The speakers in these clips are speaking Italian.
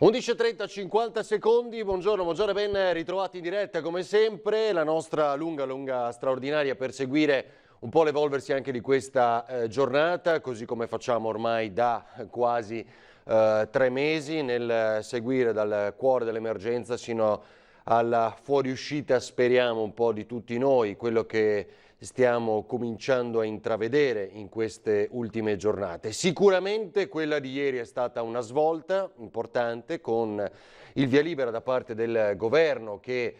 11:30, 50 secondi, buongiorno e ben ritrovati in diretta come sempre, la nostra lunga straordinaria per seguire un po' l'evolversi anche di questa giornata, così come facciamo ormai da quasi 3 mesi nel seguire dal cuore dell'emergenza sino alla fuoriuscita, speriamo un po' di tutti noi, quello che stiamo cominciando a intravedere in queste ultime giornate. Sicuramente quella di ieri è stata una svolta importante con il via libera da parte del governo che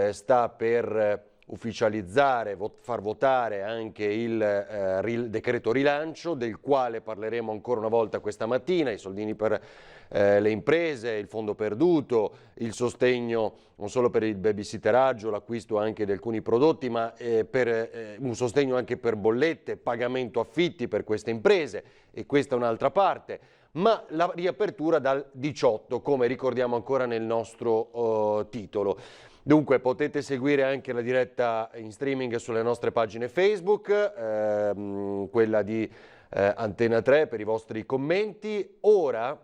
sta per ufficializzare, far votare anche il decreto rilancio, del quale parleremo ancora una volta questa mattina, i soldini per le imprese, il fondo perduto, il sostegno non solo per il babysitteraggio, l'acquisto anche di alcuni prodotti, ma per un sostegno anche per bollette, pagamento affitti per queste imprese, e questa è un'altra parte. Ma la riapertura dal 18, come ricordiamo ancora nel nostro titolo. Dunque potete seguire anche la diretta in streaming sulle nostre pagine Facebook, quella di Antena 3 per i vostri commenti. Ora,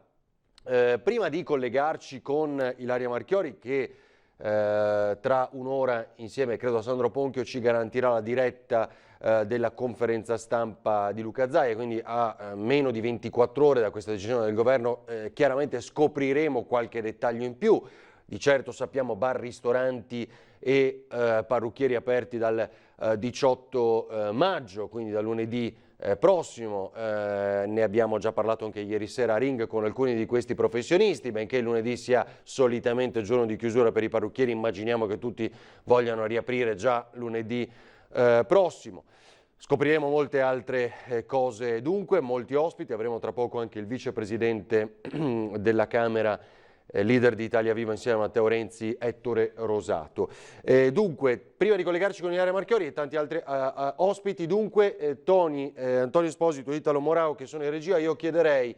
prima di collegarci con Ilaria Marchiori, che tra un'ora insieme credo a Sandro Ponchio ci garantirà la diretta della conferenza stampa di Luca Zaia, quindi a meno di 24 ore da questa decisione del governo chiaramente scopriremo qualche dettaglio in più. Di certo sappiamo bar, ristoranti e parrucchieri aperti dal 18 maggio, quindi da lunedì prossimo. Ne abbiamo già parlato anche ieri sera a Ring con alcuni di questi professionisti, benché il lunedì sia solitamente giorno di chiusura per i parrucchieri, immaginiamo che tutti vogliano riaprire già lunedì prossimo. Scopriremo molte altre cose dunque, molti ospiti, avremo tra poco anche il vicepresidente della Camera, leader di Italia Viva insieme a Matteo Renzi, Ettore Rosato. Dunque, prima di collegarci con Ilaria Marchiori e tanti altri ospiti, dunque Antonio Esposito e Italo Morao che sono in regia, io chiederei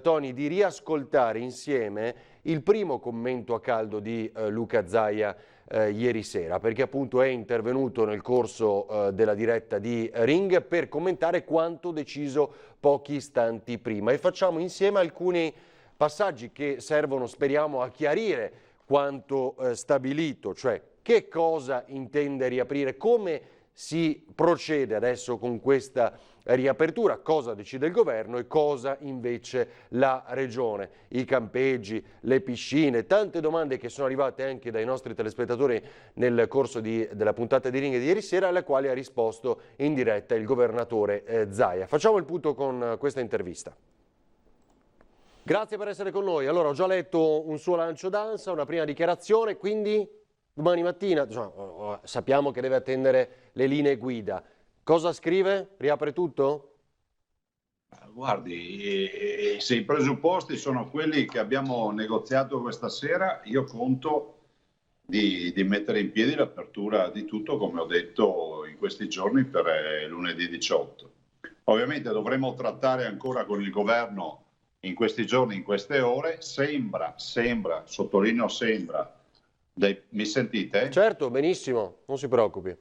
Tony di riascoltare insieme il primo commento a caldo di Luca Zaia ieri sera, perché appunto è intervenuto nel corso della diretta di Ring per commentare quanto deciso pochi istanti prima, e facciamo insieme alcuni passaggi che servono, speriamo, a chiarire quanto stabilito, cioè che cosa intende riaprire, come si procede adesso con questa riapertura, cosa decide il governo e cosa invece la regione, i campeggi, le piscine, tante domande che sono arrivate anche dai nostri telespettatori nel corso della puntata di Ring di ieri sera, alle quali ha risposto in diretta il governatore Zaia. Facciamo il punto con questa intervista. Grazie per essere con noi. Allora, ho già letto un suo lancio d'ansa, una prima dichiarazione, quindi domani mattina sappiamo che deve attendere le linee guida. Cosa scrive? Riapre tutto? Guardi, se i presupposti sono quelli che abbiamo negoziato questa sera, io conto di mettere in piedi l'apertura di tutto, come ho detto in questi giorni, per lunedì 18. Ovviamente dovremo trattare ancora con il governo in questi giorni, in queste ore. Sembra, sottolineo sembra, mi sentite? Certo, benissimo, non si preoccupi.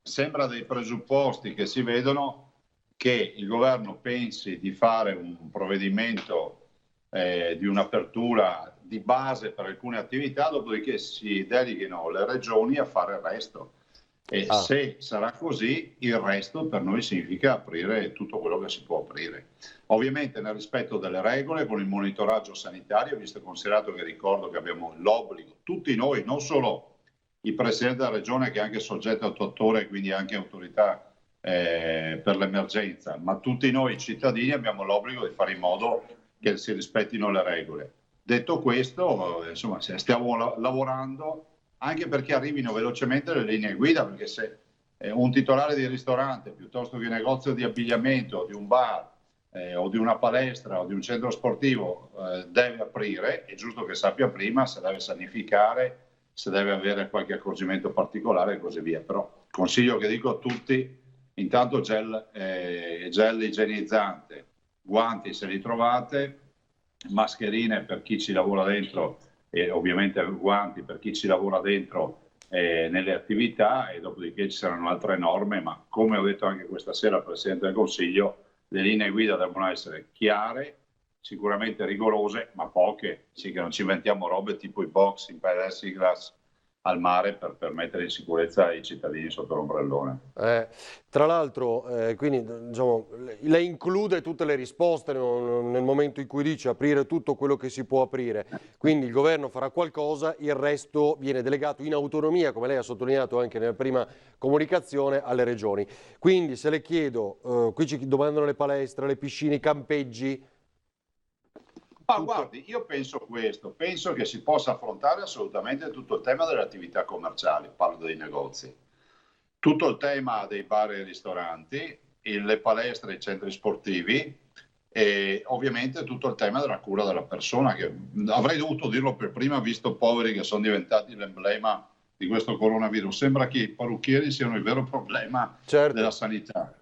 Sembra dei presupposti che si vedono che il governo pensi di fare un provvedimento di un'apertura di base per alcune attività, dopodiché si deleghino le regioni a fare il resto. E se sarà così, il resto per noi significa aprire tutto quello che si può aprire. Ovviamente nel rispetto delle regole, con il monitoraggio sanitario, visto e considerato che ricordo che abbiamo l'obbligo, tutti noi, non solo il Presidente della Regione che è anche soggetto attuatore e quindi anche autorità per l'emergenza, ma tutti noi cittadini abbiamo l'obbligo di fare in modo che si rispettino le regole. Detto questo, insomma, stiamo lavorando anche perché arrivino velocemente le linee guida, perché se un titolare di ristorante piuttosto che un negozio di abbigliamento, di un bar o di una palestra o di un centro sportivo deve aprire, è giusto che sappia prima se deve sanificare, se deve avere qualche accorgimento particolare e così via. Però consiglio che dico a tutti, intanto gel igienizzante, guanti se li trovate, mascherine per chi ci lavora dentro e ovviamente guanti per chi ci lavora dentro nelle attività, e dopodiché ci saranno altre norme, ma come ho detto anche questa sera al Presidente del Consiglio, le linee guida devono essere chiare, sicuramente rigorose, ma poche, sì, che non ci inventiamo robe tipo i box in plexiglass al mare per mettere in sicurezza i cittadini sotto l'ombrellone. Tra l'altro, quindi diciamo, lei include tutte le risposte nel momento in cui dice aprire tutto quello che si può aprire, quindi il governo farà qualcosa, il resto viene delegato in autonomia, come lei ha sottolineato anche nella prima comunicazione, alle regioni. Quindi se le chiedo, qui ci domandano le palestre, le piscine, i campeggi, Ma tutto. guardi, io penso questo, penso che si possa affrontare assolutamente tutto il tema delle attività commerciali, parlo dei negozi, tutto il tema dei bar e ristoranti, le palestre e i centri sportivi e ovviamente tutto il tema della cura della persona, che avrei dovuto dirlo per prima, visto poveri che sono diventati l'emblema di questo coronavirus. Sembra che i parrucchieri siano il vero problema della Certo. sanità.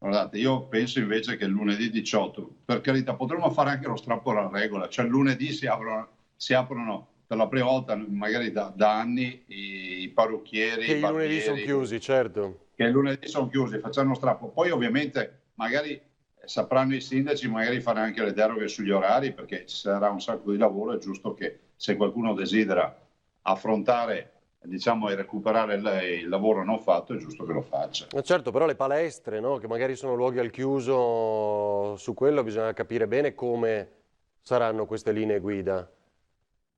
Guardate, io penso invece che il lunedì 18, per carità, potremmo fare anche lo strappo alla regola, cioè il lunedì si aprono per la prima volta, magari da anni, i parrucchieri, Che i i lunedì sono barbieri, chiusi, certo. che il lunedì sono chiusi, facciamo uno strappo. Poi ovviamente magari sapranno i sindaci magari fare anche le deroghe sugli orari, perché ci sarà un sacco di lavoro, è giusto che se qualcuno desidera affrontare, diciamo, e recuperare il lavoro non fatto, è giusto che lo faccia. Certo, però le palestre, no, che magari sono luoghi al chiuso, su quello bisogna capire bene come saranno queste linee guida.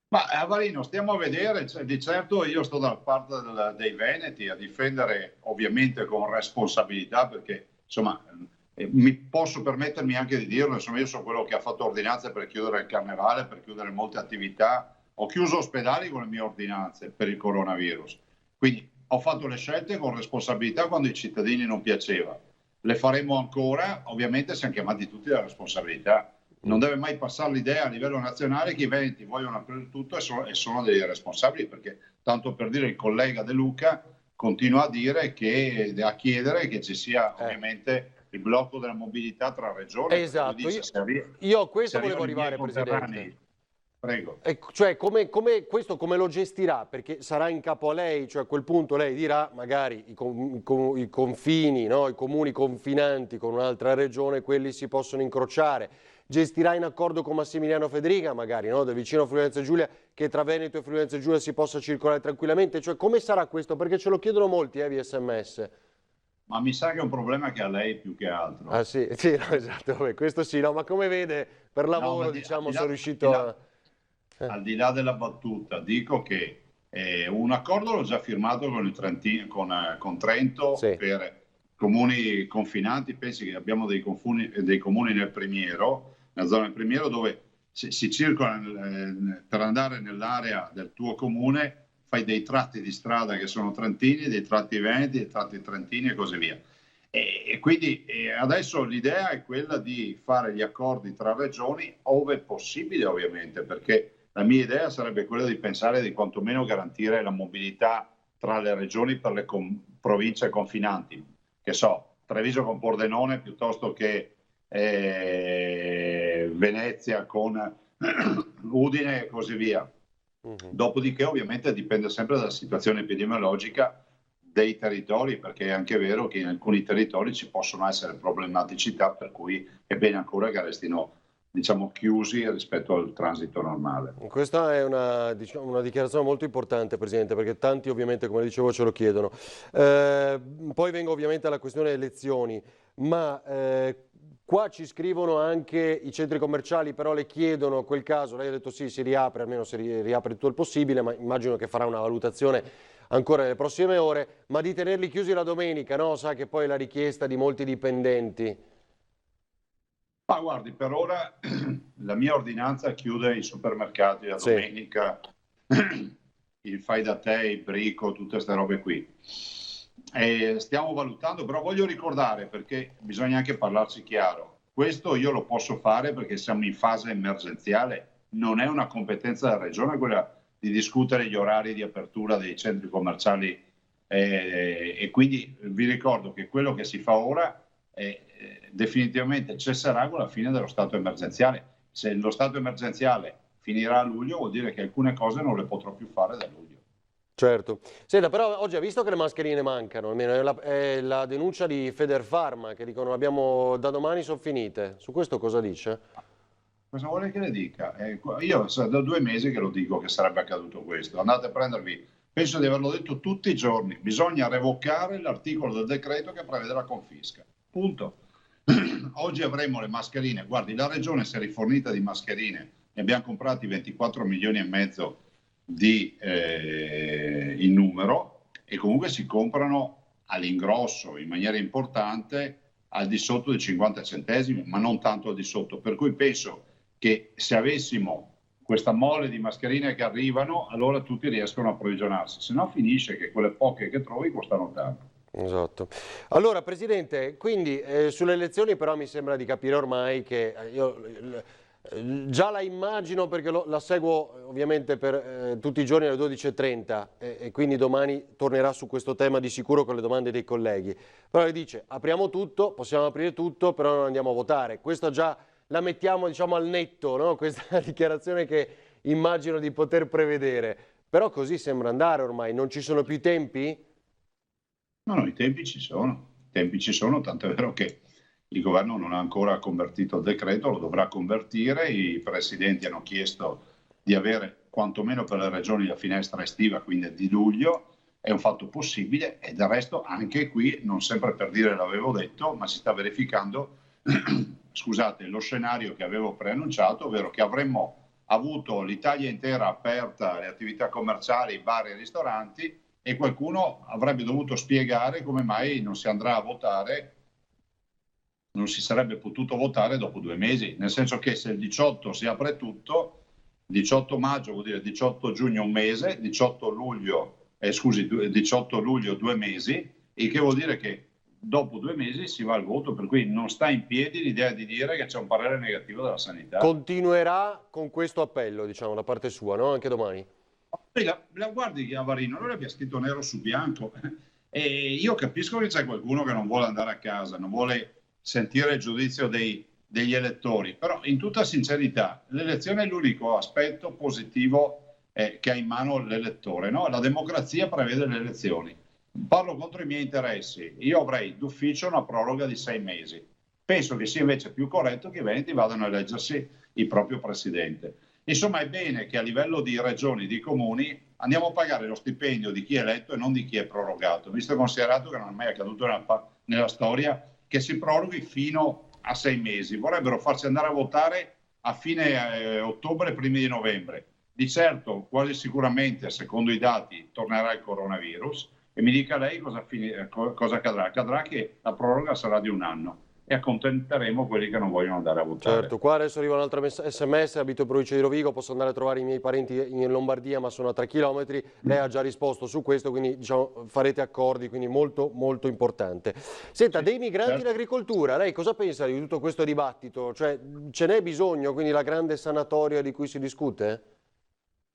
Ma Avarino, stiamo a vedere, cioè, di certo io sto dalla parte dei Veneti a difendere ovviamente con responsabilità perché insomma mi posso permettermi anche di dirlo, insomma io sono quello che ha fatto ordinanze per chiudere il carnevale, per chiudere molte attività, ho chiuso ospedali con le mie ordinanze per il coronavirus, quindi ho fatto le scelte con responsabilità quando ai cittadini non piaceva, le faremo ancora, ovviamente siamo chiamati tutti alla responsabilità. Non deve mai passare l'idea a livello nazionale che i Veneti vogliono aprire tutto e sono dei responsabili, perché tanto per dire il collega De Luca continua a dire a chiedere che ci sia ovviamente il blocco della mobilità tra regioni, perché lui Esatto, dice io a se questo volevo arrivano i miei arrivare, Presidente. conterranei, prego. Cioè, questo come lo gestirà? Perché sarà in capo a lei, cioè a quel punto lei dirà magari i confini, no? I comuni confinanti con un'altra regione, quelli si possono incrociare. Gestirà in accordo con Massimiliano Federica, magari, no? Del vicino Friuli Venezia Giulia, che tra Veneto e Friuli Venezia Giulia si possa circolare tranquillamente. Cioè, come sarà questo? Perché ce lo chiedono molti, via SMS. Ma mi sa che è un problema che ha lei più che Ah altro. sì, sì, no, esatto, vabbè, questo sì, no, ma come vede, per No, ma lavoro, al diciamo, di sono là, riuscito a... al di là della battuta, dico che un accordo l'ho già firmato con, con Trento Sì. per comuni confinanti. Pensi che abbiamo dei comuni nel Primiero, nella zona del Primiero, dove si circola per andare nell'area del tuo comune, fai dei tratti di strada che sono trentini, dei tratti veneti, dei tratti trentini e così via. E quindi adesso l'idea è quella di fare gli accordi tra regioni, ove possibile ovviamente, perché la mia idea sarebbe quella di pensare di quantomeno garantire la mobilità tra le regioni per le province confinanti, che so, Treviso con Pordenone piuttosto che Venezia con Udine e così via. Dopodiché ovviamente dipende sempre dalla situazione epidemiologica dei territori, perché è anche vero che in alcuni territori ci possono essere problematicità per cui è bene ancora che restino, diciamo, chiusi rispetto al transito normale. Questa è una, diciamo, una dichiarazione molto importante, Presidente, perché tanti ovviamente, come dicevo, ce lo chiedono. Poi vengo ovviamente alla questione elezioni, ma qua ci scrivono anche i centri commerciali, però le chiedono quel caso, lei ha detto sì, si riapre, almeno si riapre tutto il possibile, ma immagino che farà una valutazione ancora nelle prossime ore, ma di tenerli chiusi la domenica, no? Sa che poi è la richiesta di molti dipendenti. Ma guardi, per ora la mia ordinanza chiude i supermercati la Sì. domenica, il fai da te, il brico, tutte queste robe qui. E stiamo valutando, però voglio ricordare, perché bisogna anche parlarci chiaro, questo io lo posso fare perché siamo in fase emergenziale, non è una competenza della regione quella di discutere gli orari di apertura dei centri commerciali e quindi vi ricordo che quello che si fa ora definitivamente cesserà con la fine dello stato emergenziale. Se lo stato emergenziale finirà a luglio vuol dire che alcune cose non le potrò più fare da luglio. Certo. Senta, però oggi ha visto che le mascherine mancano, almeno è la denuncia di Federfarma che dicono abbiamo da domani sono finite. Su questo cosa dice? Cosa vuole che le dica? Io da 2 mesi che lo dico che sarebbe accaduto questo. Andate a prendervi, penso di averlo detto tutti i giorni, bisogna revocare l'articolo del decreto che prevede la confisca. Punto. Oggi avremo le mascherine. Guardi, la regione si è rifornita di mascherine, ne abbiamo comprati 24 milioni e mezzo in numero, e comunque si comprano all'ingrosso in maniera importante al di sotto dei 50 centesimi, ma non tanto al di sotto. Per cui penso che se avessimo questa mole di mascherine che arrivano, allora tutti riescono a approvvigionarsi, se no finisce che quelle poche che trovi costano tanto. Esatto. Allora, Presidente, quindi sulle elezioni però mi sembra di capire ormai che già la immagino perché la seguo ovviamente per tutti i giorni alle 12:30 e quindi domani tornerà su questo tema di sicuro con le domande dei colleghi. Però lei dice apriamo tutto, possiamo aprire tutto, però non andiamo a votare. Questo già la mettiamo diciamo al netto, no? Questa dichiarazione che immagino di poter prevedere. Però così sembra andare ormai, non ci sono più i tempi? No, i tempi ci sono, tanto è vero che il governo non ha ancora convertito il decreto, lo dovrà convertire, i presidenti hanno chiesto di avere quantomeno per le regioni la finestra estiva, quindi di luglio, è un fatto possibile e del resto anche qui, non sempre per dire l'avevo detto, ma si sta verificando, scusate, lo scenario che avevo preannunciato, ovvero che avremmo avuto l'Italia intera aperta, le attività commerciali, i bar e i ristoranti, e qualcuno avrebbe dovuto spiegare come mai non si andrà a votare, non si sarebbe potuto votare dopo 2 mesi, nel senso che se il 18 si apre tutto, 18 maggio vuol dire 18 giugno un mese, 18 luglio 2 mesi, il che vuol dire che dopo 2 mesi si va al voto, per cui non sta in piedi l'idea di dire che c'è un parere negativo della sanità. Continuerà con questo appello, diciamo, da parte sua, no? Anche domani. La guardi che Avarino, noi l'abbiamo scritto nero su bianco e io capisco che c'è qualcuno che non vuole andare a casa, non vuole sentire il giudizio degli elettori, però in tutta sincerità l'elezione è l'unico aspetto positivo che ha in mano l'elettore, no? La democrazia prevede le elezioni. Parlo contro i miei interessi, io avrei d'ufficio una proroga di 6 mesi. Penso che sia invece più corretto che i Veneti vadano a eleggersi il proprio presidente. Insomma, è bene che a livello di regioni, di comuni, andiamo a pagare lo stipendio di chi è eletto e non di chi è prorogato, visto e considerato che non è mai accaduto nella storia che si proroghi fino a 6 mesi. Vorrebbero farci andare a votare a fine ottobre, primi di novembre. Di certo, quasi sicuramente, secondo i dati, tornerà il coronavirus e mi dica lei cosa accadrà. Accadrà che la proroga sarà di un anno e accontenteremo quelli che non vogliono andare a votare. Certo, qua adesso arriva un altro sms, abito in provincia di Rovigo, posso andare a trovare i miei parenti in Lombardia ma sono a 3 chilometri, lei ha già risposto su questo, quindi diciamo, farete accordi, quindi molto molto importante. Senta, dei migranti in agricoltura, lei cosa pensa di tutto questo dibattito? Cioè, ce n'è bisogno, quindi la grande sanatoria di cui si discute?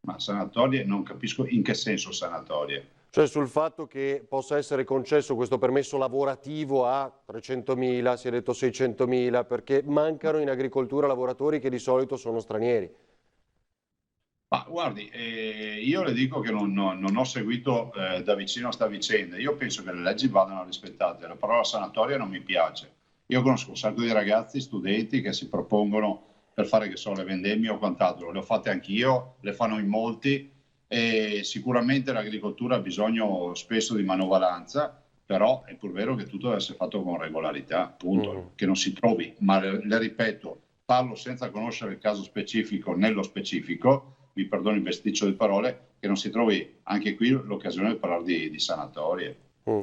Ma sanatorie, non capisco in che senso sanatorie. Cioè sul fatto che possa essere concesso questo permesso lavorativo a 300.000, si è detto 600.000, perché mancano in agricoltura lavoratori che di solito sono stranieri. Ma guardi, io le dico che non ho seguito da vicino sta vicenda. Io penso che le leggi vadano rispettate. La parola sanatoria non mi piace. Io conosco un sacco di ragazzi, studenti che si propongono per fare, che so, le vendemmie o quant'altro. Le ho fatte anch'io, le fanno in molti. E sicuramente l'agricoltura ha bisogno spesso di manovalanza, però è pur vero che tutto deve essere fatto con regolarità, appunto, che non si trovi, ma le ripeto, parlo senza conoscere il caso specifico nello specifico, mi perdoni il besticcio di parole, che non si trovi anche qui l'occasione di parlare di sanatorie.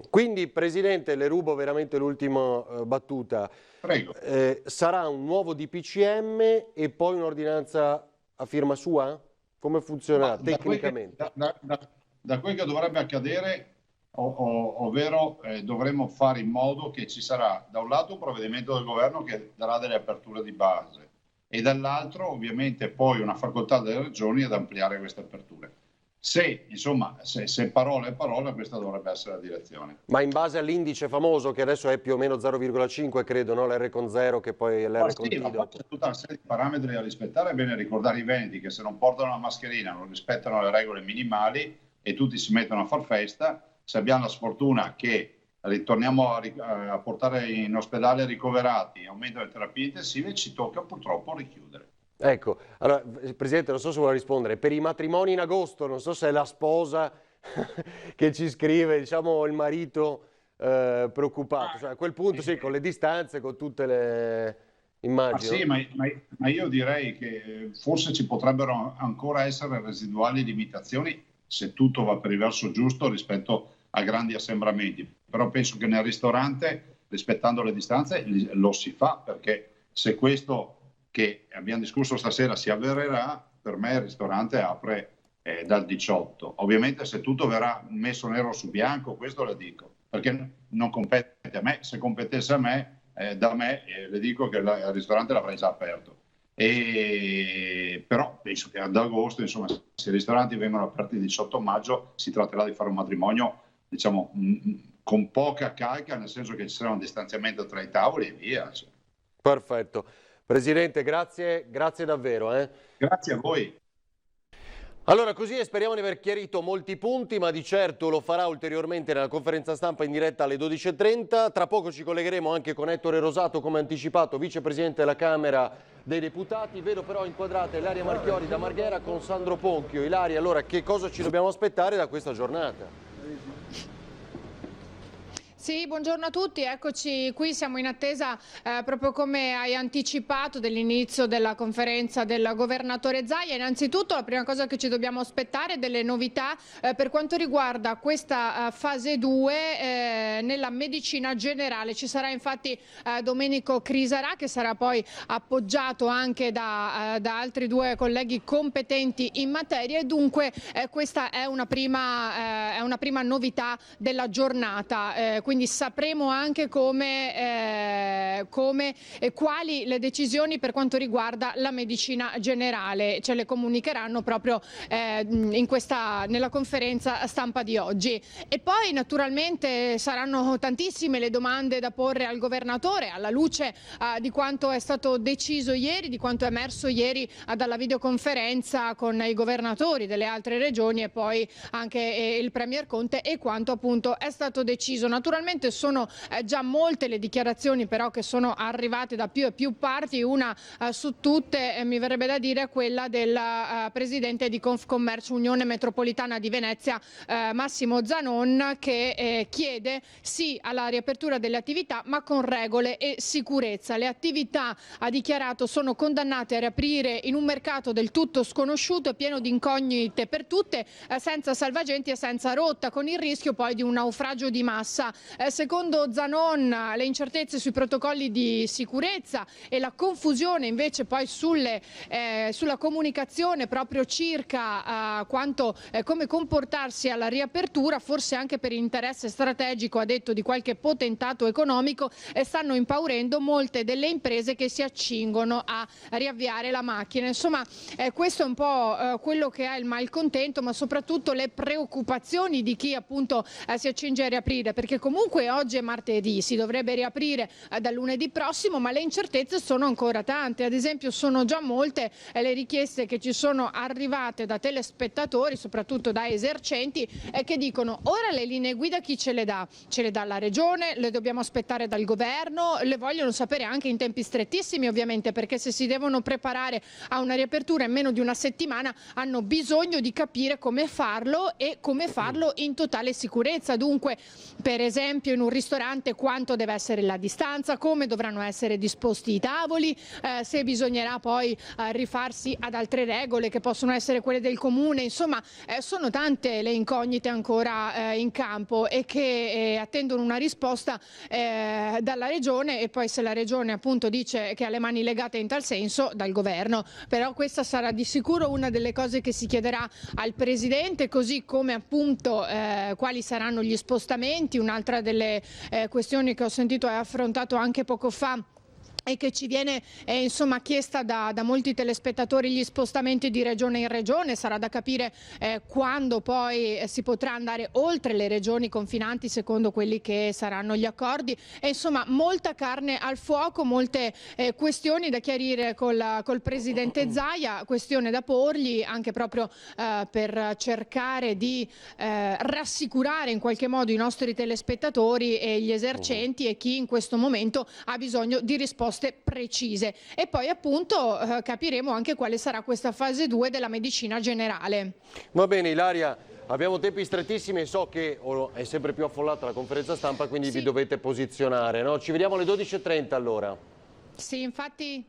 Quindi, Presidente, le rubo veramente l'ultima battuta. Prego. Sarà un nuovo DPCM e poi un'ordinanza a firma sua? Come funzionerà tecnicamente? Da quel che dovrebbe accadere, ovvero dovremmo fare in modo che ci sarà da un lato un provvedimento del governo che darà delle aperture di base e dall'altro ovviamente poi una facoltà delle regioni ad ampliare queste aperture. Se parola è parola, questa dovrebbe essere la direzione. Ma in base all'indice famoso, che adesso è più o meno 0,5, credo, no? L'R con 0, che poi è l'R con T dopo. C'è tutta una serie di parametri da rispettare. È bene ricordare i veneti che se non portano la mascherina non rispettano le regole minimali e tutti si mettono a far festa. Se abbiamo la sfortuna che ritorniamo a portare in ospedale ricoverati, aumentano le terapie intensive, ci tocca purtroppo richiudere. Ecco, allora, Presidente, non so se vuole rispondere, per i matrimoni in agosto, non so se è la sposa che ci scrive, diciamo il marito preoccupato, cioè a quel punto sì, con le distanze, con tutte le... Ma sì, immagino. ma io direi che forse ci potrebbero ancora essere residuali limitazioni se tutto va per il verso giusto rispetto a grandi assembramenti. Però penso che nel ristorante, rispettando le distanze, lo si fa, perché se questo che abbiamo discusso stasera si avvererà, per me il ristorante apre dal 18. Ovviamente se tutto verrà messo nero su bianco, questo lo dico, perché non compete a me. Se competesse a me, da me le dico che il ristorante l'avrei già aperto. Però penso che ad agosto, insomma, se i ristoranti vengono aperti il 18 maggio, si tratterà di fare un matrimonio, diciamo, con poca calca, nel senso che ci sarà un distanziamento tra i tavoli e via. Cioè. Perfetto. Presidente, grazie, grazie davvero. Grazie a voi. Allora, così speriamo di aver chiarito molti punti, ma di certo lo farà ulteriormente nella conferenza stampa in diretta alle 12:30. Tra poco ci collegheremo anche con Ettore Rosato, come anticipato, vicepresidente della Camera dei Deputati. Vedo però inquadrata Ilaria Marchiori da Marghera con Sandro Ponchio. Ilaria, allora che cosa ci dobbiamo aspettare da questa giornata? Sì, buongiorno a tutti, eccoci qui, siamo in attesa proprio come hai anticipato dell'inizio della conferenza del governatore Zaia. Innanzitutto la prima cosa che ci dobbiamo aspettare è delle novità per quanto riguarda questa fase 2 nella medicina generale. Ci sarà infatti Domenico Crisarà, che sarà poi appoggiato anche da altri due colleghi competenti in materia, e dunque questa è una prima novità della giornata. Quindi sapremo anche come e quali le decisioni per quanto riguarda la medicina generale. Ce le comunicheranno proprio nella conferenza stampa di oggi. E poi naturalmente saranno tantissime le domande da porre al governatore alla luce di quanto è stato deciso ieri, di quanto è emerso ieri dalla videoconferenza con i governatori delle altre regioni e poi anche il Premier Conte, e quanto appunto è stato deciso. Naturalmente sono già molte le dichiarazioni però che sono arrivate da più e più parti. Una su tutte mi verrebbe da dire quella del presidente di Confcommercio Unione Metropolitana di Venezia, Massimo Zanon, che chiede sì alla riapertura delle attività ma con regole e sicurezza. Le attività, ha dichiarato, sono condannate a riaprire in un mercato del tutto sconosciuto e pieno di incognite per tutte, senza salvagenti e senza rotta, con il rischio poi di un naufragio di massa. Secondo Zanon le incertezze sui protocolli di sicurezza e la confusione invece poi sulla comunicazione proprio circa come comportarsi alla riapertura, forse anche per interesse strategico, ha detto, di qualche potentato economico, stanno impaurendo molte delle imprese che si accingono a riavviare la macchina. Insomma, questo è un po' quello che è il malcontento, ma soprattutto le preoccupazioni di chi appunto si accinge a riaprire, perché comunque oggi è martedì, si dovrebbe riaprire dal lunedì prossimo, ma le incertezze sono ancora tante. Ad esempio sono già molte le richieste che ci sono arrivate da telespettatori, soprattutto da esercenti, che dicono: ora le linee guida chi ce le dà? Ce le dà la regione, le dobbiamo aspettare dal governo, le vogliono sapere anche in tempi strettissimi ovviamente, perché se si devono preparare a una riapertura in meno di una settimana hanno bisogno di capire come farlo e come farlo in totale sicurezza. Dunque, per esempio, in un ristorante quanto deve essere la distanza, come dovranno essere disposti i tavoli, se bisognerà poi rifarsi ad altre regole che possono essere quelle del comune. Insomma, sono tante le incognite ancora in campo e che attendono una risposta dalla regione, e poi se la regione appunto dice che ha le mani legate in tal senso, dal governo. Però questa sarà di sicuro una delle cose che si chiederà al Presidente, così come appunto quali saranno gli spostamenti. Un'altra delle questioni che ho sentito e affrontato anche poco fa e che ci viene insomma chiesta da molti telespettatori, gli spostamenti di regione in regione. Sarà da capire quando poi si potrà andare oltre le regioni confinanti secondo quelli che saranno gli accordi, e insomma molta carne al fuoco, molte questioni da chiarire col presidente Zaia, questione da porgli anche proprio per cercare di rassicurare in qualche modo i nostri telespettatori e gli esercenti e chi in questo momento ha bisogno di risposte risposte precise. E poi appunto capiremo anche quale sarà questa fase 2 della medicina generale. Va bene, Ilaria, abbiamo tempi strettissimi e so che è sempre più affollata la conferenza stampa, quindi Sì. vi dovete posizionare, no? Ci vediamo alle 12:30 allora. Sì, infatti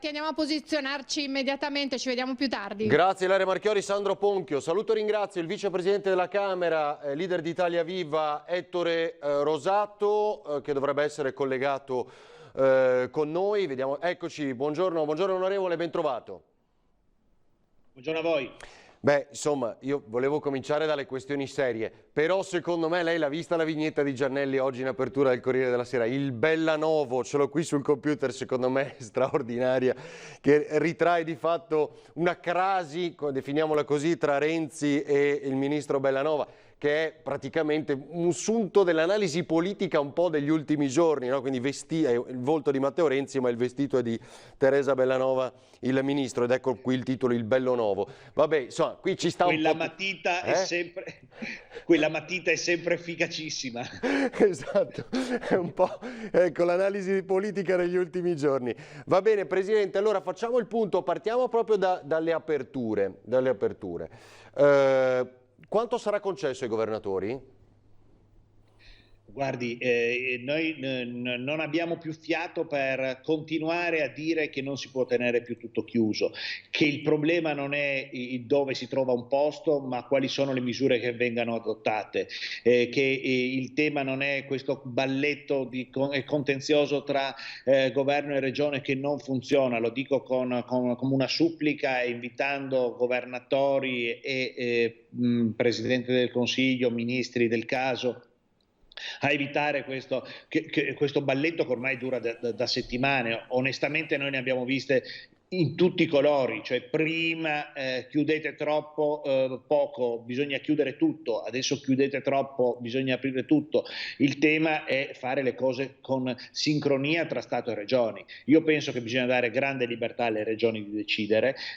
andiamo a posizionarci immediatamente, ci vediamo più tardi. Grazie Ilaria Marchiori, Sandro Ponchio. Saluto e ringrazio il vicepresidente della Camera, leader di Italia Viva, Ettore Rosato, che dovrebbe essere collegato con noi. Vediamo. Eccoci, buongiorno onorevole, ben trovato. Buongiorno a voi. Beh, insomma, io volevo cominciare dalle questioni serie, però secondo me lei l'ha vista la vignetta di Giannelli oggi in apertura del Corriere della Sera, il Bellanova, ce l'ho qui sul computer, secondo me è straordinaria, che ritrae di fatto una crasi, definiamola così, tra Renzi e il ministro Bellanova, che è praticamente un sunto dell'analisi politica un po' degli ultimi giorni, no? Quindi è il volto di Matteo Renzi, ma il vestito è di Teresa Bellanova, il ministro, ed ecco qui il titolo, il bello nuovo. Vabbè, insomma, qui ci sta quella un po'... matita è sempre quella matita è sempre efficacissima. Esatto, è un po' ecco l'analisi politica degli ultimi giorni. Va bene, Presidente, allora facciamo il punto, partiamo proprio dalle aperture. Quanto sarà concesso ai governatori? Guardi, noi non abbiamo più fiato per continuare a dire che non si può tenere più tutto chiuso, che il problema non è dove si trova un posto, ma quali sono le misure che vengano adottate, che il tema non è questo balletto contenzioso tra governo e regione che non funziona, lo dico come una supplica, invitando governatori e Presidente del Consiglio, ministri del caso, a evitare questo balletto che ormai dura da settimane. Onestamente noi ne abbiamo viste in tutti i colori, cioè prima chiudete troppo poco, bisogna chiudere tutto, adesso chiudete troppo, bisogna aprire tutto. Il tema è fare le cose con sincronia tra Stato e Regioni. Io penso che bisogna dare grande libertà alle Regioni di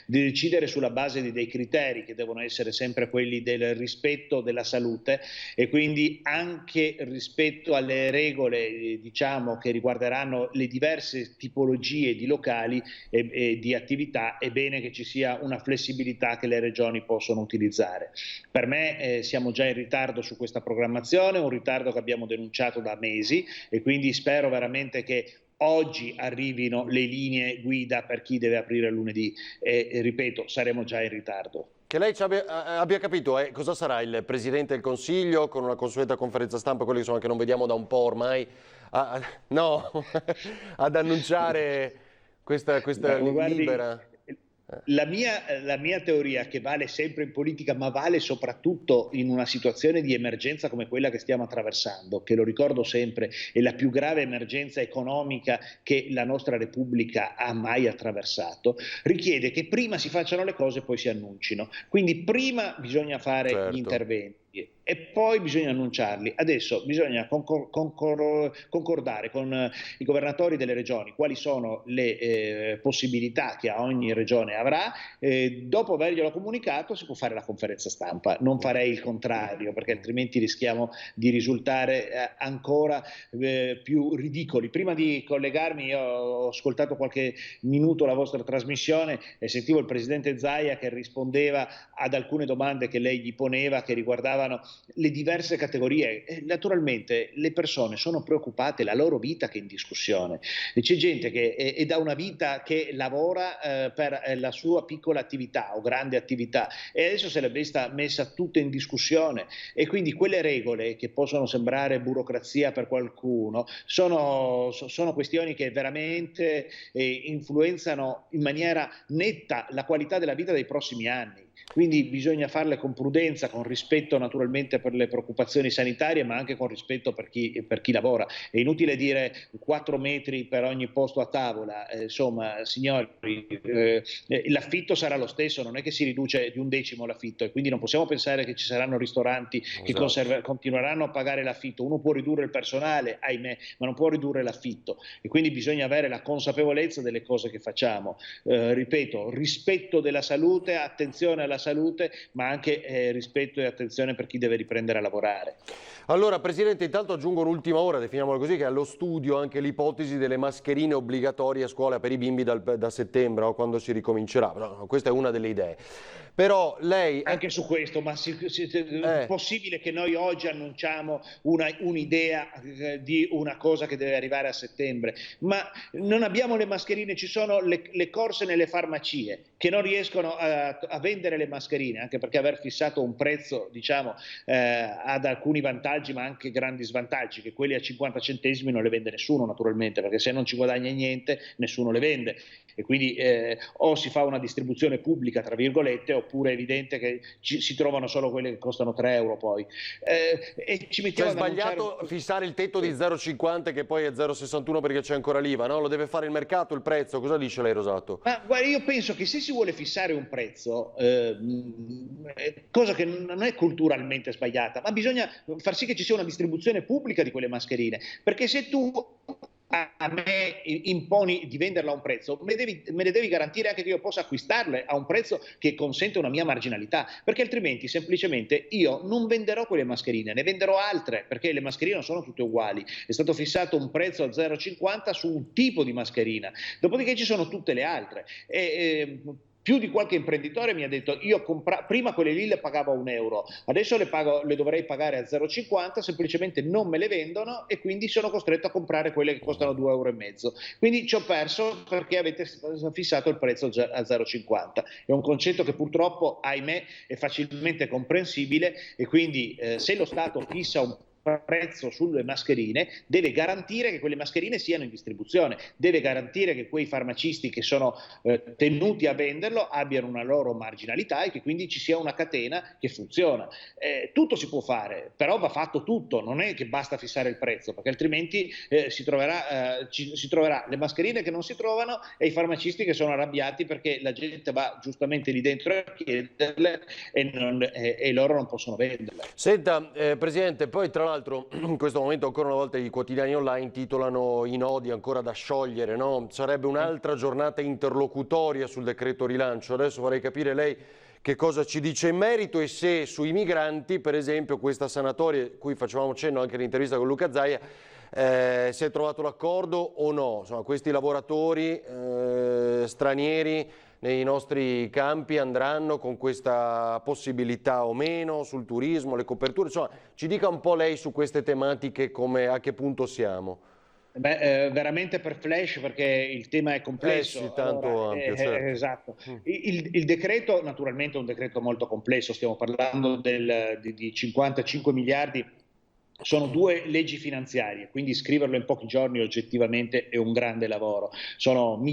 decidere sulla base di dei criteri che devono essere sempre quelli del rispetto della salute e quindi anche rispetto alle regole diciamo che riguarderanno le diverse tipologie di locali e di attività. È bene che ci sia una flessibilità che le regioni possono utilizzare. Per me siamo già in ritardo su questa programmazione, un ritardo che abbiamo denunciato da mesi e quindi spero veramente che oggi arrivino le linee guida per chi deve aprire lunedì e ripeto, saremo già in ritardo. Che lei abbia capito cosa sarà il Presidente del Consiglio con una consueta conferenza stampa, quelli insomma, che non vediamo da un po' ormai, ad annunciare questa libera... La mia teoria, che vale sempre in politica ma vale soprattutto in una situazione di emergenza come quella che stiamo attraversando, che lo ricordo sempre è la più grave emergenza economica che la nostra Repubblica ha mai attraversato, richiede che prima si facciano le cose e poi si annuncino. Quindi prima bisogna fare gli interventi e poi bisogna annunciarli. Adesso bisogna concordare con i governatori delle regioni quali sono le possibilità che ogni regione avrà. Dopo averglielo comunicato si può fare la conferenza stampa. Non farei il contrario perché altrimenti rischiamo di risultare ancora più ridicoli. Prima di collegarmi io ho ascoltato qualche minuto la vostra trasmissione e sentivo il Presidente Zaia che rispondeva ad alcune domande che lei gli poneva che riguardavano le diverse categorie. Naturalmente le persone sono preoccupate, la loro vita che è in discussione. C'è gente che è da una vita che lavora per la sua piccola attività o grande attività e adesso se l'è messa tutta in discussione e quindi quelle regole che possono sembrare burocrazia per qualcuno sono questioni che veramente influenzano in maniera netta la qualità della vita dei prossimi anni. Quindi bisogna farle con prudenza, con rispetto naturalmente per le preoccupazioni sanitarie, ma anche con rispetto per chi lavora. È inutile dire 4 metri per ogni posto a tavola, insomma, signori, l'affitto sarà lo stesso, non è che si riduce di 1/10 l'affitto e quindi non possiamo pensare che ci saranno ristoranti che continueranno a pagare l'affitto. Uno può ridurre il personale, ahimè, ma non può ridurre l'affitto e quindi bisogna avere la consapevolezza delle cose che facciamo. Ripeto, rispetto della salute, attenzione alla salute, ma anche rispetto e attenzione per chi deve riprendere a lavorare. Allora, Presidente, intanto aggiungo un'ultima ora, definiamola così, che è allo studio anche l'ipotesi delle mascherine obbligatorie a scuola per i bimbi da settembre, o quando si ricomincerà. No, questa è una delle idee. Però lei... Anche su questo, ma è possibile che noi oggi annunciamo un'idea di una cosa che deve arrivare a settembre, ma non abbiamo le mascherine, ci sono le corse nelle farmacie che non riescono a vendere le mascherine, anche perché aver fissato un prezzo, diciamo, ad alcuni vantaggi ma anche grandi svantaggi, che quelli a 50 centesimi non le vende nessuno naturalmente, perché se non ci guadagna niente nessuno le vende, e quindi o si fa una distribuzione pubblica tra virgolette, oppure è evidente che si trovano solo quelle che costano 3 euro poi. E ci mettiamo Cioè, è sbagliato fissare il tetto di 0,50 che poi è 0,61 perché c'è ancora l'IVA, no? Lo deve fare il mercato, il prezzo. Cosa dice lei, Rosato? Ma guarda, io penso che se si vuole fissare un prezzo, cosa che non è culturalmente sbagliata, ma bisogna far sì che ci sia una distribuzione pubblica di quelle mascherine, perché se tu a me imponi di venderla a un prezzo, me ne devi garantire anche che io possa acquistarle a un prezzo che consente una mia marginalità, perché altrimenti semplicemente io non venderò quelle mascherine, ne venderò altre, perché le mascherine non sono tutte uguali, è stato fissato un prezzo a 0,50 su un tipo di mascherina, dopodiché ci sono tutte le altre. Più di qualche imprenditore mi ha detto: io prima quelle lì le pagavo a €1, adesso le dovrei pagare a 0,50, semplicemente non me le vendono e quindi sono costretto a comprare quelle che costano €2,50. Quindi ci ho perso perché avete fissato il prezzo a 0,50. È un concetto che purtroppo, ahimè, è facilmente comprensibile, e quindi se lo Stato fissa un prezzo sulle mascherine deve garantire che quelle mascherine siano in distribuzione, deve garantire che quei farmacisti che sono tenuti a venderlo abbiano una loro marginalità e che quindi ci sia una catena che funziona. Tutto si può fare, però va fatto tutto, non è che basta fissare il prezzo, perché altrimenti si troverà le mascherine che non si trovano e i farmacisti che sono arrabbiati perché la gente va giustamente lì dentro a chiederle e loro non possono venderle. Senta, Presidente, poi tra l'altro in questo momento ancora una volta i quotidiani online titolano i nodi ancora da sciogliere, no? Sarebbe un'altra giornata interlocutoria sul decreto rilancio. Adesso vorrei capire lei che cosa ci dice in merito e se sui migranti, per esempio, questa sanatoria, cui facevamo cenno anche nell'intervista con Luca Zaia, si è trovato l'accordo o no? Insomma, questi lavoratori stranieri nei nostri campi andranno con questa possibilità o meno, sul turismo, le coperture, insomma, ci dica un po' lei su queste tematiche, a che punto siamo. Veramente per flash, perché il tema è complesso. Sì, tanto ampio, certo. Esatto. Il decreto naturalmente è un decreto molto complesso, stiamo parlando di 55 miliardi. Sono 2 leggi finanziarie, quindi scriverlo in pochi giorni oggettivamente è un grande lavoro. Sono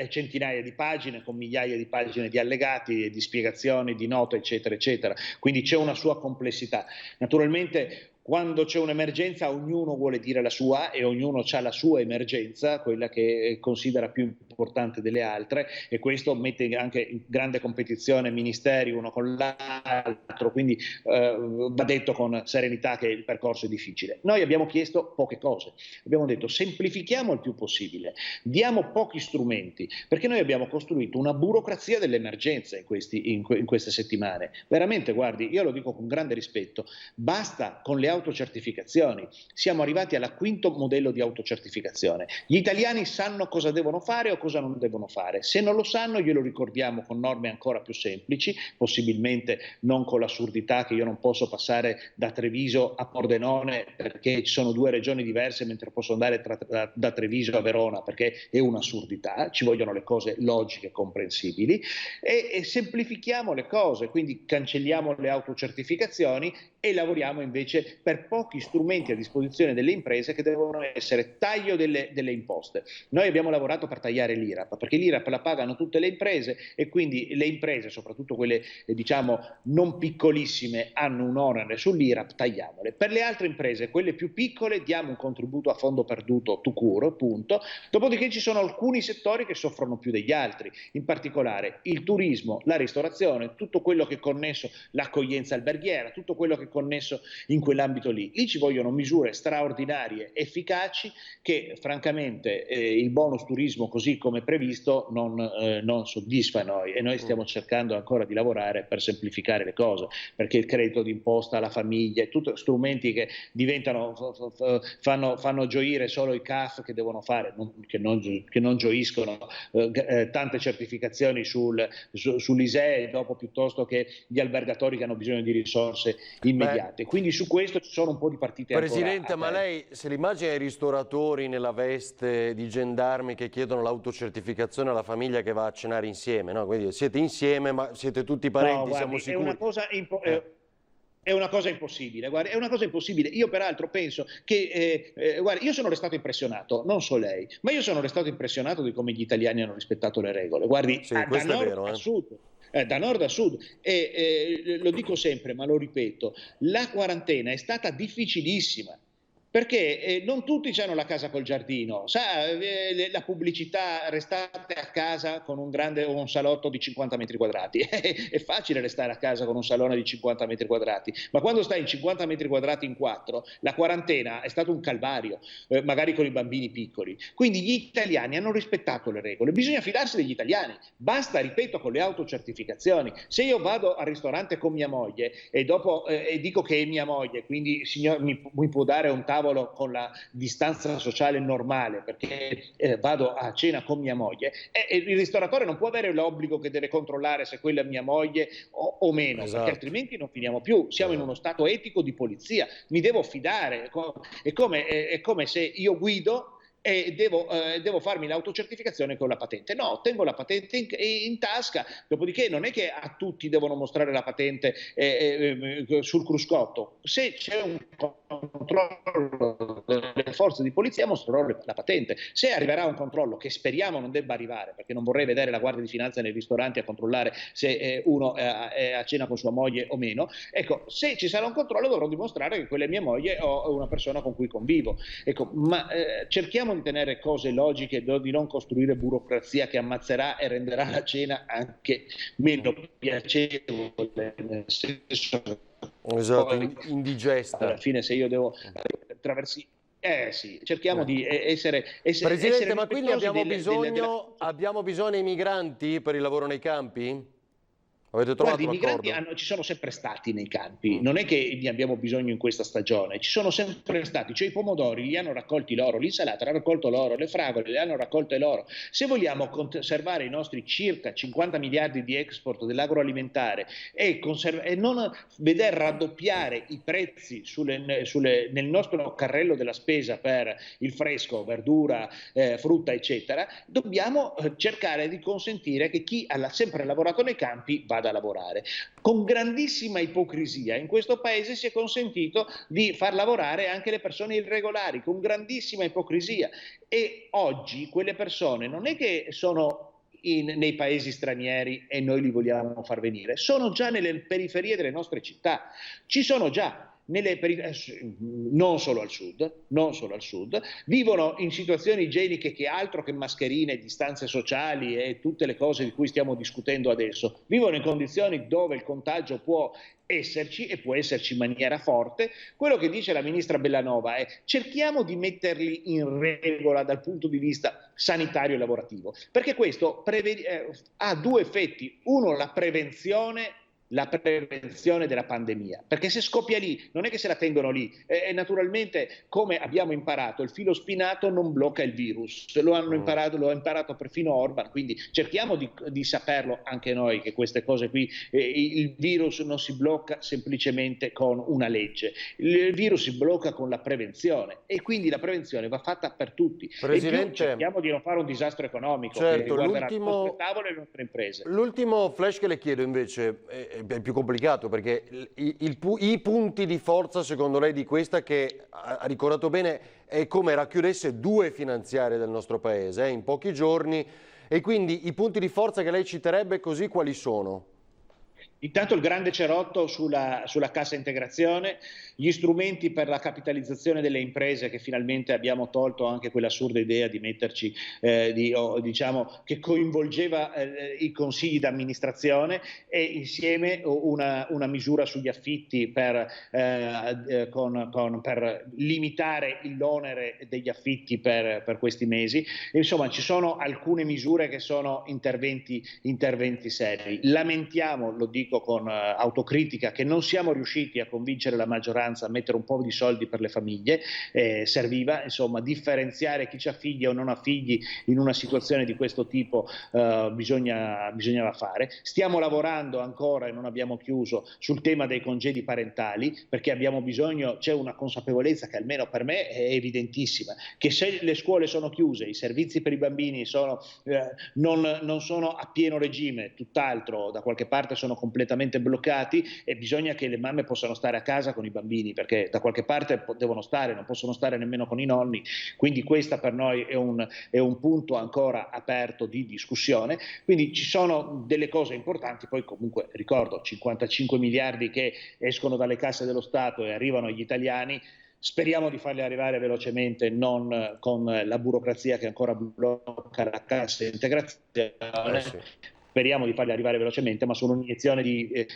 centinaia di pagine con migliaia di pagine di allegati, di spiegazioni, di note, eccetera, eccetera. Quindi c'è una sua complessità. Naturalmente, quando c'è un'emergenza ognuno vuole dire la sua e ognuno ha la sua emergenza, quella che considera più importante delle altre, e questo mette anche in grande competizione ministeri uno con l'altro, quindi va detto con serenità che il percorso è difficile. Noi abbiamo chiesto poche cose, abbiamo detto semplifichiamo il più possibile, diamo pochi strumenti, perché noi abbiamo costruito una burocrazia dell'emergenza in queste settimane. Veramente, guardi, io lo dico con grande rispetto, basta con le autocertificazioni, siamo arrivati al 5° modello di autocertificazione. Gli italiani sanno cosa devono fare o cosa non devono fare, se non lo sanno glielo ricordiamo con norme ancora più semplici, possibilmente non con l'assurdità che io non posso passare da Treviso a Pordenone perché ci sono 2 regioni diverse mentre posso andare da Treviso a Verona, perché è un'assurdità, ci vogliono le cose logiche e comprensibili, e semplifichiamo le cose, quindi cancelliamo le autocertificazioni e lavoriamo invece per pochi strumenti a disposizione delle imprese che devono essere taglio delle imposte. Noi abbiamo lavorato per tagliare l'IRAP, perché l'IRAP la pagano tutte le imprese e quindi le imprese, soprattutto quelle diciamo non piccolissime, hanno un onere sull'IRAP, tagliamole. Per le altre imprese, quelle più piccole, diamo un contributo a fondo perduto tout court, punto. Dopodiché ci sono alcuni settori che soffrono più degli altri, in particolare il turismo, la ristorazione, tutto quello che è connesso, l'accoglienza alberghiera, tutto quello che è connesso in quell'ambito lì. Lì ci vogliono misure straordinarie, efficaci, che francamente il bonus turismo così come previsto non soddisfa noi, e noi stiamo cercando ancora di lavorare per semplificare le cose, perché il credito d'imposta alla famiglia, tutti strumenti che diventano, fanno gioire solo i CAF che devono fare, che non gioiscono tante certificazioni sull'ISEE dopo, piuttosto che gli albergatori che hanno bisogno di risorse immediate. Quindi su questo ci sono un po' di partite Presidente, ancora. ma lei se l'immagina i ristoratori nella veste di gendarmi che chiedono l'autocertificazione alla famiglia che va a cenare insieme, no? Quindi siete insieme, ma siete tutti parenti, No, guardi, siamo sicuri? È una cosa impossibile, guarda, è una cosa impossibile. Io peraltro penso che, guarda, io sono restato impressionato, non so lei, ma io sono restato impressionato di come gli italiani hanno rispettato le regole. Guardi, Sì, da questo è nord vero, a sud. Da nord a sud, lo dico sempre, ma lo ripeto, la quarantena è stata difficilissima. Perché non tutti hanno la casa col giardino, la pubblicità, restate a casa con un salotto di 50 metri quadrati, è facile restare a casa con un salone di 50 metri quadrati, ma quando stai in 50 metri quadrati in 4, la quarantena è stato un calvario, magari con i bambini piccoli. Quindi gli italiani hanno rispettato le regole, bisogna fidarsi degli italiani, basta, ripeto, con le autocertificazioni. Se io vado al ristorante con mia moglie e dopo dico che è mia moglie, quindi signor, mi può dare un tavolo con la distanza sociale normale, perché vado a cena con mia moglie, il ristoratore non può avere l'obbligo che deve controllare se quella è mia moglie o meno, esatto, perché altrimenti non finiamo più. Siamo in uno stato etico di polizia, mi devo fidare, è come se io guido e devo farmi l'autocertificazione con la patente. No, tengo la patente in tasca, dopodiché non è che a tutti devono mostrare la patente sul cruscotto. Se c'è un controllo delle forze di polizia, mostrerò la patente. Se arriverà un controllo, che speriamo non debba arrivare, perché non vorrei vedere la Guardia di Finanza nei ristoranti a controllare se uno è a cena con sua moglie o meno, ecco, se ci sarà un controllo dovrò dimostrare che quella è mia moglie o una persona con cui convivo. Ecco, ma cerchiamo di tenere cose logiche, di non costruire burocrazia che ammazzerà e renderà la cena anche meno piacevole, nel senso, esatto, indigesta. Alla fine, se io devo attraversare, sì, cerchiamo di essere Presidente, ma quindi abbiamo bisogno dei migranti per il lavoro nei campi? Avete trovato Guardi, i migranti ci sono sempre stati nei campi, non è che ne abbiamo bisogno in questa stagione, ci sono sempre stati, cioè i pomodori li hanno raccolti loro, l'insalata l'ha raccolto loro, le fragole le hanno raccolte loro. Se vogliamo conservare i nostri circa 50 miliardi di export dell'agroalimentare e non veder raddoppiare i prezzi nel nostro carrello della spesa per il fresco, verdura, frutta, eccetera, dobbiamo cercare di consentire che chi ha sempre lavorato nei campi vada a lavorare. Con grandissima ipocrisia in questo paese si è consentito di far lavorare anche le persone irregolari, con grandissima ipocrisia, e oggi quelle persone non è che sono nei paesi stranieri e noi li vogliamo far venire, sono già nelle periferie delle nostre città, ci sono già. Non solo al sud, vivono in situazioni igieniche che altro che mascherine, distanze sociali e tutte le cose di cui stiamo discutendo adesso, vivono in condizioni dove il contagio può esserci e può esserci in maniera forte. Quello che dice la ministra Bellanova è: cerchiamo di metterli in regola dal punto di vista sanitario e lavorativo, perché questo ha due effetti: uno, la prevenzione della pandemia, perché se scoppia lì non è che se la tengono lì, naturalmente, come abbiamo imparato, il filo spinato non blocca il virus, lo ha imparato perfino Orban, quindi cerchiamo di saperlo anche noi, che queste cose qui, il virus non si blocca semplicemente con una legge, il virus si blocca con la prevenzione, e quindi la prevenzione va fatta per tutti. Presidente, e più cerchiamo di non fare un disastro economico, certo, che riguarderà le nostre tavole e le nostre imprese. L'ultimo flash che le chiedo invece è più complicato, perché i punti di forza secondo lei di questa, che ha ricordato bene, è come racchiudesse due finanziarie del nostro paese in pochi giorni, e quindi i punti di forza che lei citerebbe così quali sono? Intanto il grande cerotto sulla cassa integrazione, gli strumenti per la capitalizzazione delle imprese, che finalmente abbiamo tolto anche quell'assurda idea di metterci, diciamo, che coinvolgeva i consigli d'amministrazione, e insieme una misura sugli affitti per limitare l'onere degli affitti per questi mesi. Insomma, ci sono alcune misure che sono interventi seri. Lamentiamo, lo dico con autocritica, che non siamo riusciti a convincere la maggioranza a mettere un po' di soldi per le famiglie. Serviva, insomma, differenziare chi ha figli o non ha figli in una situazione di questo tipo. Bisognava fare. Stiamo lavorando ancora, e non abbiamo chiuso, sul tema dei congedi parentali, perché abbiamo bisogno, c'è una consapevolezza che almeno per me è evidentissima, che se le scuole sono chiuse, i servizi per i bambini non sono a pieno regime, tutt'altro, da qualche parte sono completamente bloccati, e bisogna che le mamme possano stare a casa con i bambini, perché da qualche parte devono stare, non possono stare nemmeno con i nonni. Quindi questa per noi è un punto ancora aperto di discussione. Quindi ci sono delle cose importanti. Poi comunque ricordo 55 miliardi che escono dalle casse dello Stato e arrivano agli italiani. Speriamo di farli arrivare velocemente, non con la burocrazia che ancora blocca la cassa integrazione. Sì. Speriamo di farli arrivare velocemente, ma sono un'iniezione di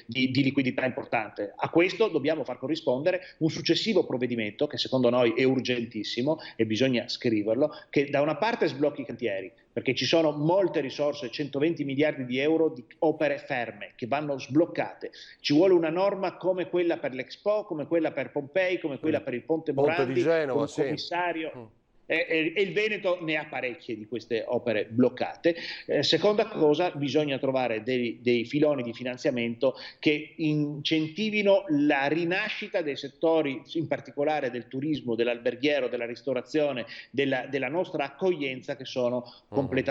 liquidità importante. A questo dobbiamo far corrispondere un successivo provvedimento che secondo noi è urgentissimo e bisogna scriverlo, che da una parte sblocchi i cantieri, perché ci sono molte risorse, 120 miliardi di euro di opere ferme che vanno sbloccate. Ci vuole una norma come quella per l'Expo, come quella per Pompei, come quella per il Ponte Morandi, di Genova, un commissario. E il Veneto ne ha parecchie di queste opere bloccate. Seconda cosa, bisogna trovare dei filoni di finanziamento che incentivino la rinascita dei settori, in particolare del turismo, dell'alberghiero, della ristorazione, della nostra accoglienza, che sono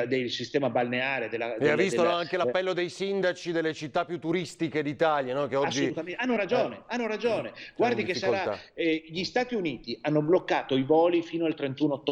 del sistema balneare. E ha visto anche l'appello dei sindaci delle città più turistiche d'Italia, no? Che oggi assolutamente hanno ragione. Guardi che gli Stati Uniti hanno bloccato i voli fino al 31 ottobre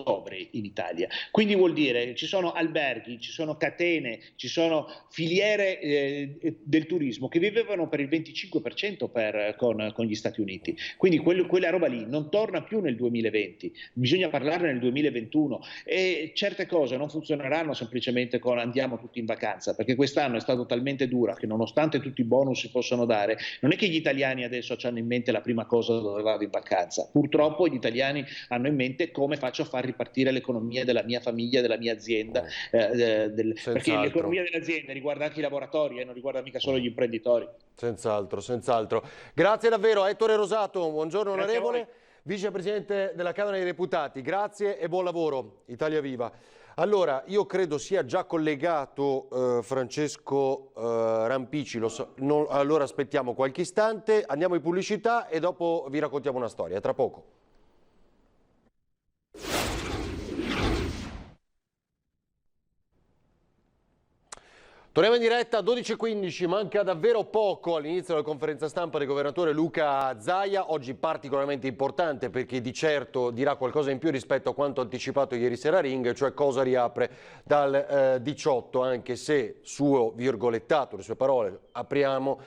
in Italia, quindi vuol dire ci sono alberghi, ci sono catene, ci sono filiere del turismo che vivevano per il 25% con gli Stati Uniti, quindi quella roba lì non torna più nel 2020, bisogna parlarne nel 2021, e certe cose non funzioneranno semplicemente con andiamo tutti in vacanza, perché quest'anno è stato talmente dura che, nonostante tutti i bonus si possono dare, non è che gli italiani adesso hanno in mente la prima cosa dove vado in vacanza. Purtroppo gli italiani hanno in mente come faccio a far ripartire l'economia della mia famiglia, della mia azienda, perché l'economia delle aziende riguarda anche i lavoratori e non riguarda mica solo gli imprenditori. Senz'altro. Grazie davvero a Ettore Rosato, buongiorno onorevole, vicepresidente della Camera dei Deputati, grazie e buon lavoro, Italia Viva. Allora, io credo sia già collegato Francesco Rampici, allora aspettiamo qualche istante, andiamo in pubblicità e dopo vi raccontiamo una storia, tra poco. Torniamo in diretta a 12:15, manca davvero poco all'inizio della conferenza stampa del governatore Luca Zaia, oggi particolarmente importante perché di certo dirà qualcosa in più rispetto a quanto anticipato ieri sera Ring, cioè cosa riapre dal 18, anche se suo virgolettato, le sue parole, apriamo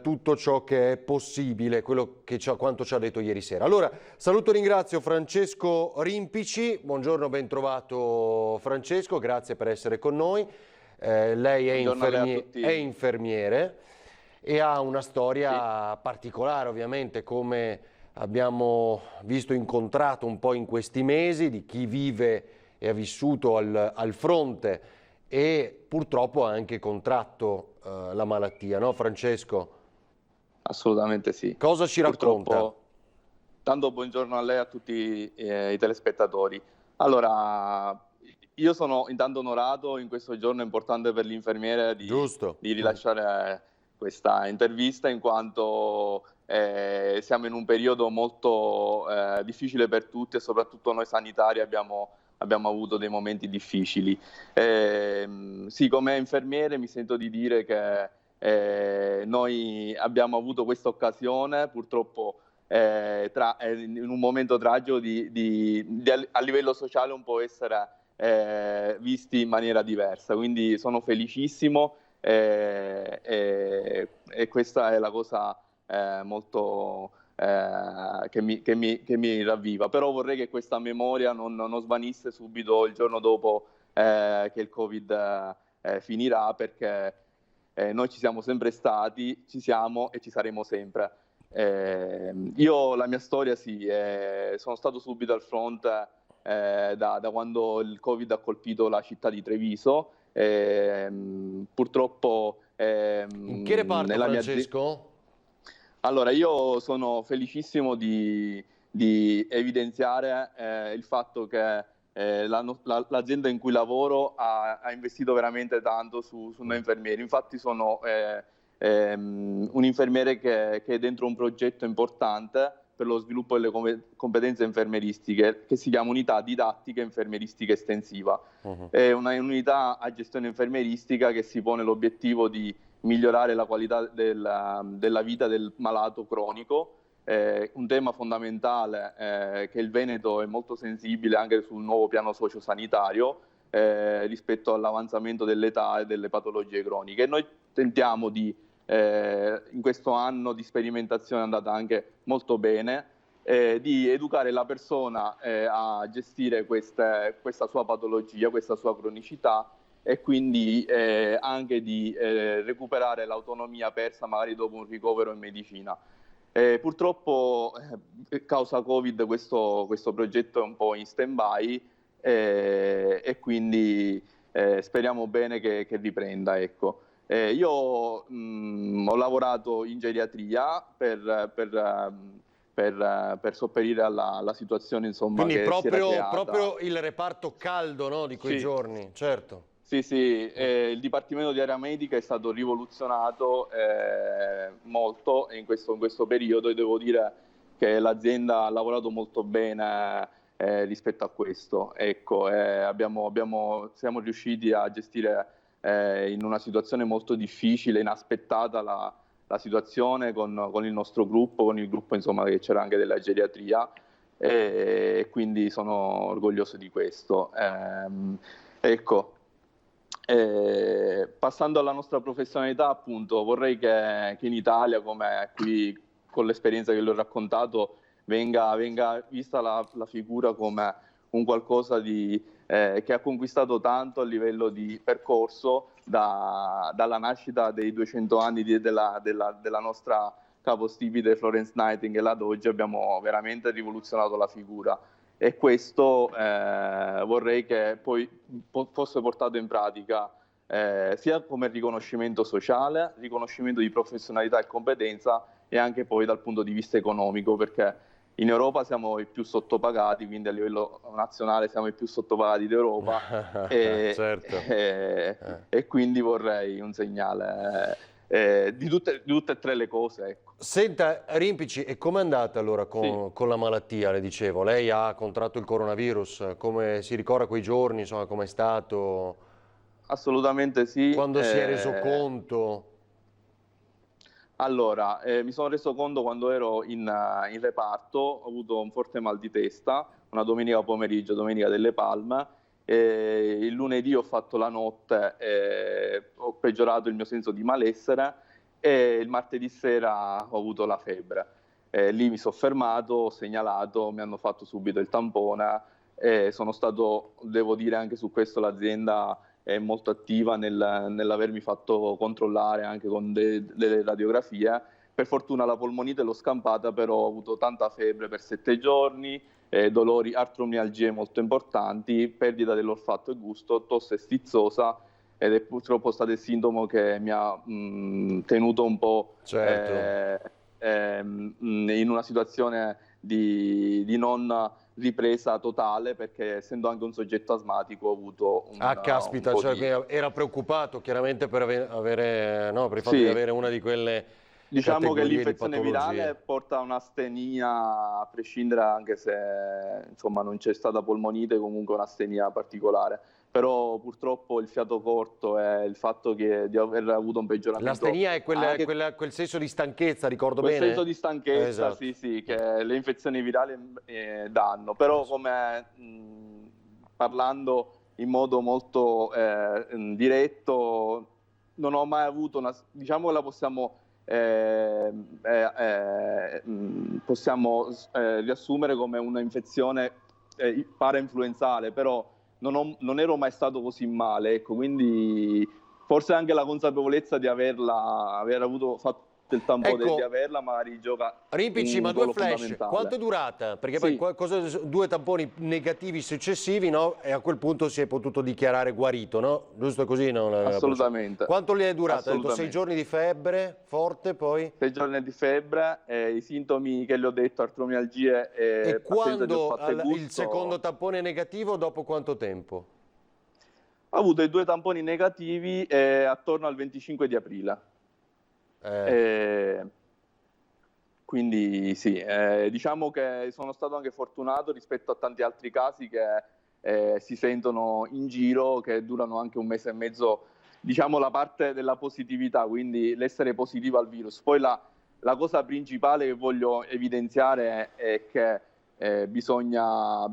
tutto ciò che è possibile, quanto ci ha detto ieri sera. Allora, saluto e ringrazio Francesco Rimpici, buongiorno, ben trovato Francesco, grazie per essere con noi. Lei è infermiere e ha una storia particolare, ovviamente, come abbiamo visto incontrato un po' in questi mesi, di chi vive e ha vissuto al fronte e purtroppo ha anche contratto la malattia, no Francesco? Assolutamente sì. Cosa ci racconta? Tanto buongiorno a lei e a tutti i telespettatori. Allora, io sono intanto onorato in questo giorno importante per l'infermiere di rilasciare questa intervista, in quanto siamo in un periodo molto difficile per tutti e soprattutto noi sanitari abbiamo avuto dei momenti difficili. Sì, come infermiere mi sento di dire che noi abbiamo avuto questa occasione, purtroppo in un momento tragico a livello sociale un po' essere visti in maniera diversa, quindi sono felicissimo e questa è la cosa molto che mi ravviva. Però vorrei che questa memoria non svanisse subito il giorno dopo che il Covid finirà, perché noi ci siamo sempre stati, ci siamo e ci saremo sempre. Io la mia storia sono stato subito al fronte da quando il Covid ha colpito la città di Treviso. Purtroppo in che reparto, Francesco? Allora, io sono felicissimo di evidenziare il fatto che l'azienda in cui lavoro ha investito veramente tanto su noi infermieri. Infatti sono un infermiere che è dentro un progetto importante per lo sviluppo delle competenze infermieristiche, che si chiama Unità Didattica Infermieristica Estensiva. È un'unità a gestione infermieristica che si pone l'obiettivo di migliorare la qualità della vita del malato cronico, un tema fondamentale che il Veneto è molto sensibile anche sul nuovo piano sociosanitario rispetto all'avanzamento dell'età e delle patologie croniche. Noi tentiamo in questo anno di sperimentazione è andata anche molto bene, di educare la persona a gestire questa sua patologia, questa sua cronicità, e quindi anche di recuperare l'autonomia persa magari dopo un ricovero in medicina. Purtroppo causa Covid questo progetto è un po' in stand-by e quindi speriamo bene che riprenda, ecco. Io ho lavorato in geriatria per sopperire alla situazione, insomma, quindi che si era creata. proprio il reparto caldo, no, di quei giorni, certo. Sì, il Dipartimento di Area Medica è stato rivoluzionato molto in questo periodo, e devo dire che l'azienda ha lavorato molto bene rispetto a questo. Ecco, siamo riusciti a gestire in una situazione molto difficile, inaspettata la situazione con il nostro gruppo, con il gruppo, insomma, che c'era anche della geriatria, e quindi sono orgoglioso di questo. Ecco. Passando alla nostra professionalità, appunto, vorrei che in Italia, come qui con l'esperienza che le ho raccontato, venga vista la figura come un qualcosa che ha conquistato tanto a livello di percorso dalla nascita dei 200 anni della nostra capostipite Florence Nightingale ad oggi. Abbiamo veramente rivoluzionato la figura. E questo vorrei che poi fosse portato in pratica sia come riconoscimento sociale, riconoscimento di professionalità e competenza, e anche poi dal punto di vista economico, perché in Europa siamo i più sottopagati, quindi a livello nazionale siamo i più sottopagati d'Europa certo. E quindi vorrei un segnale di tutte e tre le cose, ecco. Senta, Rimpici, e com'è andata allora con la malattia? Le dicevo, lei ha contratto il coronavirus, come si ricorda quei giorni, insomma, com'è stato? Assolutamente sì. Quando si è reso conto? Allora, mi sono reso conto quando ero in reparto, ho avuto un forte mal di testa, una domenica pomeriggio, domenica delle Palme, il lunedì ho fatto la notte, ho peggiorato il mio senso di malessere, e il martedì sera ho avuto la febbre. Lì mi sono fermato, ho segnalato, mi hanno fatto subito il tampone, sono stato, devo dire anche su questo, l'azienda è molto attiva nell'avermi fatto controllare anche con delle radiografie. Per fortuna la polmonite l'ho scampata, però ho avuto tanta febbre per 7 giorni, dolori, artromialgie molto importanti, perdita dell'olfatto e gusto, tosse stizzosa, ed è purtroppo stato il sintomo che mi ha tenuto un po' in una situazione di non ripresa totale, perché essendo anche un soggetto asmatico ho avuto caspita, cioè era preoccupato chiaramente per avere, no, per il fatto di avere una di quelle Diciamo che l'infezione di virale porta a un'astenia, a prescindere, anche se insomma non c'è stata polmonite, comunque un'astenia particolare. Però purtroppo il fiato corto e il fatto di aver avuto un peggioramento... L'astenia è quel senso di stanchezza, ricordo bene? Quel senso di stanchezza, esatto. Sì, che le infezioni virali danno. Però come parlando in modo molto diretto, non ho mai avuto diciamo che la possiamo possiamo riassumere come una infezione parainfluenzale, però non ero mai stato così male, ecco, quindi forse anche la consapevolezza di aver fatto il tampone, ecco, di averla magari gioca Rimpici, ma due flash, quanto è fondamentale. durata? Perché Sì. poi due tamponi negativi successivi, no? E a quel punto si è potuto dichiarare guarito, no? Giusto così? No? Assolutamente. Quanto le è durata? Ha detto 6 Assolutamente. giorni di febbre, forte poi? 6 giorni di febbre, i sintomi che le ho detto, artromialgie E e assenza di quando olfatto e gusto. il secondo tampone negativo, dopo quanto tempo? Ho avuto i 2 tamponi negativi attorno al 25 di aprile. Quindi sì, diciamo che sono stato anche fortunato rispetto a tanti altri casi che si sentono in giro, che durano anche un mese e mezzo, diciamo la parte della positività, quindi l'essere positivo al virus. Poi la cosa principale che voglio evidenziare è che bisogna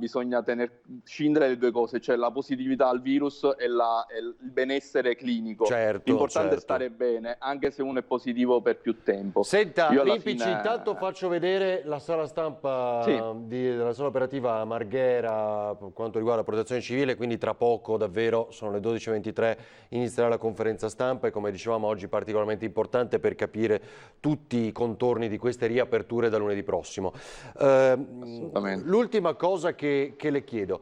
scindere le due cose, cioè la positività al virus e il benessere clinico. Certo, L'importante certo. è stare bene, anche se uno è positivo per più tempo. Senta, Io alla Rimpici, fine- intanto faccio vedere la sala stampa Sì. della sala operativa Marghera per quanto riguarda la protezione civile, quindi tra poco davvero sono le 12:23, inizierà la conferenza stampa e come dicevamo oggi particolarmente importante per capire tutti i contorni di queste riaperture da lunedì prossimo. L'ultima cosa che le chiedo,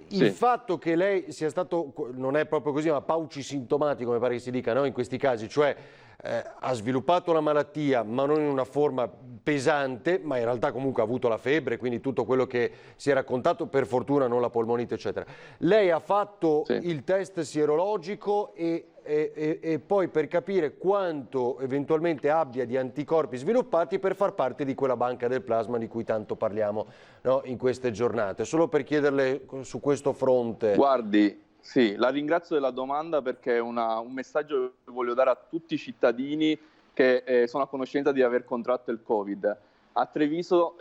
il Sì. fatto che lei sia stato, non è proprio così, ma paucisintomatico, mi pare che si dica, no? In questi casi, cioè ha sviluppato la malattia ma non in una forma pesante, ma in realtà comunque ha avuto la febbre, quindi tutto quello che si è raccontato, per fortuna non la polmonite eccetera. Lei ha fatto Sì. il test sierologico e poi per capire quanto eventualmente abbia di anticorpi sviluppati per far parte di quella banca del plasma di cui tanto parliamo, no, in queste giornate. Solo per chiederle su questo fronte. Guardi, sì, la ringrazio della domanda perché è un messaggio che voglio dare a tutti i cittadini che sono a conoscenza di aver contratto il Covid. A Treviso,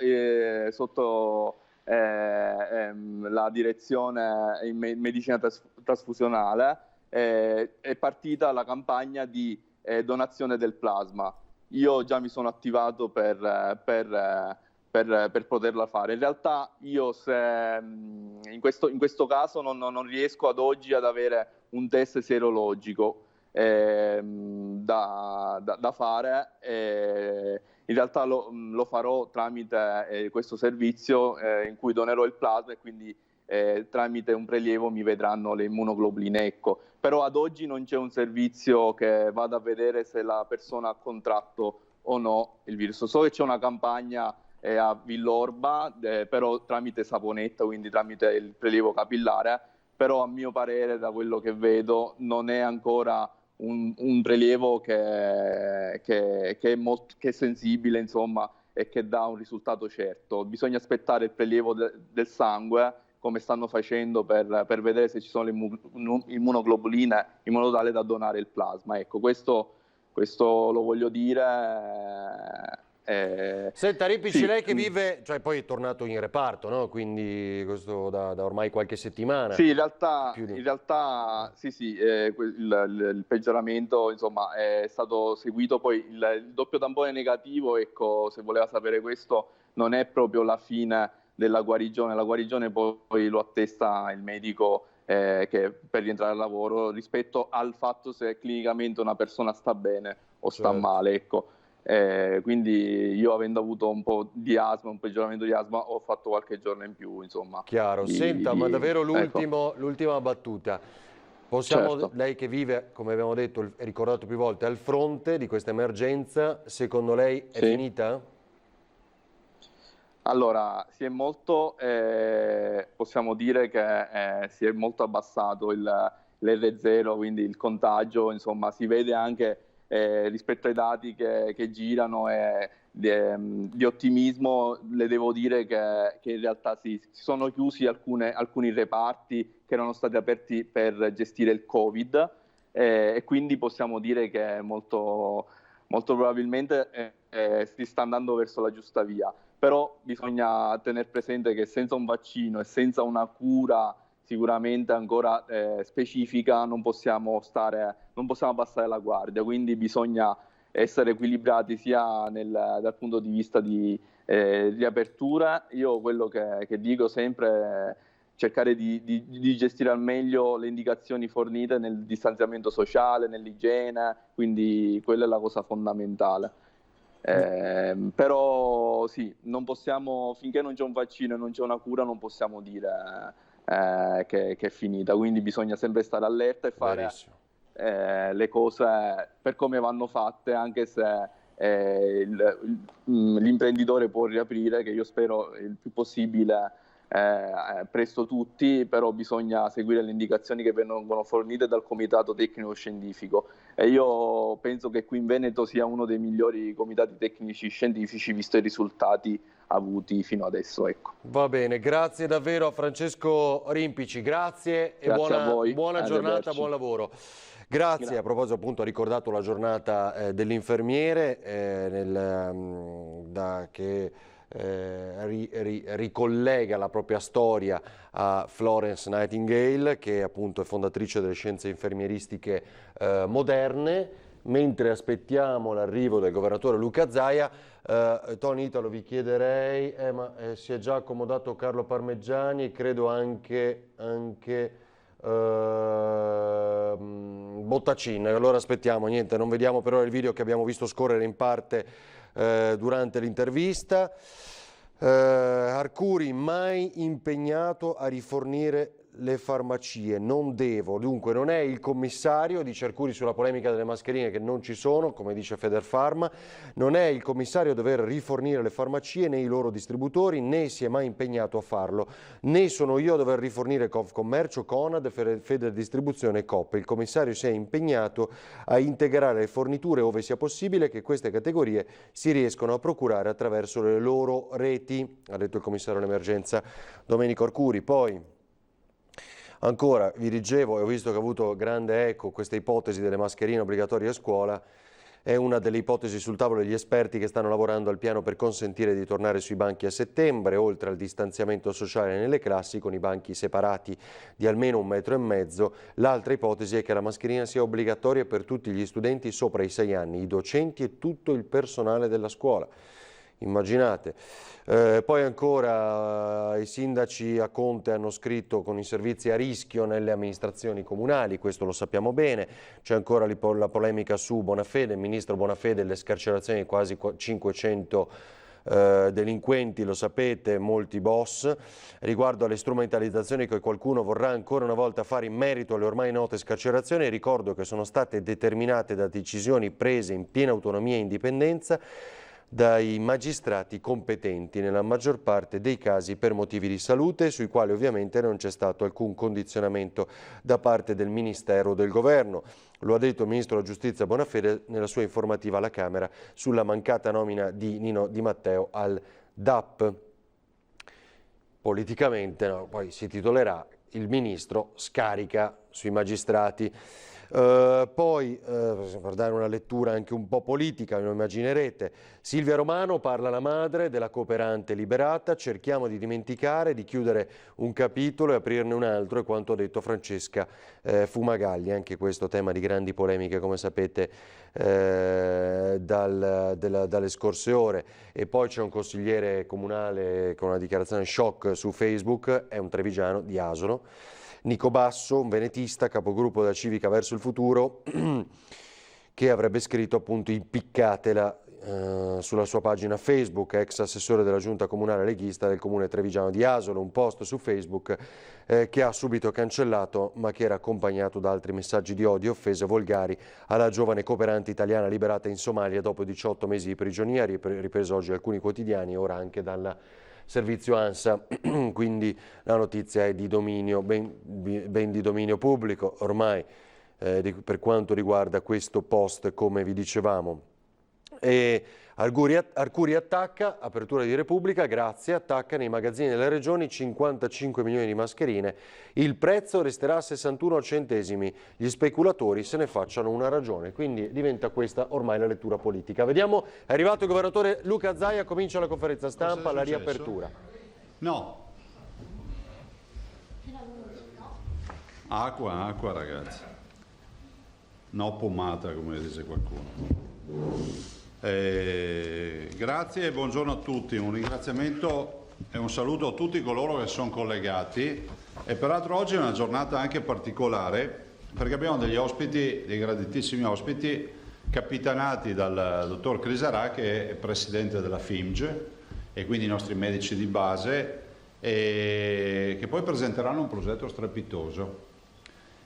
sotto la direzione in medicina trasfusionale, è partita la campagna di donazione del plasma. Io già mi sono attivato per poterla fare. In realtà io in questo caso non riesco ad oggi ad avere un test sierologico da fare. In realtà lo farò tramite questo servizio in cui donerò il plasma e quindi tramite un prelievo mi vedranno le immunoglobuline, ecco. Però ad oggi non c'è un servizio che vada a vedere se la persona ha contratto o no il virus. So che c'è una campagna a Villorba, però tramite saponetta, quindi tramite il prelievo capillare, però a mio parere, da quello che vedo, non è ancora un prelievo che è sensibile, insomma, e che dà un risultato certo. Bisogna aspettare il prelievo del sangue, come stanno facendo per vedere se ci sono le immunoglobuline in modo tale da donare il plasma. Ecco, questo lo voglio dire. Senta, Rimpici, Sì. lei che vive, cioè poi è tornato in reparto, no? Quindi questo da ormai qualche settimana. Sì, in realtà sì, il peggioramento insomma è stato seguito, poi il doppio tampone negativo, ecco, se voleva sapere questo, non è proprio la fine della guarigione, la guarigione poi lo attesta il medico che per rientrare al lavoro rispetto al fatto se clinicamente una persona sta bene o sta male, ecco. Quindi io, avendo avuto un po' di asma, un peggioramento di asma, ho fatto qualche giorno in più, insomma. Chiaro. Senta, ma davvero l'ultima battuta. Possiamo, Certo. lei che vive, come abbiamo detto, ricordato più volte, al fronte di questa emergenza, secondo lei è finita? Allora, possiamo dire che si è molto abbassato l'R0, quindi il contagio, insomma, si vede anche rispetto ai dati che girano di ottimismo. Le devo dire che in realtà si sono chiusi alcuni reparti che erano stati aperti per gestire il Covid e quindi possiamo dire che molto, molto probabilmente si sta andando verso la giusta via. Però bisogna tenere presente che senza un vaccino e senza una cura sicuramente ancora specifica non possiamo abbassare la guardia, quindi bisogna essere equilibrati sia dal punto di vista di riapertura. Io quello che dico sempre è cercare di gestire al meglio le indicazioni fornite nel distanziamento sociale, nell'igiene, quindi quella è la cosa fondamentale. Però sì, non possiamo, finché non c'è un vaccino e non c'è una cura, non possiamo dire che è finita, quindi bisogna sempre stare allerta e fare le cose per come vanno fatte, anche se l'imprenditore può riaprire, che io spero il più possibile presto tutti, però bisogna seguire le indicazioni che vengono fornite dal comitato tecnico scientifico, e io penso che qui in Veneto sia uno dei migliori comitati tecnici scientifici visto i risultati avuti fino adesso, ecco. Va bene, grazie davvero a Francesco Rimpici, grazie e buona giornata, buon lavoro. Grazie. A proposito, appunto, ha ricordato la giornata dell'infermiere che ricollega la propria storia a Florence Nightingale, che appunto è fondatrice delle scienze infermieristiche moderne. Mentre aspettiamo l'arrivo del governatore Luca Zaia, Tony Italo, vi chiederei, si è già accomodato Carlo Parmeggiani e credo anche Bottacin. Allora aspettiamo, niente, non vediamo però il video che abbiamo visto scorrere in parte durante l'intervista. Arcuri mai impegnato a rifornire le farmacie, non devo, dunque non è il commissario, dice Arcuri sulla polemica delle mascherine che non ci sono, come dice Federfarma, non è il commissario a dover rifornire le farmacie né i loro distributori, né si è mai impegnato a farlo, né sono io a dover rifornire Confcommercio, Conad, Federdistribuzione e Coop. Il commissario si è impegnato a integrare le forniture ove sia possibile, che queste categorie si riescono a procurare attraverso le loro reti, ha detto il commissario all'emergenza Domenico Arcuri. Poi ancora, vi leggevo e ho visto che ha avuto grande eco questa ipotesi delle mascherine obbligatorie a scuola. È una delle ipotesi sul tavolo degli esperti che stanno lavorando al piano per consentire di tornare sui banchi a settembre, oltre al distanziamento sociale nelle classi con i banchi separati di almeno 1,5 metri. L'altra ipotesi è che la mascherina sia obbligatoria per tutti gli studenti sopra i 6 anni, i docenti e tutto il personale della scuola. Immaginate. Poi ancora i sindaci a Conte hanno scritto con i servizi a rischio nelle amministrazioni comunali, questo lo sappiamo bene. C'è ancora la polemica su Bonafede, il ministro Bonafede, le scarcerazioni di quasi 500 delinquenti, lo sapete, molti boss. Riguardo alle strumentalizzazioni che qualcuno vorrà ancora una volta fare in merito alle ormai note scarcerazioni, ricordo che sono state determinate da decisioni prese in piena autonomia e indipendenza dai magistrati competenti, nella maggior parte dei casi per motivi di salute, sui quali ovviamente non c'è stato alcun condizionamento da parte del Ministero o del Governo. Lo ha detto il Ministro della Giustizia Bonafede nella sua informativa alla Camera sulla mancata nomina di Nino Di Matteo al DAP. Politicamente, no, poi si titolerà "Il Ministro scarica sui magistrati". Poi, per dare una lettura anche un po' politica, lo immaginerete, Silvia Romano parla alla madre della cooperante liberata, cerchiamo di dimenticare, di chiudere un capitolo e aprirne un altro, è quanto ha detto Francesca Fumagalli, anche questo tema di grandi polemiche, come sapete, dalle scorse ore. E poi c'è un consigliere comunale con una dichiarazione shock su Facebook, è un trevigiano di Asolo, Nico Basso, un venetista, capogruppo della Civica Verso il Futuro, che avrebbe scritto appunto "impiccatela" sulla sua pagina Facebook, ex assessore della giunta comunale leghista del comune trevigiano di Asolo, un post su Facebook che ha subito cancellato, ma che era accompagnato da altri messaggi di odio e offese volgari alla giovane cooperante italiana liberata in Somalia dopo 18 mesi di prigionia, ripreso oggi alcuni quotidiani e ora anche dalla servizio ANSA, quindi la notizia è di dominio, ben di dominio pubblico ormai per quanto riguarda questo post, come vi dicevamo. E Arcuri attacca, apertura di Repubblica, grazie, attacca nei magazzini delle regioni 55 milioni di mascherine, il prezzo resterà a 61 centesimi, gli speculatori se ne facciano una ragione, quindi diventa questa ormai la lettura politica. Vediamo, è arrivato il governatore Luca Zaia, comincia la conferenza stampa, la riapertura. No. Acqua ragazzi. No pommata, come dice qualcuno. Grazie e buongiorno a tutti. Un ringraziamento e un saluto a tutti coloro che sono collegati. E peraltro oggi è una giornata anche particolare perché abbiamo degli ospiti, dei graditissimi ospiti, capitanati dal dottor Crisarà, che è presidente della FIMG, e quindi i nostri medici di base, e che poi presenteranno un progetto strepitoso.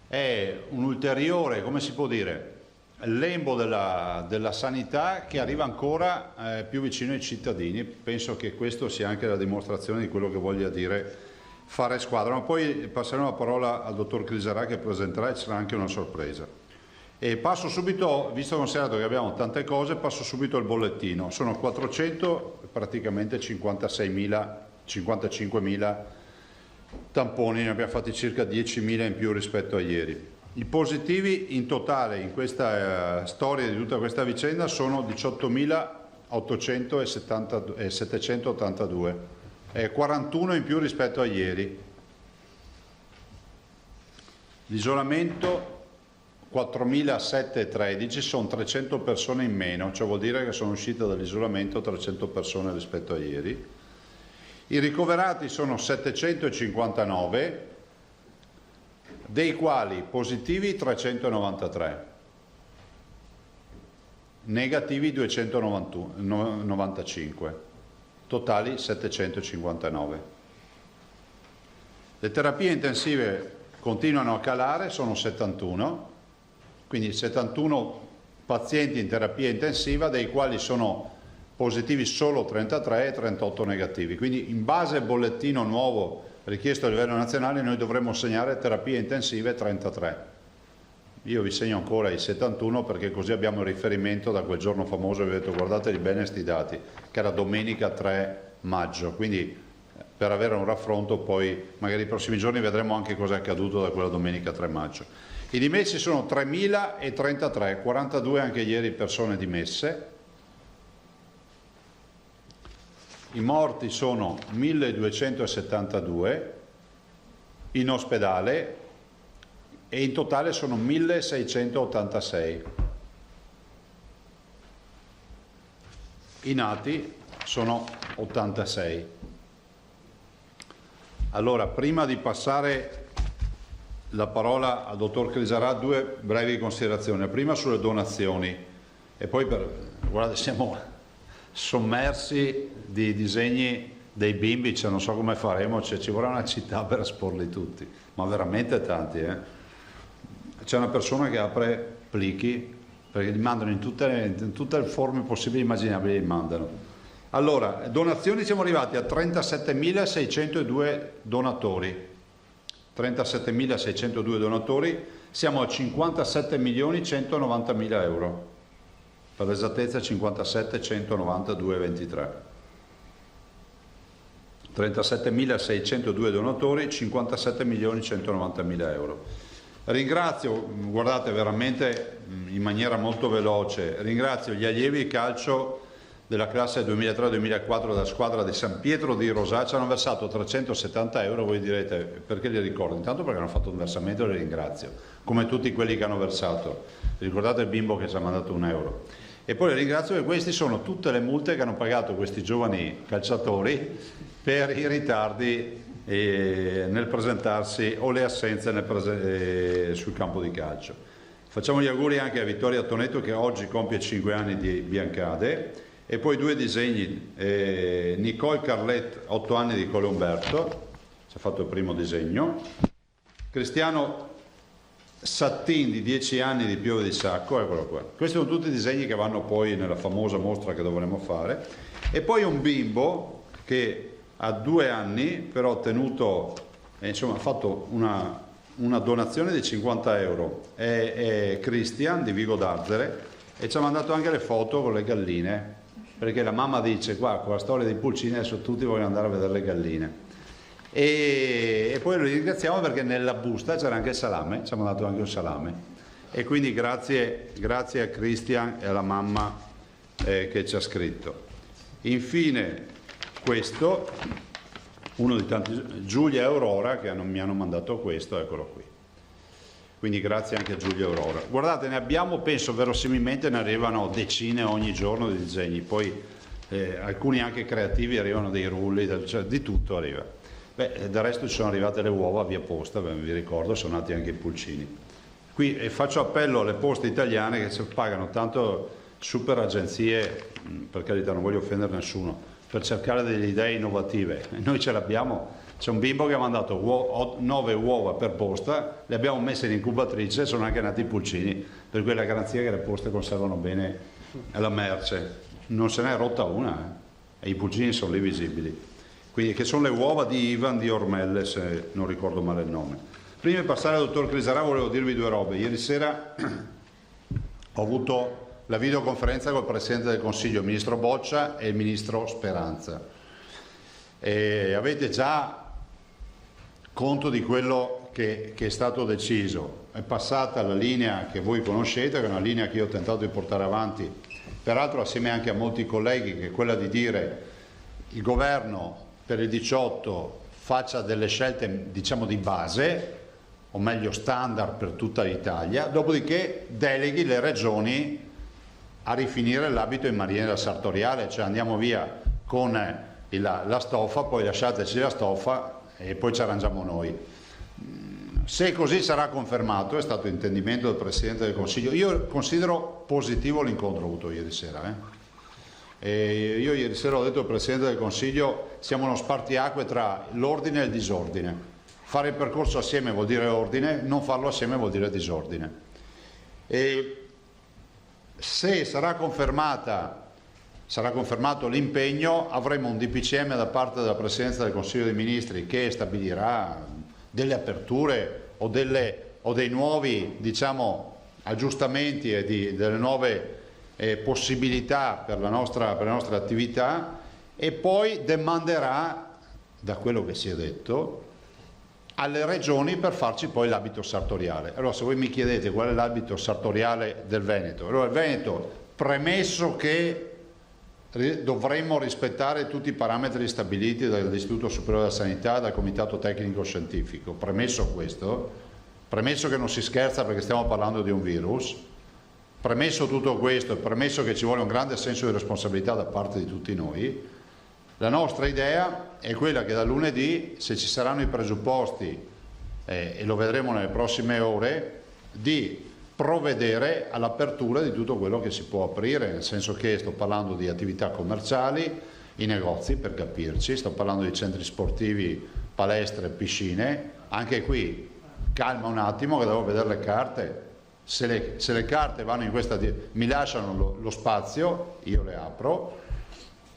È un ulteriore, come si può dire, lembo della sanità che arriva ancora più vicino ai cittadini. Penso che questo sia anche la dimostrazione di quello che voglia dire fare squadra, ma poi passeremo la parola al dottor Crisarà che presenterà e ci sarà anche una sorpresa. E passo subito, visto considerato che abbiamo tante cose, passo subito al bollettino. Sono 400, praticamente 55.000 tamponi, ne abbiamo fatti circa 10.000 in più rispetto a ieri. I positivi in totale in questa storia di tutta questa vicenda sono 18.800 e 41 in più rispetto a ieri. L'isolamento 4.713, sono 300 persone in meno, cioè vuol dire che sono uscite dall'isolamento 300 persone rispetto a ieri. I ricoverati sono 759, dei quali positivi 393, negativi 295, totali 759. Le terapie intensive continuano a calare, sono 71, quindi 71 pazienti in terapia intensiva, dei quali sono positivi solo 33 e 38 negativi. Quindi in base al bollettino nuovo richiesto a livello nazionale noi dovremmo segnare terapie intensive 33. Io vi segno ancora i 71 perché così abbiamo il riferimento da quel giorno famoso, vi ho detto guardatevi bene sti dati, che era domenica 3 maggio, quindi per avere un raffronto poi magari i prossimi giorni vedremo anche cosa è accaduto da quella domenica 3 maggio. I dimessi sono 3.033, 42 anche ieri persone dimesse. I morti sono 1.272 in ospedale e in totale sono 1.686. I nati sono 86. Allora, prima di passare la parola al dottor Crisarà, due brevi considerazioni. La prima sulle donazioni e poi guardate, siamo sommersi di disegni dei bimbi, cioè non so come faremo, cioè ci vorrà una città per esporli tutti, ma veramente tanti. C'è una persona che apre plichi perché li mandano in tutte le forme possibili e immaginabili, li mandano. Allora, donazioni, siamo arrivati a 37.602 donatori. 37.602 donatori, siamo a 57.190.000 euro, per l'esattezza 57.192,23. 37.602 donatori, 57.190.000 euro. Ringrazio, guardate veramente in maniera molto veloce, ringrazio gli allievi calcio della classe 2003-2004 della squadra di San Pietro di Rosaccia, hanno versato 370 euro, voi direte perché li ricordo? Intanto perché hanno fatto un versamento e li ringrazio, come tutti quelli che hanno versato. Ricordate il bimbo che ci ha mandato €1. E poi ringrazio che questi sono tutte le multe che hanno pagato questi giovani calciatori per i ritardi nel presentarsi o le assenze sul campo di calcio. Facciamo gli auguri anche a Vittoria Tonetto che oggi compie 5 anni di Biancade. E poi due disegni, Nicole Carlet, 8 anni di Colle Umberto, ci ha fatto il primo disegno, Cristiano Sattin di 10 anni di Piove di Sacco, eccolo qua. Questi sono tutti disegni che vanno poi nella famosa mostra che dovremo fare. E poi un bimbo che ha 2 anni, però ha ottenuto, insomma ha fatto una donazione di 50 euro, è Christian di Vigo d'Arzere e ci ha mandato anche le foto con le galline, perché la mamma dice qua con la storia dei pulcini adesso tutti vogliono andare a vedere le galline e poi lo ringraziamo perché nella busta c'era anche il salame, ci ha mandato anche un salame e quindi grazie a Christian e alla mamma che ci ha scritto. Infine questo, uno di tanti, Giulia e Aurora che mi hanno mandato questo, eccolo qui. quindi grazie anche a Giulia Aurora. Guardate, ne abbiamo, penso verosimilmente ne arrivano decine ogni giorno di disegni, poi alcuni anche creativi, arrivano dei rulli, cioè di tutto arriva. Del resto ci sono arrivate le uova via posta, vi ricordo, sono nati anche i pulcini. Qui faccio appello alle poste italiane che si pagano tanto super agenzie, per carità non voglio offendere nessuno, per cercare delle idee innovative. Noi ce l'abbiamo, c'è un bimbo che ha mandato 9 uova per posta, le abbiamo messe in incubatrice e sono anche nati i pulcini, per cui la garanzia che le poste conservano bene la merce. Non se n'è rotta una, e i pulcini sono lì visibili. Quindi che sono le uova di Ivan di Ormelle, se non ricordo male il nome. Prima di passare al dottor Crisarà volevo dirvi due robe. Ieri sera ho avuto la videoconferenza col Presidente del Consiglio, il Ministro Boccia e il Ministro Speranza. E avete già conto di quello che è stato deciso. È passata la linea che voi conoscete, che è una linea che io ho tentato di portare avanti, peraltro assieme anche a molti colleghi, che è quella di dire il governo per il 18 faccia delle scelte, diciamo, di base, o meglio standard per tutta l'Italia, dopodiché deleghi le regioni a rifinire l'abito in maniera sartoriale, cioè andiamo via con la stoffa, poi lasciateci la stoffa e poi ci arrangiamo noi. Se così sarà confermato, è stato intendimento del Presidente del Consiglio. Io considero positivo l'incontro avuto ieri sera. Io ieri sera ho detto al Presidente del Consiglio: siamo uno spartiacque tra l'ordine e il disordine. Fare il percorso assieme vuol dire ordine, non farlo assieme vuol dire disordine. E se sarà confermato l'impegno, avremo un DPCM da parte della Presidenza del Consiglio dei Ministri che stabilirà delle aperture o dei nuovi, diciamo, aggiustamenti e delle nuove possibilità per la nostra attività, e poi demanderà, da quello che si è detto, alle regioni per farci poi l'abito sartoriale. Allora, se voi mi chiedete qual è l'abito sartoriale del Veneto, allora il Veneto, premesso che dovremmo rispettare tutti i parametri stabiliti dall'Istituto Superiore della Sanità e dal Comitato Tecnico Scientifico, premesso questo, premesso che non si scherza perché stiamo parlando di un virus, premesso tutto questo e premesso che ci vuole un grande senso di responsabilità da parte di tutti noi, la nostra idea è quella che da lunedì, se ci saranno i presupposti, e lo vedremo nelle prossime ore, di provvedere all'apertura di tutto quello che si può aprire, nel senso che sto parlando di attività commerciali, i negozi per capirci, sto parlando di centri sportivi, palestre, piscine. Anche qui calma un attimo che devo vedere le carte. Se le carte vanno in questa, mi lasciano lo spazio, io le apro.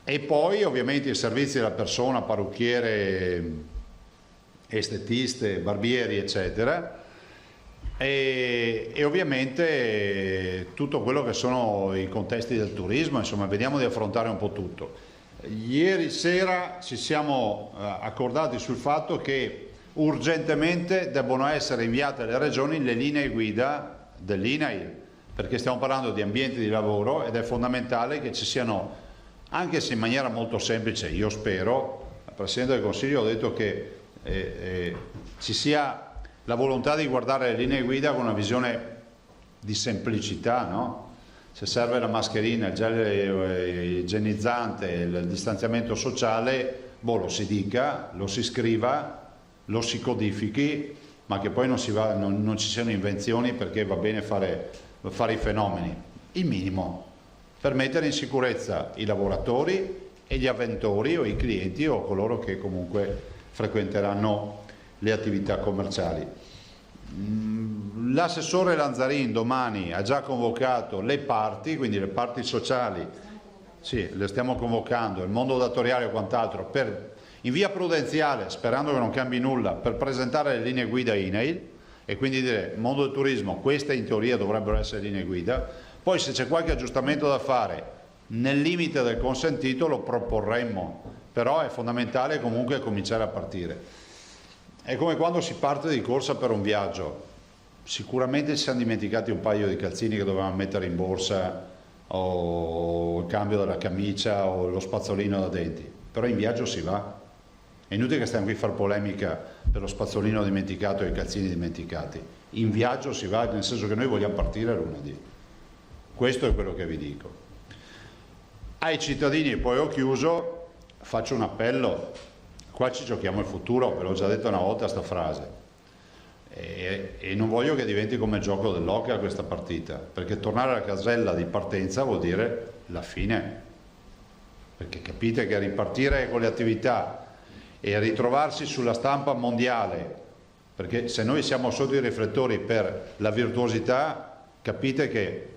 E poi ovviamente i servizi della persona, parrucchiere, estetiste, barbieri, eccetera, e ovviamente tutto quello che sono i contesti del turismo. Insomma, vediamo di affrontare un po' tutto. Ieri sera ci siamo accordati sul fatto che urgentemente debbono essere inviate alle regioni le linee guida dell'INAIL, perché stiamo parlando di ambienti di lavoro ed è fondamentale che ci siano, anche se in maniera molto semplice, io spero, al Presidente del Consiglio ho detto che ci sia la volontà di guardare le linee guida con una visione di semplicità, no? Se serve la mascherina, il gel igienizzante, il distanziamento sociale, lo si dica, lo si scriva, lo si codifichi, ma che poi non ci siano invenzioni perché va bene fare i fenomeni. Il minimo, per mettere in sicurezza i lavoratori e gli avventori o i clienti o coloro che comunque frequenteranno le attività commerciali. L'assessore Lanzarin domani ha già convocato le parti, quindi le parti sociali, sì, le stiamo convocando, il mondo datoriale e quant'altro, in via prudenziale, sperando che non cambi nulla, per presentare le linee guida INAIL e quindi dire: mondo del turismo, queste in teoria dovrebbero essere linee guida. Poi se c'è qualche aggiustamento da fare nel limite del consentito lo proporremmo, però è fondamentale comunque cominciare a partire. È come quando si parte di corsa per un viaggio, sicuramente ci siamo dimenticati un paio di calzini che dovevamo mettere in borsa, o il cambio della camicia o lo spazzolino da denti, però in viaggio si va, È inutile che stiamo qui a fare polemica per lo spazzolino dimenticato e i calzini dimenticati. In viaggio si va, nel senso che noi vogliamo partire lunedì. Questo è quello che vi dico. Ai cittadini, e poi ho chiuso, faccio un appello. Qua ci giochiamo il futuro, ve l'ho già detto una volta sta frase. E non voglio che diventi come il gioco dell'oca questa partita, perché tornare alla casella di partenza vuol dire la fine, perché capite che ripartire con le attività e ritrovarsi sulla stampa mondiale, perché se noi siamo sotto i riflettori per la virtuosità, capite che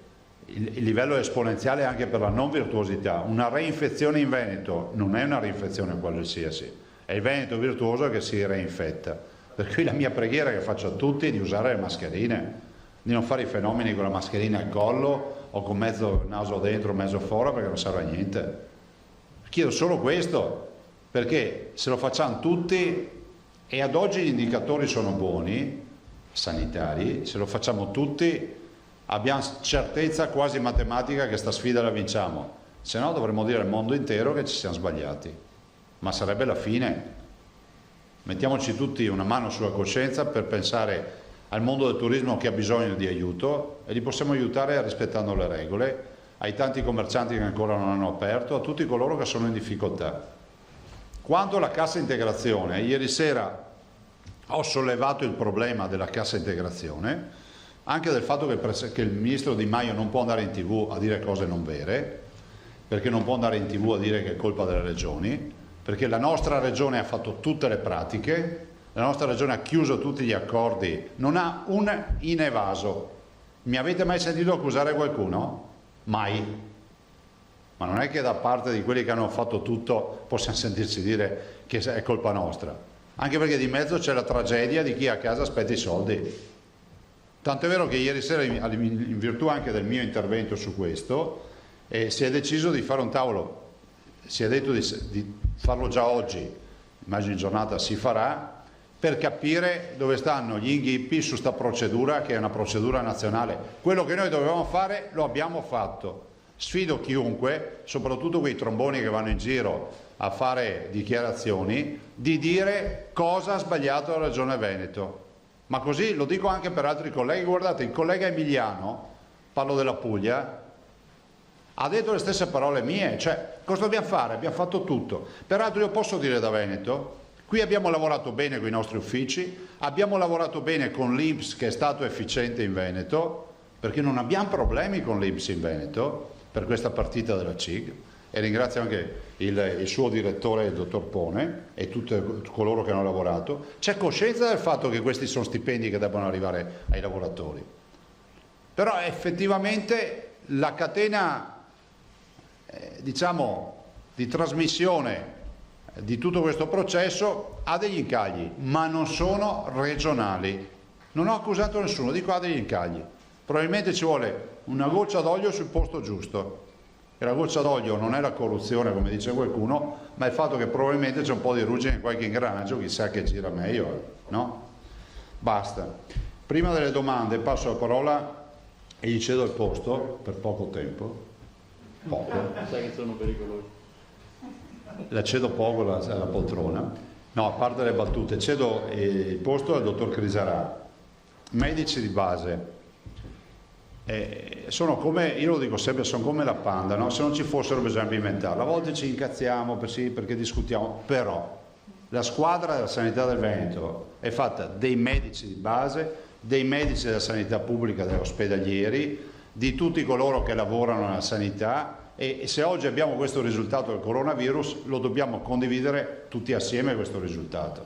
il livello è esponenziale anche per la non virtuosità. Una reinfezione in Veneto non è una reinfezione qualsiasi, è il Veneto virtuoso che si reinfetta. Per cui la mia preghiera che faccio a tutti è di usare le mascherine, di non fare i fenomeni con la mascherina al collo o con mezzo naso dentro, mezzo fuori, perché non serve a niente. Chiedo solo questo, perché se lo facciamo tutti, e ad oggi gli indicatori sono buoni, sanitari, se lo facciamo tutti abbiamo certezza quasi matematica che sta sfida la vinciamo, se no dovremmo dire al mondo intero che ci siamo sbagliati, ma sarebbe la fine. Mettiamoci tutti una mano sulla coscienza per pensare al mondo del turismo che ha bisogno di aiuto e li possiamo aiutare rispettando le regole, ai tanti commercianti che ancora non hanno aperto, a tutti coloro che sono in difficoltà. Quanto alla cassa integrazione, ieri sera ho sollevato il problema della cassa integrazione, anche del fatto che il ministro Di Maio non può andare in TV a dire cose non vere, perché non può andare in TV a dire che è colpa delle regioni, perché la nostra regione ha fatto tutte le pratiche, la nostra regione ha chiuso tutti gli accordi, non ha un inevaso. Mi avete mai sentito accusare qualcuno? Mai. Ma non è che da parte di quelli che hanno fatto tutto possiamo sentirci dire che è colpa nostra, anche perché di mezzo c'è la tragedia di chi a casa aspetta i soldi. Tanto è vero che ieri sera, in virtù anche del mio intervento su questo, si è deciso di fare un tavolo. Si è detto di farlo già oggi, immagino in giornata si farà, per capire dove stanno gli inghippi su sta procedura che è una procedura nazionale. Quello che noi dovevamo fare lo abbiamo fatto. Sfido chiunque, soprattutto quei tromboni che vanno in giro a fare dichiarazioni, di dire cosa ha sbagliato la Regione Veneto. Ma così lo dico anche per altri colleghi. Guardate, il collega Emiliano, parlo della Puglia, ha detto le stesse parole mie, cioè cosa dobbiamo fare? Abbiamo fatto tutto. Peraltro io posso dire da Veneto, qui abbiamo lavorato bene con i nostri uffici, abbiamo lavorato bene con l'INPS che è stato efficiente in Veneto, perché non abbiamo problemi con l'INPS in Veneto per questa partita della CIG, e ringrazio anche il suo direttore, il dottor Pone, e tutti coloro che hanno lavorato. C'è coscienza del fatto che questi sono stipendi che devono arrivare ai lavoratori, però effettivamente la catena diciamo di trasmissione di tutto questo processo ha degli incagli, ma non sono regionali. Non ho accusato nessuno, dico ha degli incagli. Probabilmente ci vuole una goccia d'olio sul posto giusto, e la goccia d'olio non è la corruzione come dice qualcuno, ma il fatto che probabilmente c'è un po' di ruggine in qualche ingranaggio, chissà che gira meglio, no? Basta. Prima delle domande passo la parola e gli cedo il posto per poco tempo. Poco. Sai che sono pericolosi. La cedo poco la poltrona. No, a parte le battute, cedo il posto al dottor Crisarà. Medici di base sono come, io lo dico sempre, sono come la panda, no? Se non ci fossero bisogna inventarla. A volte ci incazziamo perché discutiamo, però la squadra della sanità del Veneto è fatta dei medici di base, dei medici della sanità pubblica, degli ospedalieri, di tutti coloro che lavorano nella sanità, e se oggi abbiamo questo risultato del coronavirus lo dobbiamo condividere tutti assieme questo risultato.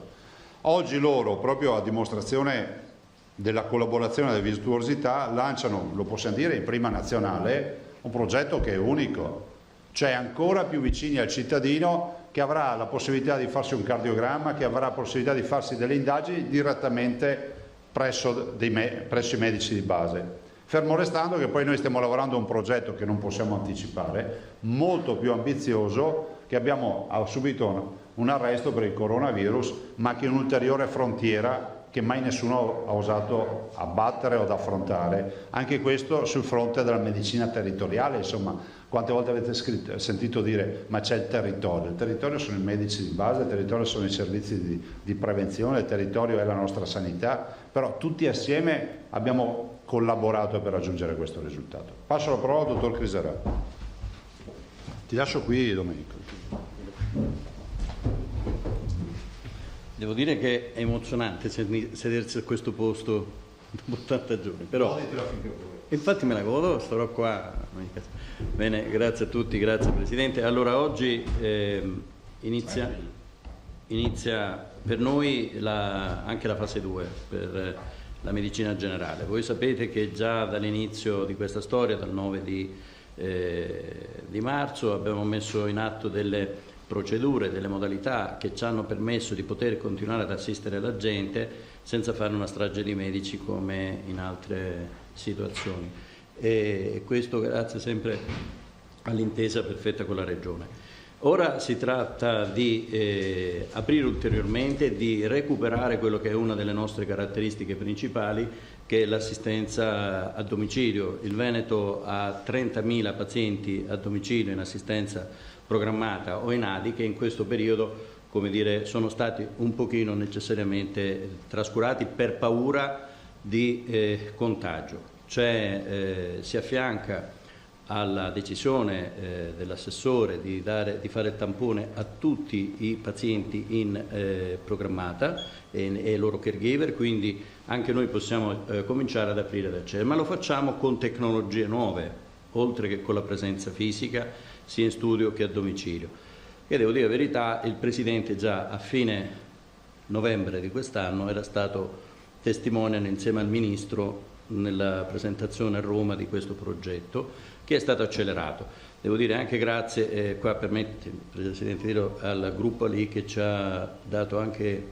Oggi loro, proprio a dimostrazione della collaborazione e della virtuosità, lanciano, lo possiamo dire, in prima nazionale, un progetto che è unico, cioè ancora più vicini al cittadino, che avrà la possibilità di farsi un cardiogramma, che avrà la possibilità di farsi delle indagini direttamente presso i medici di base. Fermo restando che poi noi stiamo lavorando a un progetto che non possiamo anticipare, molto più ambizioso, che abbiamo subito un arresto per il coronavirus, ma che è un'ulteriore frontiera che mai nessuno ha osato abbattere o ad affrontare. Anche questo sul fronte della medicina territoriale, insomma, Quante volte avete sentito dire ma c'è il territorio sono i medici di base, il territorio sono i servizi di prevenzione, il territorio è la nostra sanità, però tutti assieme abbiamo collaborato per raggiungere questo risultato. Passo la parola al dottor Criserà. Ti lascio qui, Domenico. Devo dire che è emozionante sedersi a questo posto dopo 80 giorni, però infatti me la godo, starò qua. Bene, grazie a tutti, grazie Presidente. Allora oggi inizia per noi anche la fase 2 per la medicina generale. Voi sapete che già dall'inizio di questa storia, dal 9 di marzo, abbiamo messo in atto delle procedure, delle modalità che ci hanno permesso di poter continuare ad assistere la gente senza fare una strage di medici come in altre situazioni. E questo grazie sempre all'intesa perfetta con la Regione. Ora si tratta di aprire ulteriormente, di recuperare quello che è una delle nostre caratteristiche principali, che è l'assistenza a domicilio. Il Veneto ha 30.000 pazienti a domicilio in assistenza programmata o in ADI che in questo periodo, come dire, sono stati un pochino necessariamente trascurati per paura di contagio. Si affianca alla decisione dell'assessore di fare il tampone a tutti i pazienti in programmata e i loro caregiver, quindi anche noi possiamo cominciare ad aprire l'accesso, ma lo facciamo con tecnologie nuove, oltre che con la presenza fisica, sia in studio che a domicilio. E devo dire la verità, il Presidente già a fine novembre di quest'anno era stato testimone insieme al Ministro nella presentazione a Roma di questo progetto, che è stato accelerato. Devo dire anche grazie, qua permette, Presidente, dirlo, al gruppo lì che ci ha dato anche,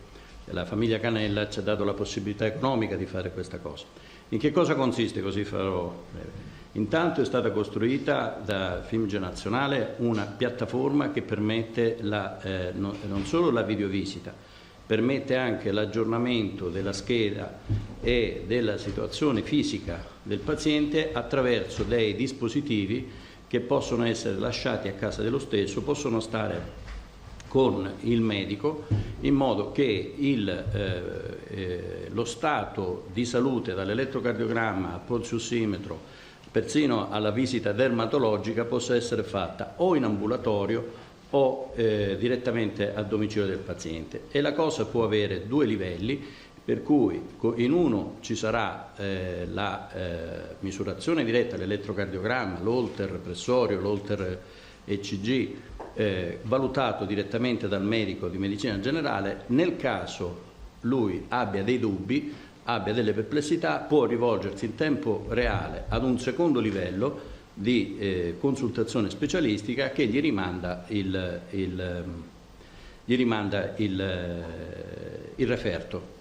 la famiglia Canella ci ha dato la possibilità economica di fare questa cosa. In che cosa consiste? Così farò breve. Intanto è stata costruita da FIMG Nazionale una piattaforma che permette non solo la videovisita, permette anche l'aggiornamento della scheda e della situazione fisica del paziente attraverso dei dispositivi che possono essere lasciati a casa dello stesso, possono stare con il medico in modo che lo stato di salute dall'elettrocardiogramma al polsiossimetro persino alla visita dermatologica possa essere fatta o in ambulatorio o direttamente al domicilio del paziente. E la cosa può avere due livelli, per cui in uno ci sarà la misurazione diretta all'elettrocardiogramma, l'holter pressorio, l'holter ECG, valutato direttamente dal medico di medicina generale. Nel caso lui abbia dei dubbi, abbia delle perplessità, può rivolgersi in tempo reale ad un secondo livello di consultazione specialistica che gli rimanda il referto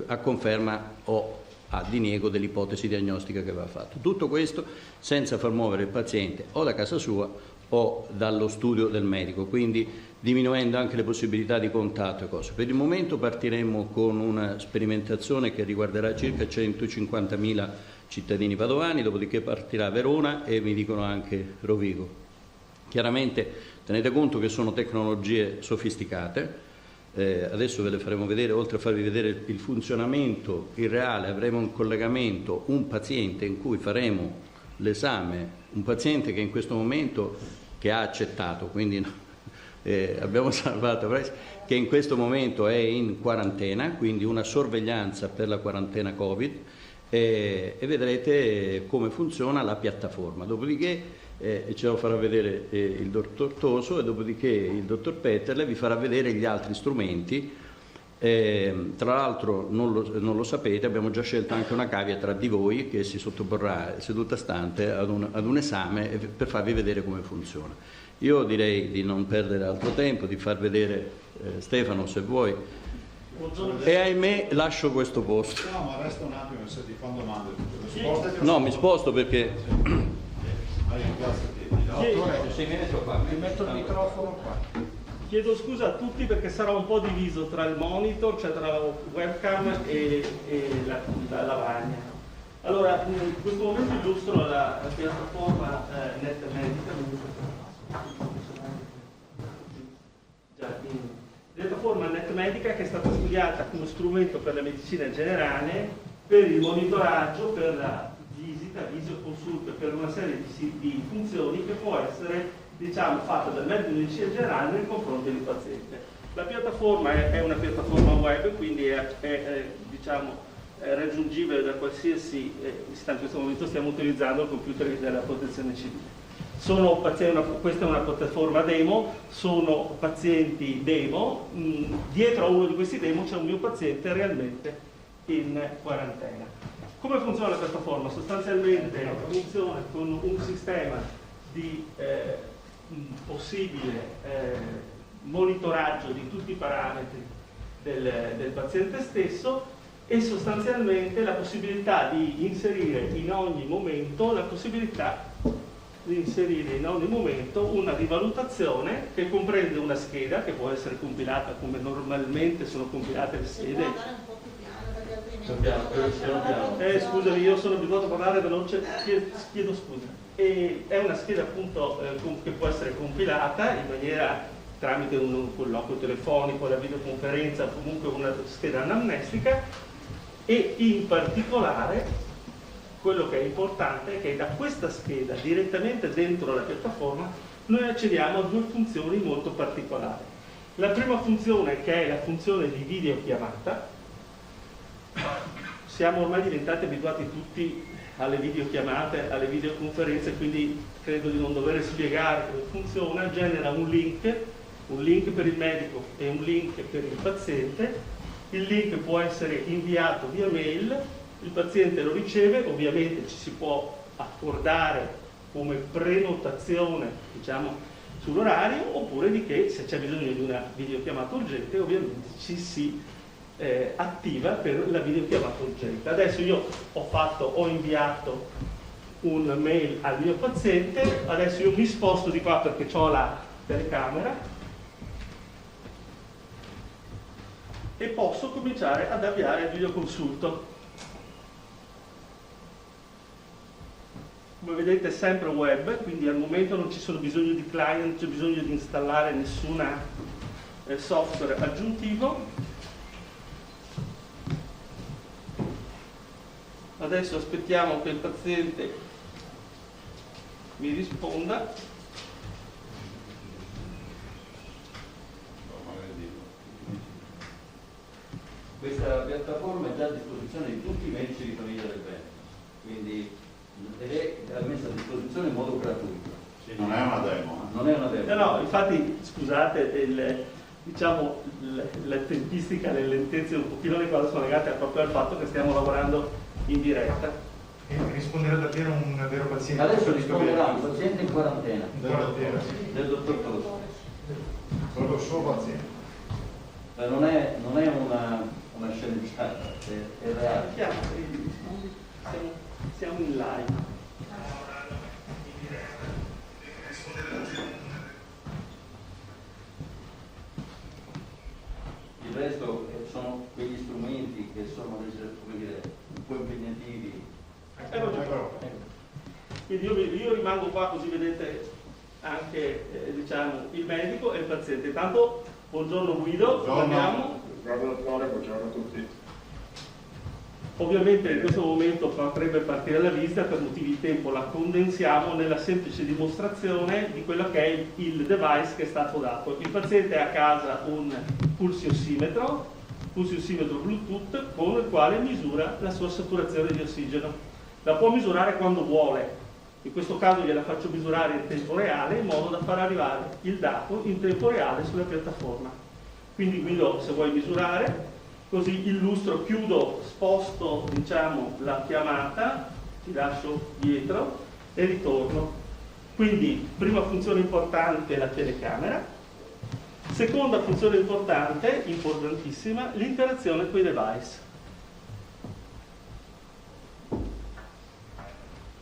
a conferma o a diniego dell'ipotesi diagnostica che aveva fatto. Tutto questo senza far muovere il paziente o da casa sua o dallo studio del medico, quindi diminuendo anche le possibilità di contatto e cose. Per il momento partiremo con una sperimentazione che riguarderà circa 150.000 cittadini padovani, dopodiché partirà Verona e mi dicono anche Rovigo. Chiaramente tenete conto che sono tecnologie sofisticate, adesso ve le faremo vedere, oltre a farvi vedere il funzionamento, il reale, avremo un collegamento, un paziente in cui faremo l'esame, un paziente che in questo momento, che ha accettato, quindi abbiamo salvato, che in questo momento è in quarantena, quindi una sorveglianza per la quarantena Covid, e vedrete come funziona la piattaforma. Dopodiché ce lo farà vedere il dottor Toso e dopodiché il dottor Petterle vi farà vedere gli altri strumenti. Tra l'altro non lo sapete, abbiamo già scelto anche una cavia tra di voi che si sottoporrà seduta stante ad un esame per farvi vedere come funziona. Io direi di non perdere altro tempo, di far vedere Stefano se vuoi. E ahimè lascio questo posto. No, ma resta un attimo se ti fanno domande. No, mi sposto perché... Mi metto il microfono qua. Chiedo scusa a tutti perché sarà un po' diviso tra il monitor, cioè tra la webcam e la lavagna. Allora, in questo momento illustro la piattaforma NetMedica. La piattaforma NetMedica che è stata studiata come strumento per la medicina generale, per il monitoraggio, per la visita, visioconsulte, per una serie di funzioni che può essere, diciamo, fatta dal medico di medicina generale nei confronti del paziente. La piattaforma è una piattaforma web, quindi è raggiungibile da qualsiasi in questo momento stiamo utilizzando il computer della protezione civile. Questa è una piattaforma demo, sono pazienti demo, dietro a uno di questi demo c'è un mio paziente realmente in quarantena. Come funziona la piattaforma? Sostanzialmente funziona con un sistema di possibile monitoraggio di tutti i parametri del paziente stesso e sostanzialmente la possibilità di inserire in ogni momento una rivalutazione che comprende una scheda che può essere compilata come normalmente sono compilate le schede. Scusami, io sono abituato a parlare veloce, chiedo scusa. È una scheda appunto che può essere compilata in maniera tramite un colloquio telefonico, la videoconferenza o comunque una scheda anamnestica, e in particolare quello che è importante è che da questa scheda direttamente dentro la piattaforma noi accediamo a due funzioni molto particolari. La prima funzione, che è la funzione di videochiamata, siamo ormai diventati abituati tutti alle videochiamate, alle videoconferenze, quindi credo di non dover spiegare come funziona. Genera un link per il medico e un link per il paziente. Il link può essere inviato via mail, il paziente lo riceve, ovviamente ci si può accordare come prenotazione, diciamo, sull'orario, oppure di che se c'è bisogno di una videochiamata urgente ovviamente ci si attiva per la videochiamata urgente. Adesso io ho inviato un mail al mio paziente, adesso io mi sposto di qua perché ho la telecamera e posso cominciare ad avviare il videoconsulto. Come vedete è sempre web, quindi al momento non ci sono bisogno di client, non c'è bisogno di installare nessun software aggiuntivo. Adesso aspettiamo che il paziente mi risponda. Questa piattaforma è già a disposizione di tutti i medici di famiglia del Veneto, quindi è messa a disposizione in modo gratuito. Sì, non è una demo. Non è una demo. No, infatti, scusate, la tempistica, le lentezze un pochino le cose sono legate proprio al fatto che stiamo lavorando in diretta. E risponderà davvero un vero paziente? Adesso risponderà un paziente in quarantena. Del dottor Tosi. Solo il suo paziente. Non è una sceneggiata, è reale. Siamo in live. Il resto sono quegli strumenti che sono, come dire, un po' impegnativi. Quindi io rimango qua così vedete anche diciamo, il medico e il paziente. Intanto buongiorno Guido, buongiorno a tutti. Ovviamente in questo momento potrebbe partire la visita, per motivi di tempo la condensiamo nella semplice dimostrazione di quello che è il device che è stato dato. Il paziente ha a casa un pulsiossimetro Bluetooth con il quale misura la sua saturazione di ossigeno. La può misurare quando vuole, in questo caso gliela faccio misurare in tempo reale in modo da far arrivare il dato in tempo reale sulla piattaforma. Quindi Guido, se vuoi misurare, così illustro, chiudo, sposto diciamo la chiamata, ti lascio dietro e ritorno. Quindi prima funzione importante la telecamera, seconda funzione importante, importantissima, l'interazione con i device.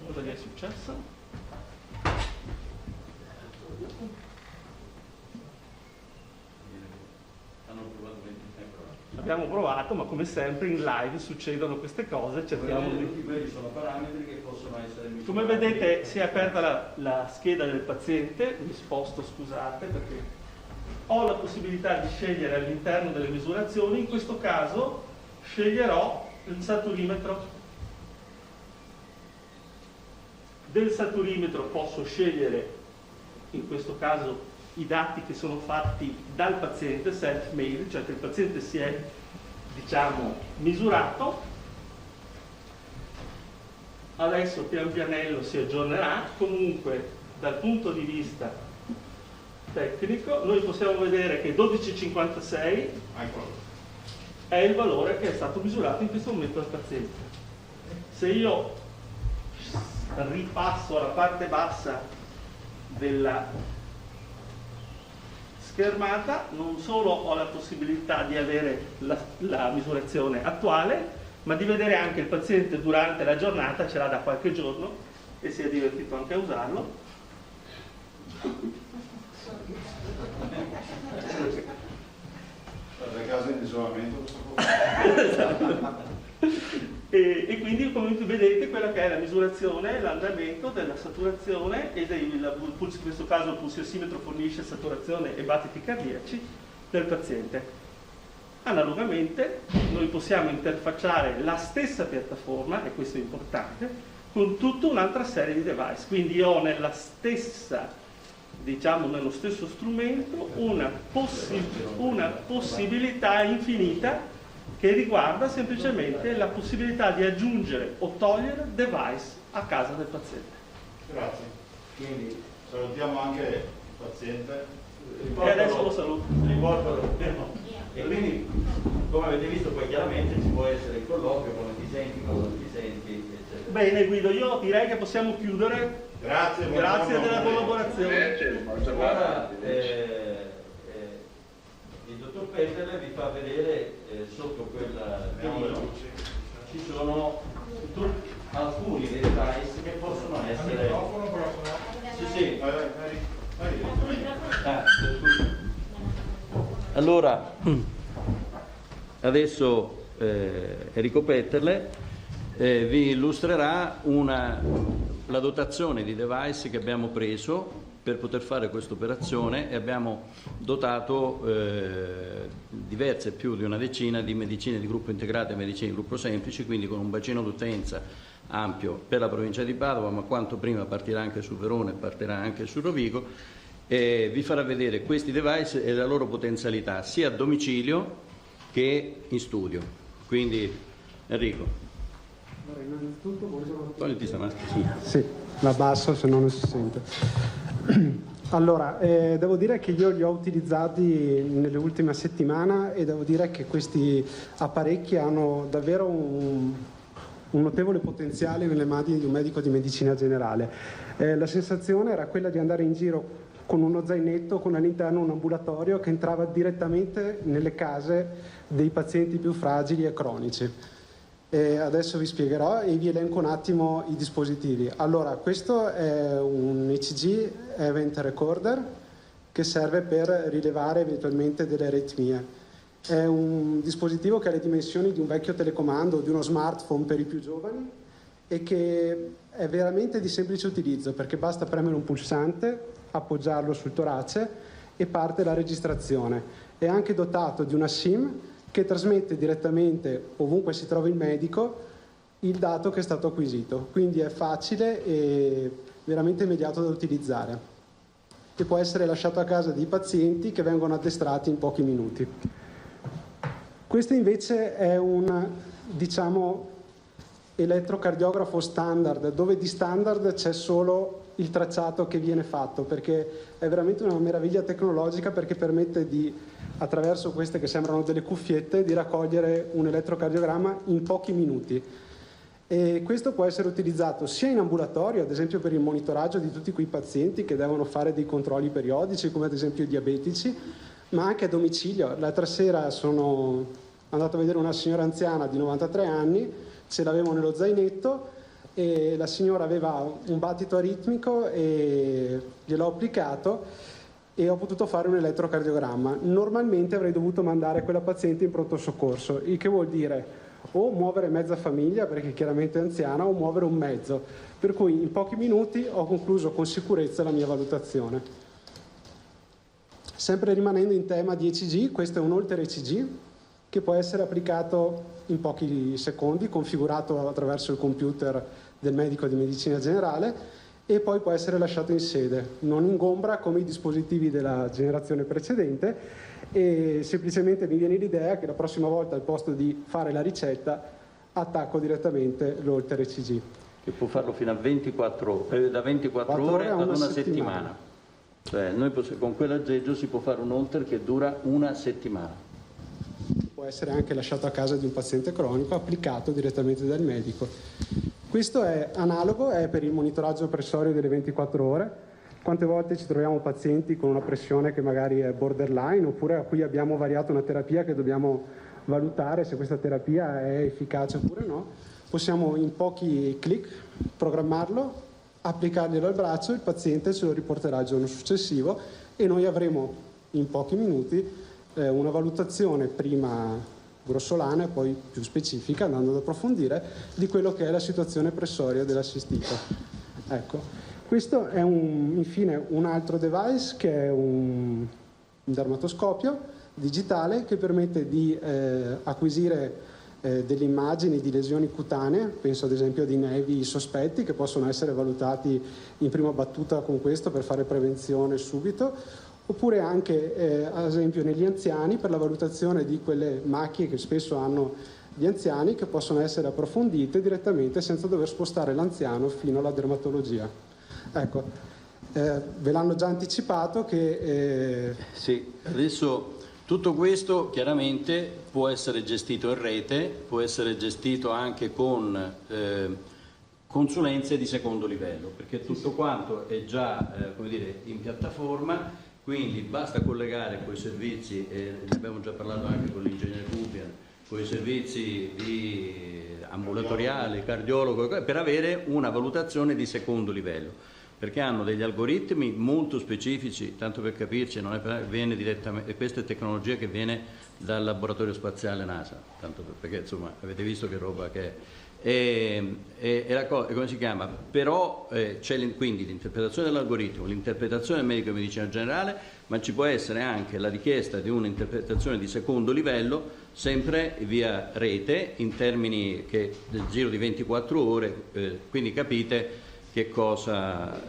Cosa gli è successo? abbiamo provato, ma come sempre in live succedono queste cose, cerchiamo di... Quelli sono parametri che possono essere misurati. Come vedete si è aperta la scheda del paziente, mi sposto, scusate, perché ho la possibilità di scegliere all'interno delle misurazioni. In questo caso sceglierò il saturimetro. Del saturimetro posso scegliere, in questo caso, i dati che sono fatti dal paziente, self-made, cioè che il paziente si è, diciamo, misurato. Adesso pian pianello si aggiornerà. Comunque, dal punto di vista tecnico, noi possiamo vedere che 12,56 è il valore che è stato misurato in questo momento dal paziente. Se io ripasso alla parte bassa della schermata, non solo ho la possibilità di avere la misurazione attuale, ma di vedere anche il paziente durante la giornata, ce l'ha da qualche giorno e si è divertito anche a usarlo. Per caso in isolamento e quindi, come vedete, quella che è la misurazione, l'andamento della saturazione e in questo caso il pulsiossimetro fornisce saturazione e battiti cardiaci del paziente. Analogamente noi possiamo interfacciare la stessa piattaforma, e questo è importante, con tutta un'altra serie di device. Quindi ho nella stessa, diciamo, nello stesso strumento una possibilità infinita che riguarda semplicemente la possibilità di aggiungere o togliere device a casa del paziente. Grazie. Quindi salutiamo anche il paziente. E adesso lo saluto. E quindi, come avete visto, poi chiaramente ci può essere il colloquio, come ti senti, cosa non ti senti, eccetera. Bene Guido, io direi che possiamo chiudere. Grazie della collaborazione. Ora, il dottor Petterle vi fa vedere sotto quella ci sono alcuni dei device che possono essere. Sì. Allora, adesso Enrico Petterle vi illustrerà la dotazione di device che abbiamo preso per poter fare questa operazione, e abbiamo dotato diverse, più di una decina, di medicine di gruppo integrato e medicine di gruppo semplici, quindi con un bacino d'utenza ampio per la provincia di Padova, ma quanto prima partirà anche su Verona e partirà anche su Rovigo, e vi farà vedere questi device e la loro potenzialità sia a domicilio che in studio. Quindi Enrico. Allora, innanzitutto buongiorno a tutti. Sì, la abbasso se no non si sente. Allora, devo dire che io li ho utilizzati nelle ultime settimane e devo dire che questi apparecchi hanno davvero un notevole potenziale nelle mani di un medico di medicina generale. La sensazione era quella di andare in giro con uno zainetto con all'interno un ambulatorio che entrava direttamente nelle case dei pazienti più fragili e cronici. Adesso vi spiegherò e vi elenco un attimo i dispositivi. Allora, questo è un ECG Event Recorder che serve per rilevare eventualmente delle aritmie. È un dispositivo che ha le dimensioni di un vecchio telecomando o di uno smartphone per i più giovani e che è veramente di semplice utilizzo, perché basta premere un pulsante, appoggiarlo sul torace e parte la registrazione. È anche dotato di una SIM che trasmette direttamente, ovunque si trovi il medico, il dato che è stato acquisito. Quindi è facile e veramente immediato da utilizzare. E può essere lasciato a casa dei pazienti che vengono addestrati in pochi minuti. Questo invece è un, diciamo, elettrocardiografo standard, dove di standard c'è solo il tracciato che viene fatto, perché è veramente una meraviglia tecnologica, perché permette di, attraverso queste che sembrano delle cuffiette, di raccogliere un elettrocardiogramma in pochi minuti. E questo può essere utilizzato sia in ambulatorio, ad esempio per il monitoraggio di tutti quei pazienti che devono fare dei controlli periodici, come ad esempio i diabetici, ma anche a domicilio. L'altra sera sono andato a vedere una signora anziana di 93 anni, ce l'avevo nello zainetto e la signora aveva un battito aritmico e gliel'ho applicato e ho potuto fare un elettrocardiogramma. Normalmente avrei dovuto mandare quella paziente in pronto soccorso, il che vuol dire o muovere mezza famiglia, perché chiaramente è anziana, o muovere un mezzo. Per cui in pochi minuti ho concluso con sicurezza la mia valutazione. Sempre rimanendo in tema di ECG, questo è un Holter ECG che può essere applicato in pochi secondi, configurato attraverso il computer del medico di medicina generale, e poi può essere lasciato in sede, non ingombra come i dispositivi della generazione precedente, e semplicemente mi viene l'idea che la prossima volta al posto di fare la ricetta attacco direttamente l'Holter ECG. Che può farlo fino a 24 ore, da 24 ore ad una settimana. Cioè noi con quell'aggeggio si può fare un Holter che dura una settimana. Può essere anche lasciato a casa di un paziente cronico, applicato direttamente dal medico. Questo è analogo, è per il monitoraggio pressorio delle 24 ore. Quante volte ci troviamo pazienti con una pressione che magari è borderline, oppure a cui abbiamo variato una terapia che dobbiamo valutare se questa terapia è efficace oppure no. Possiamo in pochi clic programmarlo, applicarglielo al braccio, il paziente ce lo riporterà il giorno successivo e noi avremo in pochi minuti una valutazione prima grossolana e poi più specifica, andando ad approfondire, di quello che è la situazione pressoria dell'assistito. Ecco, questo è infine un altro device che è un dermatoscopio digitale che permette di acquisire delle immagini di lesioni cutanee, penso ad esempio di nevi sospetti che possono essere valutati in prima battuta con questo per fare prevenzione subito, oppure anche ad esempio negli anziani per la valutazione di quelle macchie che spesso hanno gli anziani, che possono essere approfondite direttamente senza dover spostare l'anziano fino alla dermatologia. Ecco, ve l'hanno già anticipato che... Sì, adesso tutto questo chiaramente può essere gestito in rete, può essere gestito anche con consulenze di secondo livello, perché tutto quanto è già come dire, in piattaforma. Quindi basta collegare quei servizi, ne abbiamo già parlato anche con l'ingegnere Pupian, con i servizi ambulatoriali, cardiologo, per avere una valutazione di secondo livello, perché hanno degli algoritmi molto specifici, tanto per capirci, non è, viene direttamente, questa è tecnologia che viene dal laboratorio spaziale NASA, tanto perché insomma avete visto che roba che è. Come si chiama? Però c'è quindi l'interpretazione dell'algoritmo, l'interpretazione del medico di medicina generale, ma ci può essere anche la richiesta di un'interpretazione di secondo livello, sempre via rete, in termini che nel giro di 24 ore, quindi capite che cosa,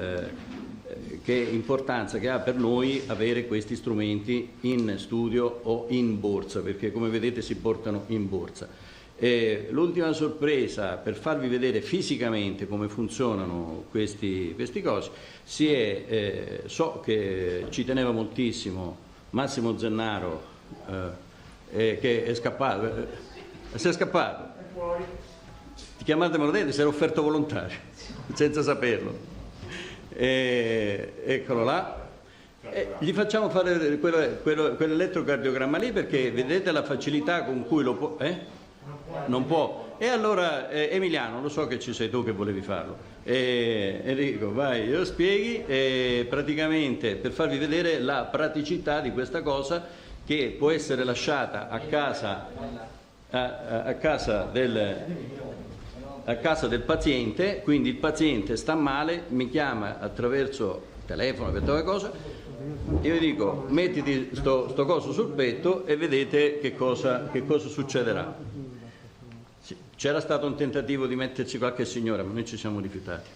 che importanza che ha per noi avere questi strumenti in studio o in borsa, perché come vedete si portano in borsa. L'ultima sorpresa per farvi vedere fisicamente come funzionano questi cosi, so che ci teneva moltissimo Massimo Zennaro, che è scappato, si è scappato, ti chiamate, me lo dite, si era offerto volontario senza saperlo, eccolo là. Gli facciamo fare quell'elettrocardiogramma lì, perché vedete la facilità con cui lo può... Non può. E allora Emiliano, lo so che ci sei tu che volevi farlo. Enrico, vai, io spieghi praticamente per farvi vedere la praticità di questa cosa, che può essere lasciata a casa del paziente. Quindi il paziente sta male, mi chiama attraverso il telefono per tutta cosa, io gli dico mettiti sto coso sul petto e vedete che cosa succederà. C'era stato un tentativo di metterci qualche signora, ma noi ci siamo rifiutati.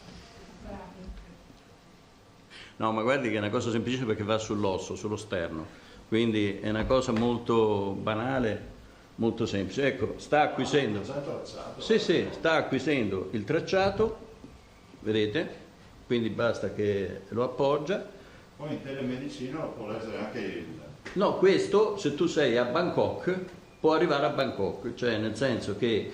No, ma guardi che è una cosa semplicissima, perché va sull'osso, sullo sterno, quindi è una cosa molto banale, molto semplice. Ecco, sta acquisendo, sta acquisendo il tracciato, vedete? Quindi basta che lo appoggia. Poi in telemedicina può essere anche il... No, questo, se tu sei a Bangkok, può arrivare a Bangkok, cioè nel senso che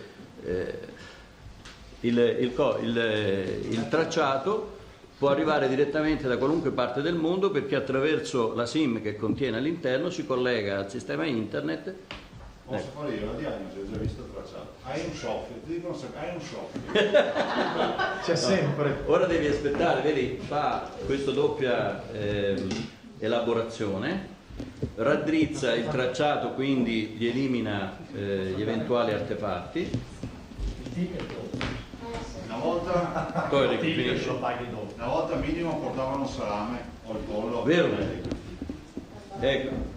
il tracciato può arrivare direttamente da qualunque parte del mondo, perché attraverso la SIM che contiene all'interno si collega al sistema internet. Posso fare io la diagnosi, ho già visto il tracciato. Hai un soffio, ti dicono sempre hai un soffio. C'è sempre. Ora devi aspettare, vedi, fa questo doppia elaborazione, raddrizza il tracciato, quindi gli elimina gli eventuali artefatti. Una volta, una volta minimo portavano salame o il pollo. Vero? Ecco.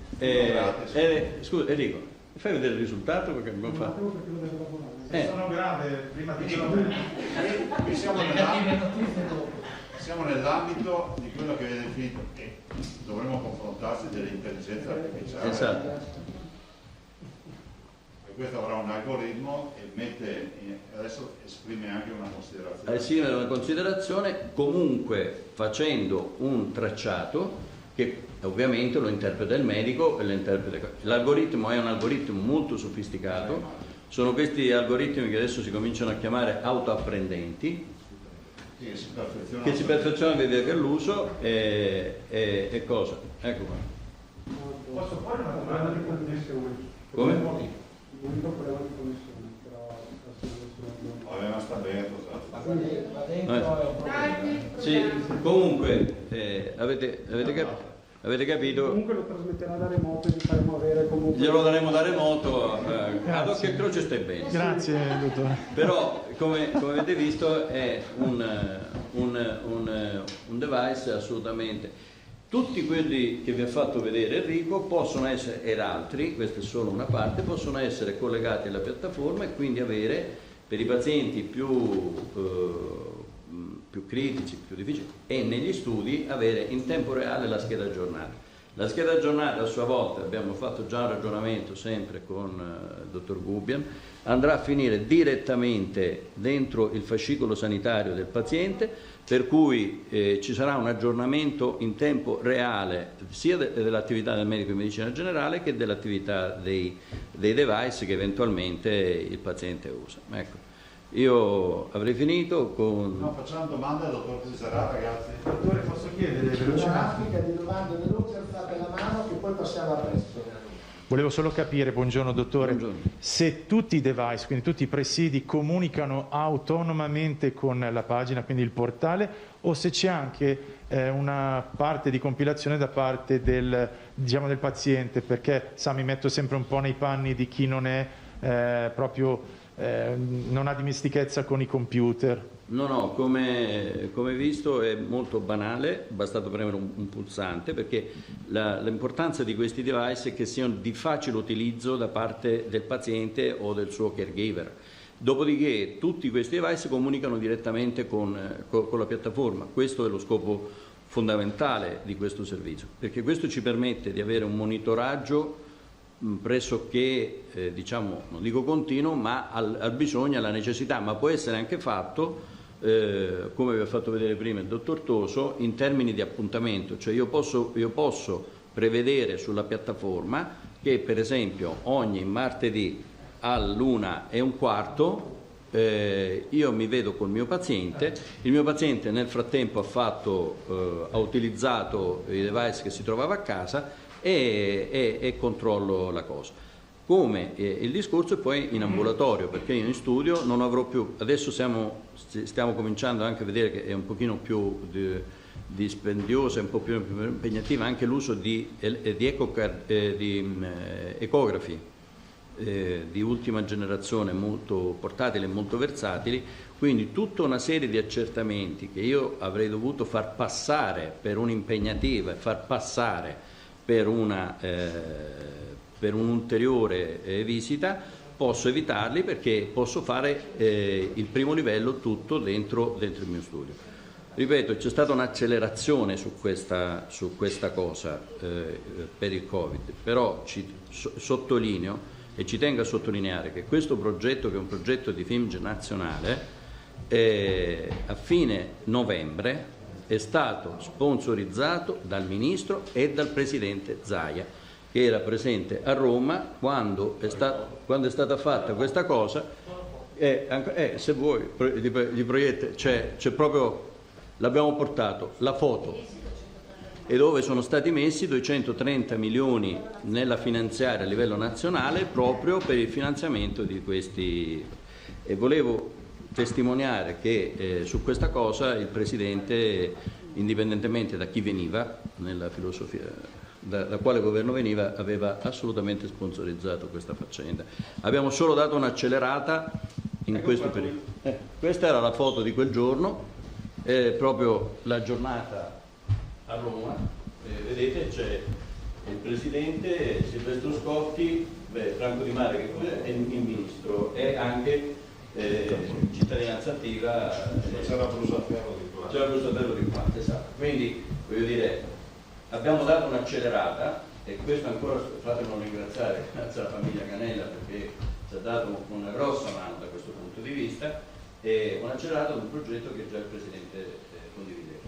Scusa Enrico, fai vedere il risultato perché abbiamo fatto. Sono grave, prima di qui siamo nell'ambito di quello che viene definito che dovremmo confrontarsi dell'intelligenza artificiale. Esatto. E questo avrà un algoritmo e adesso esprime anche una considerazione. Esprime una considerazione, comunque facendo un tracciato che ovviamente lo interpreta il medico e lo interpreta. L'algoritmo è un algoritmo molto sofisticato, sono questi algoritmi che adesso si cominciano a chiamare autoapprendenti, che si perfezionano a vedere che l'uso e cosa. Ecco qua. Posso fare una domanda di connessione? Come? L'unico problema di connessione, però aveva sta aperto, sì, comunque avete capito? Comunque lo trasmetterà da remoto e gli faremo avere comunque. Glielo daremo da remoto, ad occhio e croce stai bene. Grazie dottore. Però come avete visto è un device assolutamente. Tutti quelli che vi ha fatto vedere Enrico possono essere, ed altri, questa è solo una parte, possono essere collegati alla piattaforma e quindi avere per i pazienti più critici, più difficili, e negli studi avere in tempo reale la scheda aggiornata. La scheda aggiornata a sua volta, abbiamo fatto già un ragionamento sempre con il dottor Gubbien, andrà a finire direttamente dentro il fascicolo sanitario del paziente, per cui ci sarà un aggiornamento in tempo reale sia dell'attività del medico in medicina generale che dell'attività dei device che eventualmente il paziente usa. Ecco, io avrei finito con... No, facciamo domande al dottor Cesarà, ragazzi. Dottore, posso chiedere velocemente? Una raffica di domande veloci, alzate la mano che poi passiamo al resto. Volevo solo capire, buongiorno dottore, Buongiorno. se tutti i device, quindi tutti i presidi, comunicano autonomamente con la pagina, quindi il portale, o se c'è anche una parte di compilazione da parte del paziente, perché mi metto sempre un po' nei panni di chi non è non ha dimestichezza con i computer. No, come visto è molto banale, è bastato premere un pulsante, perché l'importanza di questi device è che siano di facile utilizzo da parte del paziente o del suo caregiver. Dopodiché tutti questi device comunicano direttamente con la piattaforma. Questo è lo scopo fondamentale di questo servizio, perché questo ci permette di avere un monitoraggio pressoché, non dico continuo, ma al bisogno, alla necessità, ma può essere anche fatto, come vi ha fatto vedere prima il dottor Toso, in termini di appuntamento. Cioè io posso prevedere sulla piattaforma che per esempio ogni martedì all'1:15 io mi vedo col mio paziente, il mio paziente nel frattempo ha utilizzato i device che si trovava a casa e controllo la cosa. Come il discorso è poi in ambulatorio, perché io in studio non avrò più, adesso stiamo cominciando anche a vedere che è un pochino più dispendiosa, un po' più impegnativa anche l'uso di ecografi di ultima generazione, molto portatili e molto versatili, quindi tutta una serie di accertamenti che io avrei dovuto far passare per un'impegnativa e far passare per un'ulteriore visita, posso evitarli perché posso fare il primo livello tutto dentro il mio studio. Ripeto, c'è stata un'accelerazione su questa cosa per il Covid, però sottolineo e ci tengo a sottolineare che questo progetto, che è un progetto di FIMG nazionale, a fine novembre è stato sponsorizzato dal Ministro e dal Presidente Zaia, che era presente a Roma quando è stata fatta questa cosa. Se vuoi, gli proietti, c'è proprio, l'abbiamo portato, la foto, e dove sono stati messi 230 milioni nella finanziaria a livello nazionale proprio per il finanziamento di questi. E volevo testimoniare che su questa cosa il Presidente indipendentemente da chi veniva, nella filosofia, da quale governo veniva, aveva assolutamente sponsorizzato questa faccenda. Abbiamo solo dato un'accelerata in questo periodo. Questa era la foto di quel giorno, proprio la giornata a Roma. Vedete, c'è il Presidente, Silvestro Scotti, Franco Di Mare, che è il Ministro, e anche cittadinanza attiva. C'è la Brusaferro di qua. C'è la Brusaferro di qua, esatto. Quindi, voglio dire, abbiamo dato un'accelerata, e questo ancora fatemelo ringraziare, grazie alla famiglia Canella, perché ci ha dato una grossa mano da questo punto di vista, e un'accelerata ad un progetto che già il Presidente condivideva.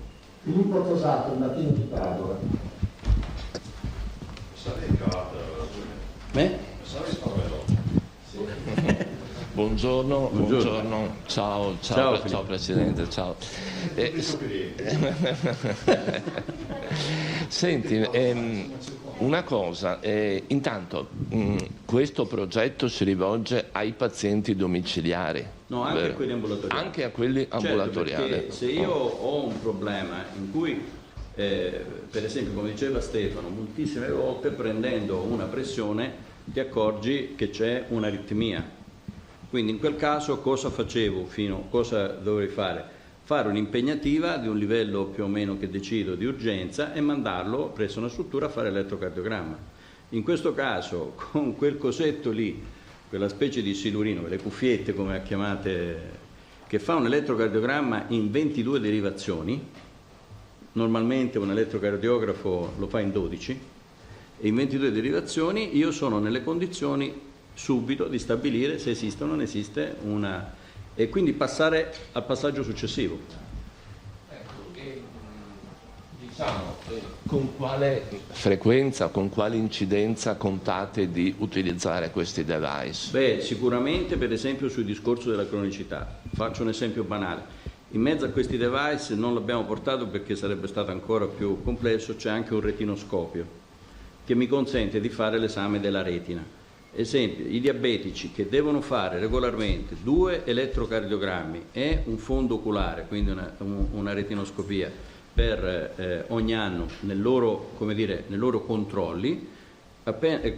Filippo Tosato, il mattino di Padova. Buongiorno, buongiorno. Ciao Presidente, ciao. Senti, una cosa, intanto questo progetto si rivolge ai pazienti domiciliari. No, anche a quelli ambulatoriali. Anche a quelli ambulatoriali. Certo, perché se io ho un problema in cui, per esempio, come diceva Stefano, moltissime volte prendendo una pressione ti accorgi che c'è un'aritmia. Quindi in quel caso cosa facevo cosa dovrei fare? Fare un'impegnativa di un livello più o meno che decido di urgenza e mandarlo presso una struttura a fare elettrocardiogramma. In questo caso, con quel cosetto lì, quella specie di silurino, le cuffiette come la chiamate, che fa un elettrocardiogramma in 22 derivazioni, normalmente un elettrocardiografo lo fa in 12, e in 22 derivazioni io sono nelle condizioni subito di stabilire se esiste o non esiste una, e quindi passare al passaggio successivo. Diciamo, con quale frequenza, con quale incidenza contate di utilizzare questi device? Beh, sicuramente per esempio sul discorso della cronicità. Faccio un esempio banale. In mezzo a questi device non l'abbiamo portato perché sarebbe stato ancora più complesso, c'è anche un retinoscopio che mi consente di fare l'esame della retina. Esempio, i diabetici che devono fare regolarmente 2 elettrocardiogrammi e un fondo oculare, quindi una retinoscopia per ogni anno nei loro controlli,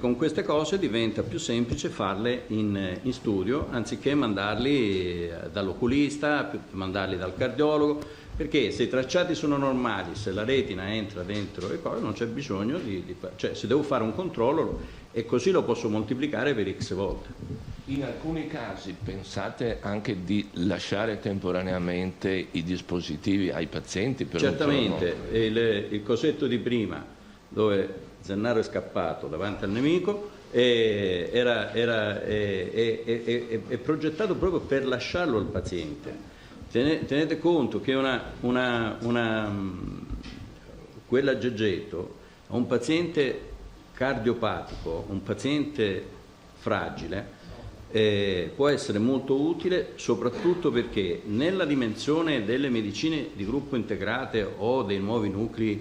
con queste cose diventa più semplice farle in studio anziché mandarli dall'oculista, mandarli dal cardiologo, perché se i tracciati sono normali, se la retina entra dentro le cose non c'è bisogno cioè se devo fare un controllo e così lo posso moltiplicare per x volte. In alcuni casi pensate anche di lasciare temporaneamente i dispositivi ai pazienti per certamente, il cosetto di prima dove Zennaro è scappato davanti al nemico è progettato proprio per lasciarlo al paziente. Tenete conto che quell'aggegetto a un paziente cardiopatico, un paziente fragile, può essere molto utile soprattutto perché nella dimensione delle medicine di gruppo integrate o dei nuovi nuclei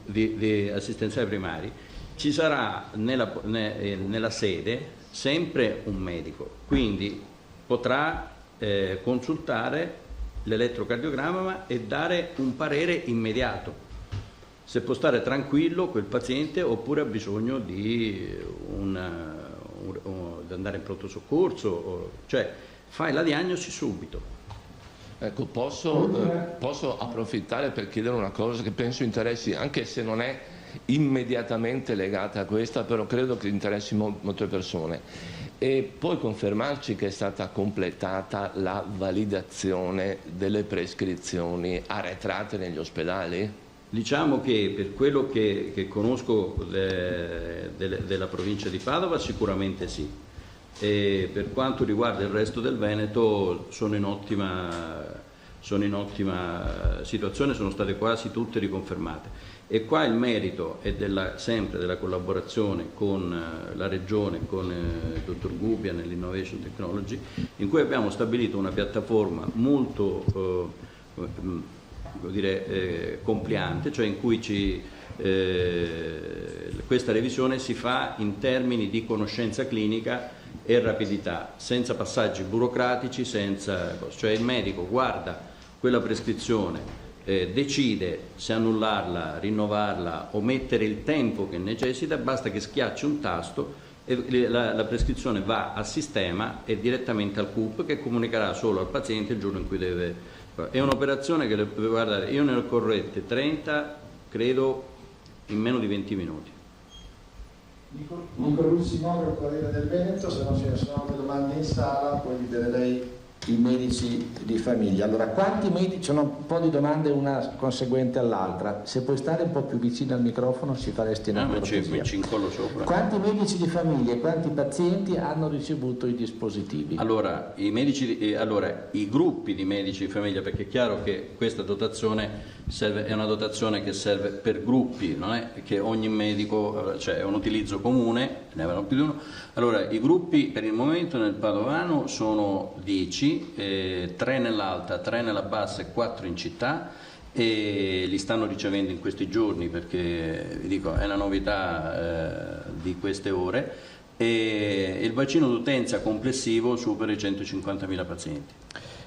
di assistenziali primari ci sarà nella sede sempre un medico, quindi potrà consultare l'elettrocardiogramma e dare un parere immediato se può stare tranquillo quel paziente oppure ha bisogno di andare in pronto soccorso, cioè fai la diagnosi subito. Ecco, posso approfittare per chiedere una cosa che penso interessi, anche se non è immediatamente legata a questa, però credo che interessi molte persone. E puoi confermarci che è stata completata la validazione delle prescrizioni arretrate negli ospedali? Diciamo che per quello che conosco della provincia di Padova sicuramente sì, e per quanto riguarda il resto del Veneto sono in ottima situazione, sono state quasi tutte riconfermate. E qua il merito è sempre della collaborazione con la Regione, con il dottor Gubbia nell'Innovation Technology, in cui abbiamo stabilito una piattaforma molto compliante, cioè in cui questa revisione si fa in termini di conoscenza clinica e rapidità, senza passaggi burocratici, cioè il medico guarda quella prescrizione decide se annullarla, rinnovarla o mettere il tempo che necessita, basta che schiacci un tasto e la prescrizione va al sistema e direttamente al CUP, che comunicherà solo al paziente il giorno in cui deve. È un'operazione che, guardate, io ne ho corrette 30, credo, in meno di 20 minuti. Nico Russimoro, il Corriere del Veneto. Se non ce ne sono altre domande in sala, poi vi lei i medici di famiglia. Allora, quanti medici, sono un po' di domande una conseguente all'altra, se puoi stare un po' più vicino al microfono ci faresti una cortesia. Ci incollo sopra. Quanti medici di famiglia e quanti pazienti hanno ricevuto i dispositivi? Allora, i gruppi di medici di famiglia, perché è chiaro che questa dotazione è una dotazione che serve per gruppi, non è che ogni medico, cioè è un utilizzo comune, ne avranno più di uno. Allora, i gruppi per il momento nel Padovano sono 10, 3 nell'alta, 3 nella bassa e 4 in città, e li stanno ricevendo in questi giorni perché, vi dico, è una novità di queste ore, e il bacino d'utenza complessivo supera i 150.000 pazienti.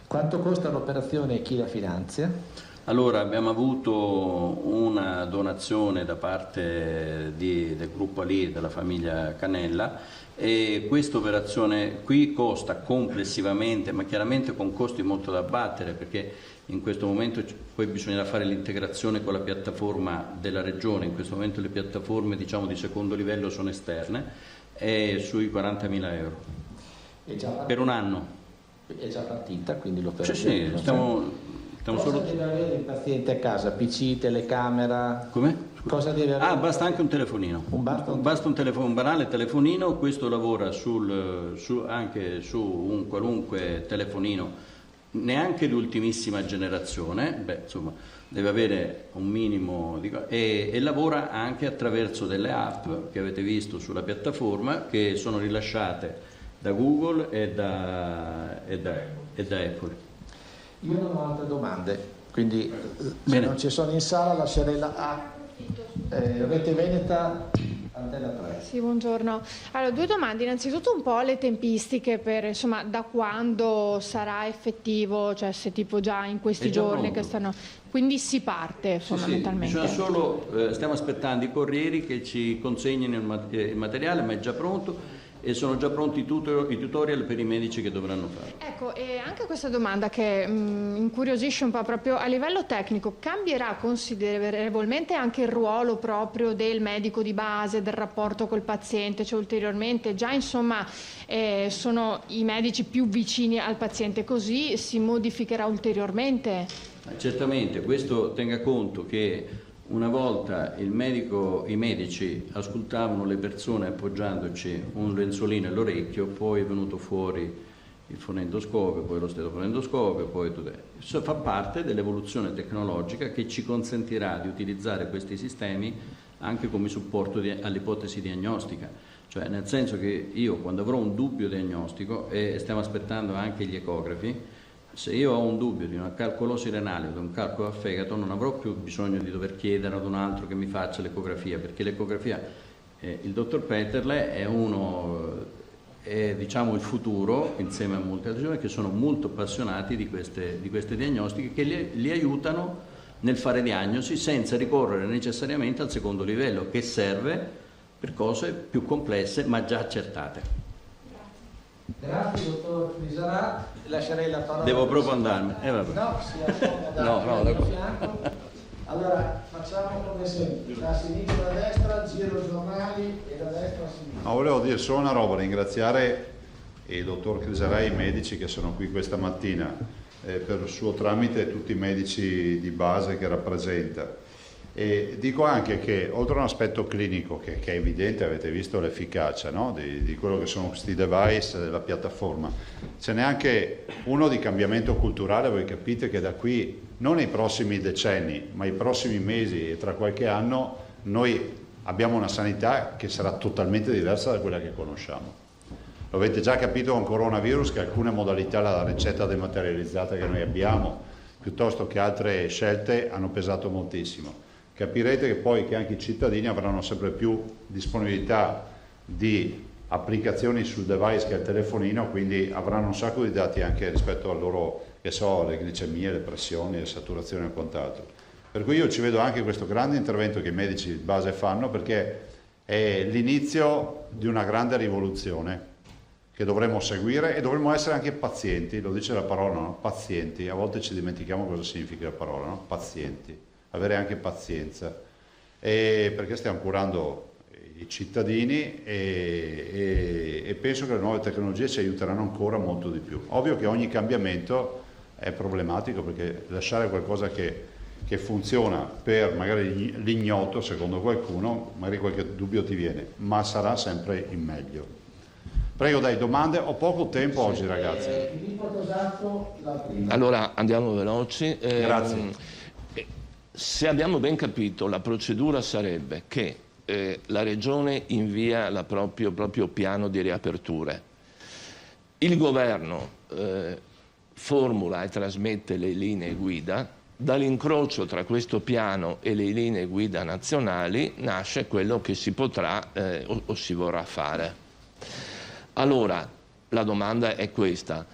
Quanto costa l'operazione e chi la finanzia? Allora, abbiamo avuto una donazione da parte del gruppo Ali, della famiglia Cannella, e questa operazione qui costa complessivamente, ma chiaramente con costi molto da abbattere, perché in questo momento poi bisognerà fare l'integrazione con la piattaforma della regione. In questo momento le piattaforme, diciamo, di secondo livello sono esterne, e sui 40.000 euro per un anno. È già partita, quindi l'operazione? Sì, stiamo Cosa deve avere il paziente a casa? PC, telecamera? Come? Cosa deve avere? Basta anche un telefonino. Basta un banale telefonino. Questo lavora anche su un qualunque telefonino, neanche di ultimissima generazione. Insomma, deve avere un minimo e lavora anche attraverso delle app che avete visto sulla piattaforma, che sono rilasciate da Google e da Apple. Io non ho altre domande, quindi se non ci sono in sala lascerei Rete Veneta, Antena 3. Sì, buongiorno. Allora, 2 domande. Innanzitutto un po' le tempistiche per, insomma, da quando sarà effettivo, cioè se tipo già in questi giorni che stanno. Quindi si parte fondamentalmente. Sì, stiamo aspettando i corrieri che ci consegnino il materiale, ma è già pronto. E sono già pronti i tutorial per i medici che dovranno fare. Ecco, e anche questa domanda che incuriosisce un po' proprio a livello tecnico, cambierà considerevolmente anche il ruolo proprio del medico di base, del rapporto col paziente, cioè ulteriormente già insomma sono i medici più vicini al paziente, così si modificherà ulteriormente? Certamente, questo tenga conto che una volta i medici ascoltavano le persone appoggiandoci un lenzuolino all'orecchio, poi è venuto fuori il fonendoscopio, poi lo stetofonendoscopio, poi tutto. Questo fa parte dell'evoluzione tecnologica che ci consentirà di utilizzare questi sistemi anche come supporto all'ipotesi diagnostica, cioè nel senso che io quando avrò un dubbio diagnostico, e stiamo aspettando anche gli ecografi, se io ho un dubbio di una calcolosi renale o di un calcolo al fegato, non avrò più bisogno di dover chiedere ad un altro che mi faccia l'ecografia, perché l'ecografia, il dottor Peterle è diciamo il futuro, insieme a molte altre persone che sono molto appassionati di queste diagnostiche, che li aiutano nel fare diagnosi senza ricorrere necessariamente al secondo livello, che serve per cose più complesse ma già accertate. Grazie dottor Crisarà, lascerei la parola. Devo proprio andarmi. No, si accomoda. Allora facciamo come sempre, da sinistra a destra, giro giornali e da destra a sinistra. Volevo dire solo una roba, ringraziare il dottor Crisarà e i medici che sono qui questa mattina, per il suo tramite tutti i medici di base che rappresenta. E dico anche che oltre a un aspetto clinico che è evidente, avete visto l'efficacia, no? di quello che sono questi device della piattaforma, ce n'è anche uno di cambiamento culturale. Voi capite che da qui, non nei prossimi decenni, ma i prossimi mesi e tra qualche anno, noi abbiamo una sanità che sarà totalmente diversa da quella che conosciamo. Lo avete già capito con coronavirus, che alcune modalità, la ricetta dematerializzata che noi abbiamo, piuttosto che altre scelte, hanno pesato moltissimo. Capirete che poi che anche i cittadini avranno sempre più disponibilità di applicazioni sul device che è il telefonino, quindi avranno un sacco di dati anche rispetto al loro che so, le glicemie, le pressioni, le saturazioni e quant'altro. Per cui io ci vedo anche questo grande intervento che i medici di base fanno, perché è l'inizio di una grande rivoluzione che dovremmo seguire, e dovremmo essere anche pazienti, lo dice la parola, no? Pazienti, a volte ci dimentichiamo cosa significa la parola, no? Pazienti, avere anche pazienza, perché stiamo curando i cittadini e penso che le nuove tecnologie ci aiuteranno ancora molto di più. Ovvio che ogni cambiamento è problematico, perché lasciare qualcosa che funziona per magari l'ignoto, secondo qualcuno, magari qualche dubbio ti viene, ma sarà sempre in meglio. Prego, dai, domande. Ho poco tempo oggi, ragazzi. Allora, andiamo veloci. Grazie. Se abbiamo ben capito, la procedura sarebbe che la Regione invia il proprio piano di riaperture. Il Governo formula e trasmette le linee guida. Dall'incrocio tra questo piano e le linee guida nazionali nasce quello che si potrà o si vorrà fare. Allora, la domanda è questa.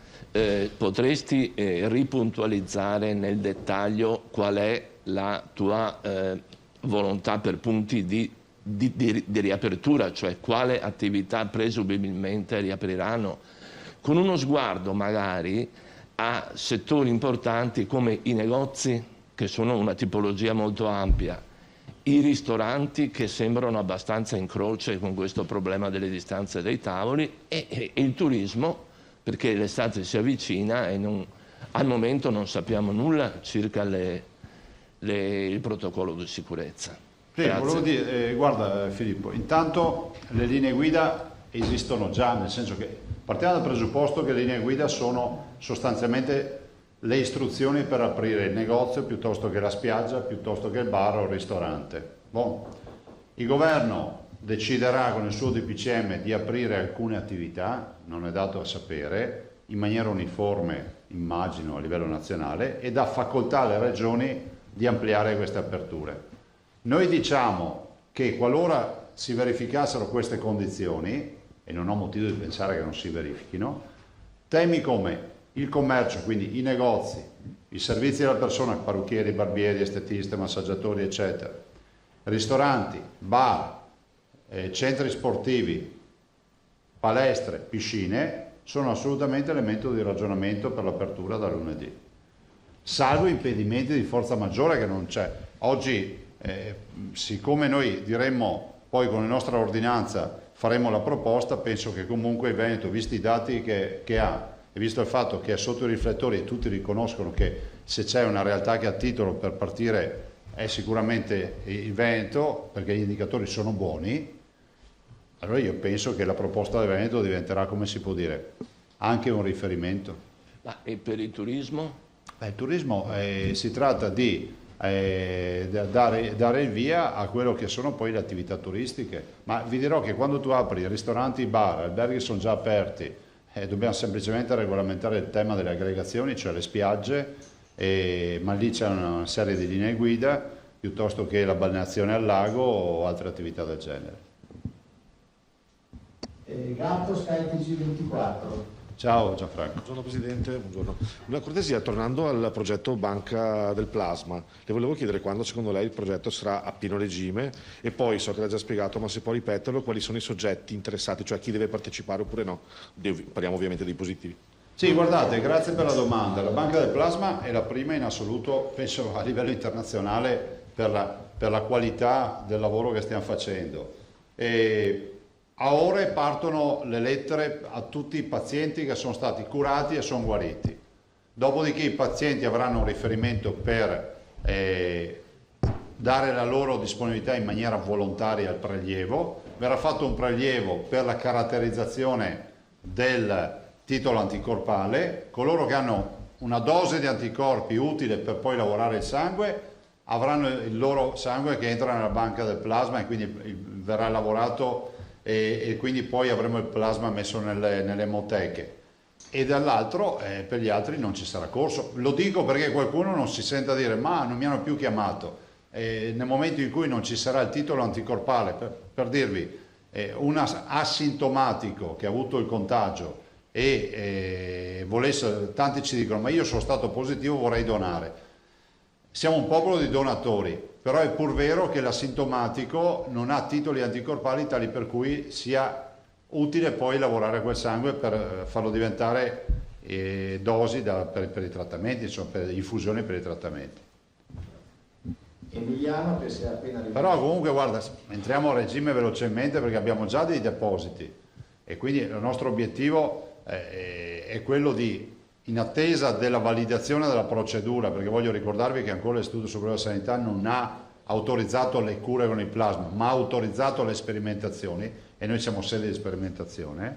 Potresti ripuntualizzare nel dettaglio qual è la tua volontà per punti di riapertura, cioè quale attività presumibilmente riapriranno, con uno sguardo magari a settori importanti come i negozi, che sono una tipologia molto ampia, i ristoranti, che sembrano abbastanza in croce con questo problema delle distanze dei tavoli, e il turismo, perché l'estate si avvicina e al momento non sappiamo nulla circa il protocollo di sicurezza. Sì, volevo dire, guarda Filippo, intanto le linee guida esistono già, nel senso che partiamo dal presupposto che le linee guida sono sostanzialmente le istruzioni per aprire il negozio piuttosto che la spiaggia, piuttosto che il bar o il ristorante. Bon. Il governo deciderà con il suo DPCM di aprire alcune attività, non è dato a sapere, in maniera uniforme, immagino, a livello nazionale, e dà facoltà alle regioni di ampliare queste aperture. Noi diciamo che qualora si verificassero queste condizioni, e non ho motivo di pensare che non si verifichino, temi come il commercio, quindi i negozi, i servizi alla persona, parrucchieri, barbieri, estetiste, massaggiatori, eccetera, ristoranti, bar, centri sportivi, palestre, piscine, sono assolutamente elemento di ragionamento per l'apertura da lunedì. Salvo impedimenti di forza maggiore che non c'è. Oggi, siccome noi diremmo poi con la nostra ordinanza faremo la proposta, penso che comunque il Veneto, visti i dati che ha, e visto il fatto che è sotto i riflettori e tutti riconoscono che se c'è una realtà che ha titolo per partire è sicuramente il Veneto, perché gli indicatori sono buoni, allora io penso che la proposta del Veneto diventerà, come si può dire, anche un riferimento. Ma e per il turismo? Il turismo si tratta di dare il via a quello che sono poi le attività turistiche, ma vi dirò che quando tu apri ristoranti, bar, alberghi sono già aperti, dobbiamo semplicemente regolamentare il tema delle aggregazioni, cioè le spiagge, ma lì c'è una serie di linee guida piuttosto che la balneazione al lago o altre attività del genere. Gatto Sky TG24. Ciao Gianfranco. Buongiorno Presidente, buongiorno. Una cortesia, tornando al progetto Banca del Plasma, le volevo chiedere quando secondo lei il progetto sarà a pieno regime, e poi, so che l'ha già spiegato ma se può ripeterlo, quali sono i soggetti interessati, cioè chi deve partecipare oppure no. Parliamo ovviamente dei positivi. Sì, guardate, grazie per la domanda. La Banca del Plasma è la prima in assoluto, penso a livello internazionale, per la qualità del lavoro che stiamo facendo. A ore partono le lettere a tutti i pazienti che sono stati curati e sono guariti. Dopodiché i pazienti avranno un riferimento per dare la loro disponibilità in maniera volontaria al prelievo. Verrà fatto un prelievo per la caratterizzazione del titolo anticorpale. Coloro che hanno una dose di anticorpi utile per poi lavorare il sangue avranno il loro sangue che entra nella banca del plasma e quindi verrà lavorato e quindi poi avremo il plasma messo nelle emoteche, e dall'altro per gli altri non ci sarà corso. Lo dico perché qualcuno non si senta dire ma non mi hanno più chiamato, nel momento in cui non ci sarà il titolo anticorpale, per dirvi un asintomatico che ha avuto il contagio e tanti ci dicono ma io sono stato positivo, vorrei donare. Siamo un popolo di donatori, però è pur vero che l'asintomatico non ha titoli anticorpali tali per cui sia utile poi lavorare quel sangue per farlo diventare dosi per i trattamenti, insomma per infusioni per i trattamenti. Emiliano che si è appena arrivato. Però comunque guarda, entriamo a regime velocemente perché abbiamo già dei depositi e quindi il nostro obiettivo è quello di, in attesa della validazione della procedura, perché voglio ricordarvi che ancora l'Istituto Superiore della Sanità non ha autorizzato le cure con il plasma, ma ha autorizzato le sperimentazioni e noi siamo sede di sperimentazione,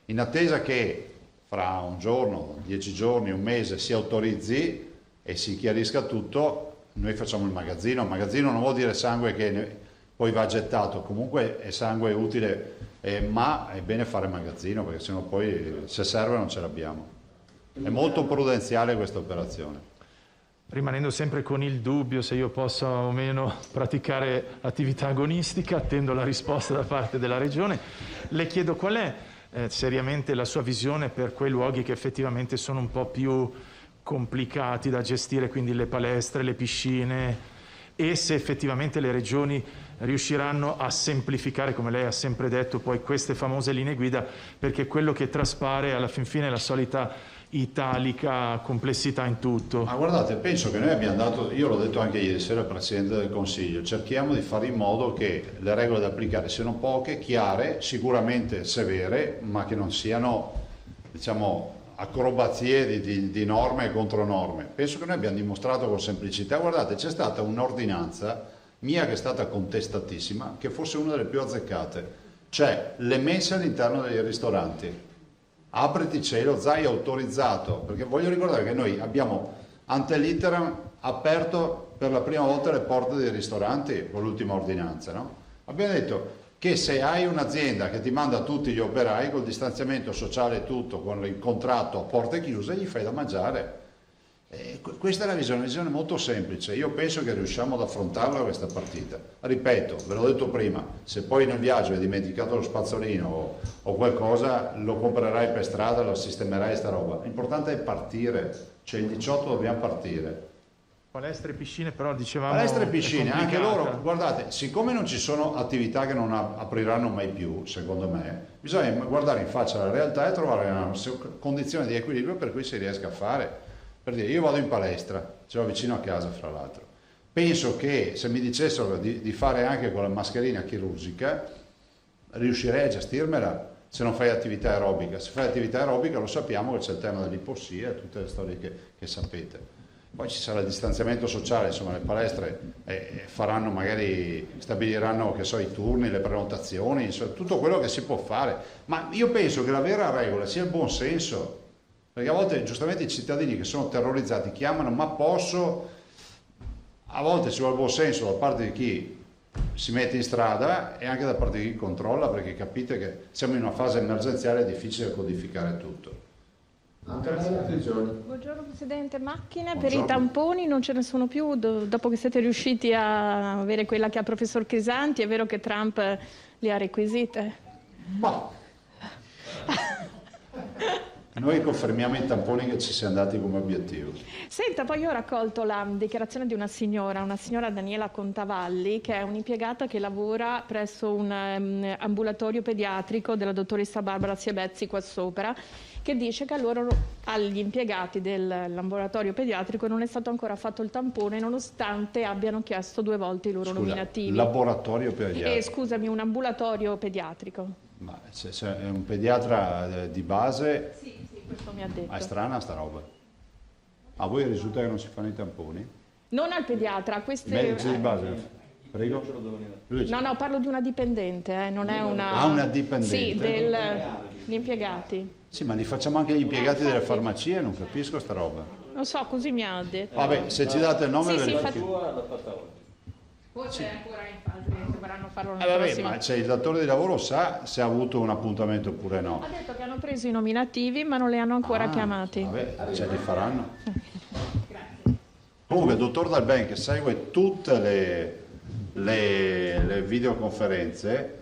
in attesa che fra un giorno, 10 giorni, un mese si autorizzi e si chiarisca tutto, noi facciamo il magazzino. Il magazzino non vuol dire sangue che poi va gettato, comunque è sangue utile, ma è bene fare magazzino perché sennò poi se serve non ce l'abbiamo. È molto prudenziale questa operazione. Rimanendo sempre con il dubbio se io possa o meno praticare attività agonistica, attendo la risposta da parte della Regione. Le chiedo qual è seriamente la sua visione per quei luoghi che effettivamente sono un po' più complicati da gestire, quindi le palestre, le piscine, e se effettivamente le regioni riusciranno a semplificare, come lei ha sempre detto, poi queste famose linee guida, perché quello che traspare alla fin fine è la solita italica complessità in tutto. Ma guardate, penso che noi abbiamo dato, io l'ho detto anche ieri sera al Presidente del Consiglio, cerchiamo di fare in modo che le regole da applicare siano poche, chiare, sicuramente severe, ma che non siano, diciamo, acrobazie di norme e contronorme. Penso che noi abbiamo dimostrato con semplicità. Guardate, c'è stata un'ordinanza mia che è stata contestatissima, che fosse una delle più azzeccate, cioè le mense all'interno dei ristoranti. Apriti cielo, Zai autorizzato, perché voglio ricordare che noi abbiamo ante litteram aperto per la prima volta le porte dei ristoranti con l'ultima ordinanza, no? Abbiamo detto che se hai un'azienda che ti manda tutti gli operai col distanziamento sociale e tutto, con il contratto a porte chiuse, gli fai da mangiare. Questa è una visione molto semplice. Io penso che riusciamo ad affrontarla questa partita. Ripeto, ve l'ho detto prima, se poi nel viaggio hai dimenticato lo spazzolino o qualcosa, lo comprerai per strada, lo sistemerai sta roba. L'importante è partire, cioè il 18 dobbiamo partire. Palestre e piscine però dicevamo... Palestre e piscine, anche loro, guardate, siccome non ci sono attività che non apriranno mai più, secondo me, bisogna guardare in faccia la realtà e trovare una condizione di equilibrio per cui si riesca a fare. Per dire, io vado in palestra, ce l'ho vicino a casa fra l'altro, penso che se mi dicessero di fare anche con la mascherina chirurgica, riuscirei a gestirmela se non fai attività aerobica. Se fai attività aerobica lo sappiamo che c'è il tema dell'ipossia e tutte le storie che sapete. Poi ci sarà il distanziamento sociale, insomma le palestre faranno magari, stabiliranno che so, i turni, le prenotazioni, insomma, tutto quello che si può fare. Ma io penso che la vera regola sia il buon senso, perché a volte giustamente i cittadini che sono terrorizzati chiamano ma posso, a volte ci vuole il buon senso da parte di chi si mette in strada e anche da parte di chi controlla, perché capite che siamo in una fase emergenziale, è difficile codificare tutto. Buongiorno Presidente, macchine per i tamponi non ce ne sono più dopo che siete riusciti a avere quella che ha il professor Crisanti, è vero che Trump le ha requisite? Ma noi confermiamo i tamponi che ci siamo dati come obiettivo. Senta, poi io ho raccolto la dichiarazione di una signora Daniela Contavalli, che è un'impiegata che lavora presso un ambulatorio pediatrico della dottoressa Barbara Siebezzi qua sopra, che dice che agli impiegati dell'ambulatorio pediatrico non è stato ancora fatto il tampone nonostante abbiano chiesto 2 volte i loro nominativi. Laboratorio pediatrico? Scusami, un ambulatorio pediatrico. Ma se è un pediatra di base? Sì, questo mi ha detto. Ma è strana sta roba. A voi risulta che non si fanno i tamponi? Non al pediatra, queste... Medici di base? Prego? No, parlo di una dipendente, non è una... Ah, una dipendente? Sì, degli impiegati. Sì, ma li facciamo anche gli impiegati delle farmacie, non capisco sta roba. Non so, così mi ha detto. Vabbè, se ci date il nome... Sì, ve infatti... Forse è ancora in fase, dovranno farlo nel vabbè, prossimo... ma il datore di lavoro sa se ha avuto un appuntamento oppure no. Ha detto che hanno preso i nominativi, ma non li hanno ancora chiamati. Vabbè, ce li faranno. Grazie. Comunque, il dottor Dalben, che segue tutte le videoconferenze,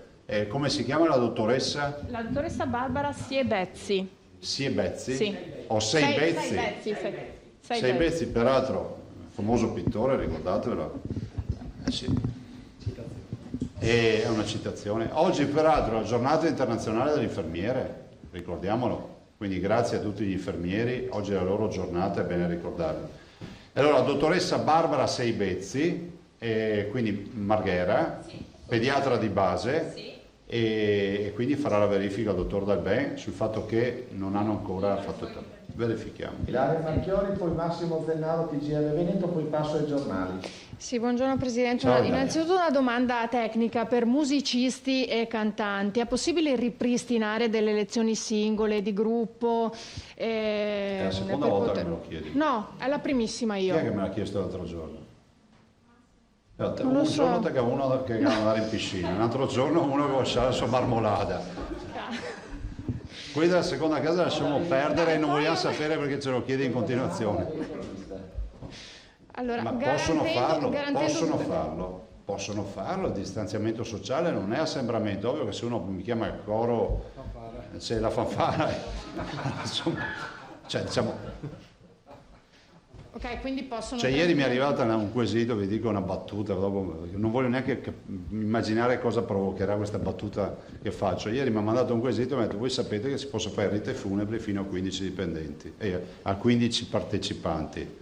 come si chiama la dottoressa? La dottoressa Barbara Siebezzi. Siebezzi? Sì. O Seibezzi? Seibezzi, peraltro, famoso pittore, ricordatevelo. Sì. È una citazione. Oggi peraltro è la giornata internazionale dell'infermiere, ricordiamolo, quindi grazie a tutti gli infermieri, oggi è la loro giornata, è bene ricordarli. Allora, dottoressa Barbara Seibezzi, quindi Marghera, sì, pediatra di base, sì, e quindi farà la verifica al dottor Dalben sul fatto che non hanno ancora fatto il tempo. Verifichiamo. Ilaria Marchiori, poi Massimo Zennaro, TGR Veneto, poi passo ai giornali. Sì, buongiorno Presidente. Innanzitutto una domanda tecnica per musicisti e cantanti. È possibile ripristinare delle lezioni singole, di gruppo? È la seconda volta che me lo chiedi. No, è la primissima io. Chi è che me l'ha chiesto l'altro giorno? Un giorno te che uno che vuole andare in piscina, un altro giorno uno che vuole lasciare la sua marmolada. Quelli della seconda casa lasciamo perdere e non vogliamo sapere perché ce lo chiede in continuazione. Allora, ma possono farlo, il distanziamento sociale non è assembramento, ovvio che se uno mi chiama il coro, c'è la fanfara, insomma, cioè diciamo... Ok, quindi possono... Cioè ieri mi è arrivata un quesito, vi dico una battuta, dopo, non voglio neanche immaginare cosa provocherà questa battuta che faccio. Ieri mi ha mandato un quesito e mi ha detto: voi sapete che si possono fare rite funebri fino a 15 dipendenti, a 15 partecipanti.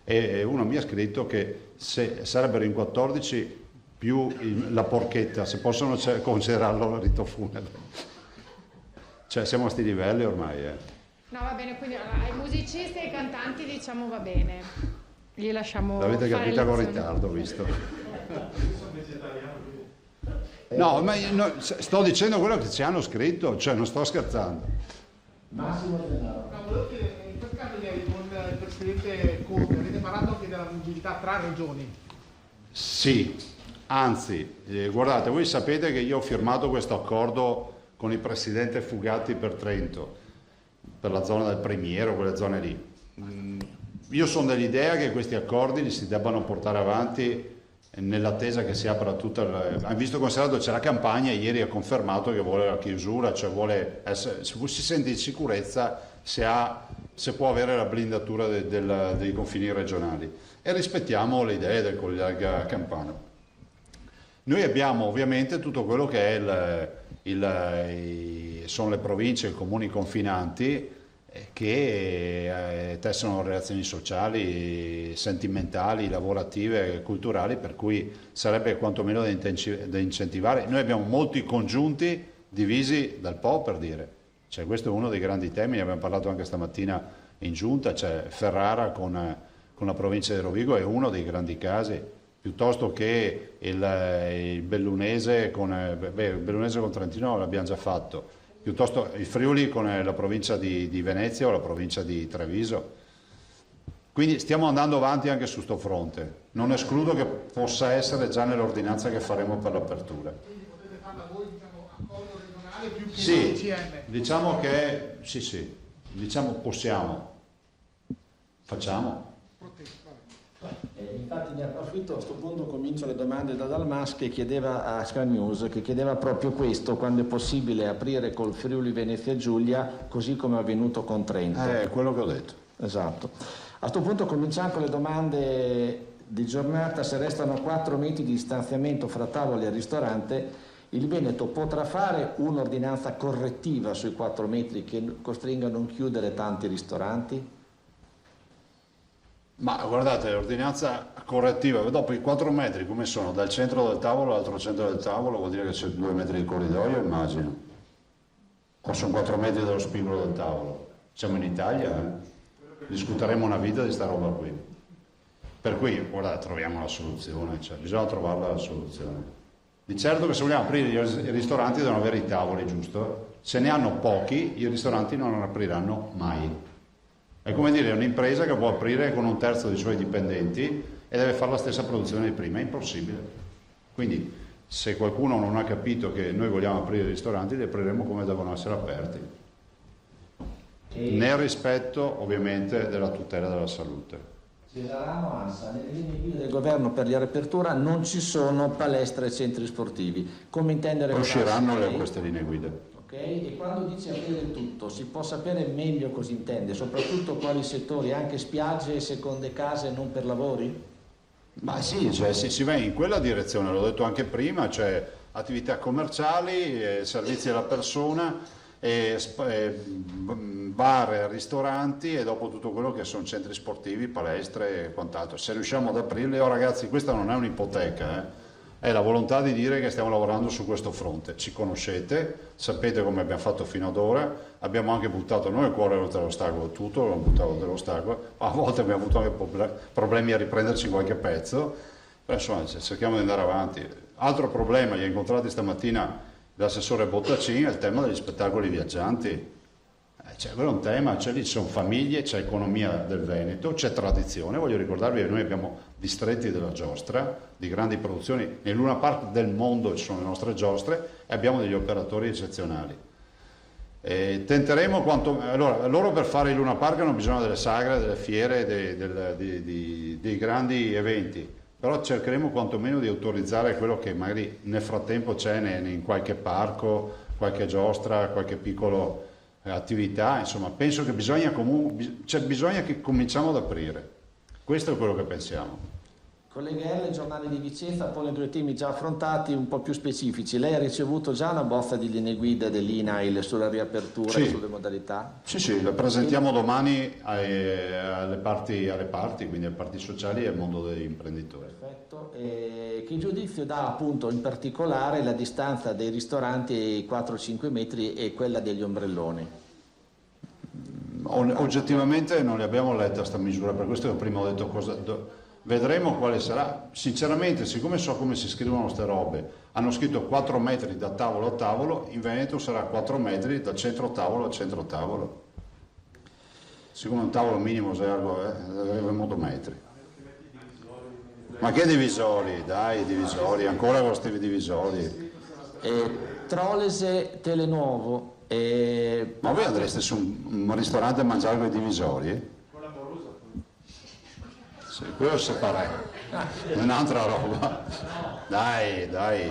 E uno mi ha scritto che se sarebbero in 14 più la porchetta, se possono considerarlo rito funebre. Cioè siamo a questi livelli ormai. No, va bene, quindi ai musicisti e ai cantanti diciamo va bene, gli lasciamo. L'avete capita con ritardo, visto? No, ma sto dicendo quello che ci hanno scritto, cioè non sto scherzando. Massimo Zennaro. Volevo chiedere, in questo caso ieri con il Presidente Conte avete parlato anche della mobilità tra regioni? Sì, anzi, guardate, voi sapete che io ho firmato questo accordo con il Presidente Fugatti per Trento, per la zona del Premiero, quelle zone lì. Io sono dell'idea che questi accordi li si debbano portare avanti nell'attesa che si apra tutta la... Visto considerato c'è la campagna, ieri ha confermato che vuole la chiusura, cioè vuole essere, si sente in sicurezza se può avere la blindatura dei confini regionali, e rispettiamo le idee del collega Campano. Noi abbiamo ovviamente tutto quello che è sono le province e i comuni confinanti che tessono relazioni sociali, sentimentali, lavorative, culturali, per cui sarebbe quantomeno da incentivare. Noi abbiamo molti congiunti divisi dal Po, per dire. Cioè, questo è uno dei grandi temi, ne abbiamo parlato anche stamattina in giunta, cioè Ferrara con la provincia di Rovigo è uno dei grandi casi, piuttosto che il Bellunese il Bellunese con Trentino l'abbiamo già fatto, piuttosto il Friuli con la provincia di Venezia o la provincia di Treviso. Quindi stiamo andando avanti anche su sto fronte. Non escludo che possa essere già nell'ordinanza che faremo per l'apertura. Quindi potete farla voi, diciamo, accordo regionale più che sì, CM? Diciamo che sì, diciamo possiamo, facciamo. Infatti ne approfitto, a questo punto comincio le domande da Dalmas che chiedeva a Sky News, che chiedeva proprio questo: quando è possibile aprire col Friuli Venezia Giulia, così come è avvenuto con Trento. È quello che ho detto. Esatto. A questo punto cominciamo con le domande di giornata. Se restano 4 metri di distanziamento fra tavoli e ristorante, il Veneto potrà fare un'ordinanza correttiva sui 4 metri che costringa a non chiudere tanti ristoranti? Ma guardate, l'ordinanza correttiva, dopo i 4 metri come sono? Dal centro del tavolo all'altro centro del tavolo vuol dire che c'è 2 metri di corridoio, immagino. O sono 4 metri dallo spigolo del tavolo. Siamo in Italia, discuteremo una vita di sta roba qui. Per cui, guardate, troviamo la soluzione, cioè, bisogna trovarla la soluzione. Di certo che se vogliamo aprire i ristoranti devono avere i tavoli, giusto? Se ne hanno pochi, i ristoranti non apriranno mai. È come dire un'impresa che può aprire con 1/3 dei suoi dipendenti e deve fare la stessa produzione di prima, è impossibile. Quindi se qualcuno non ha capito che noi vogliamo aprire i ristoranti, li apriremo come devono essere aperti, nel rispetto ovviamente della tutela della salute. Cesarano Ansa, nelle linee guida del governo per la riapertura non ci sono palestre e centri sportivi. Come intende regolare? Usciranno queste linee guida. E quando dice aprire tutto, si può sapere meglio cosa intende, soprattutto quali settori, anche spiagge e seconde case non per lavori? Ma sì, cioè, si va in quella direzione, l'ho detto anche prima, cioè attività commerciali, servizi alla persona, bar, ristoranti e dopo tutto quello che sono centri sportivi, palestre e quant'altro. Se riusciamo ad aprirle, ragazzi, questa non è un'ipoteca, è la volontà di dire che stiamo lavorando su questo fronte. Ci conoscete, sapete come abbiamo fatto fino ad ora, abbiamo anche buttato noi il cuore oltre l'ostacolo, tutto l'abbiamo buttato oltre l'ostacolo, a volte abbiamo avuto anche problemi a riprenderci qualche pezzo, però insomma cerchiamo di andare avanti. Altro problema, li ho incontrati stamattina l'assessore Bottacin, è il tema degli spettacoli viaggianti. Quello è un tema, lì ci sono famiglie, c'è economia del Veneto, c'è tradizione. Voglio ricordarvi che noi abbiamo distretti della giostra, di grandi produzioni, nel Luna Park del mondo ci sono le nostre giostre e abbiamo degli operatori eccezionali. Tenteremo allora, loro per fare il Luna Park hanno bisogno delle sagre, delle fiere, dei grandi eventi, però cercheremo quantomeno di autorizzare quello che magari nel frattempo c'è in qualche parco, qualche giostra, qualche piccolo attività, insomma penso che bisogna che cominciamo ad aprire, questo è quello che pensiamo. Collega L, giornale di Vicenza, pone due temi già affrontati un po' più specifici. Lei ha ricevuto già una bozza di linee guida dell'INAIL sulla riapertura e sulle modalità? Sì, la presentiamo domani alle parti, quindi alle parti sociali e al mondo degli imprenditori. Perfetto. Che giudizio dà appunto in particolare la distanza dei ristoranti ai 4-5 metri e quella degli ombrelloni? Oggettivamente non le abbiamo letta sta misura, per questo prima ho detto vedremo quale sarà. Sinceramente, siccome so come si scrivono queste robe, hanno scritto 4 metri da tavolo a tavolo, in Veneto sarà 4 metri da centro tavolo a centro tavolo. Siccome un tavolo minimo avremo 2 metri. Ma che divisori? Dai, divisori, ancora con questi divisori. Trolese Telenuovo. Ma voi andreste su un ristorante a mangiare con i divisori? Sì, quello separare, un'altra roba. Dai.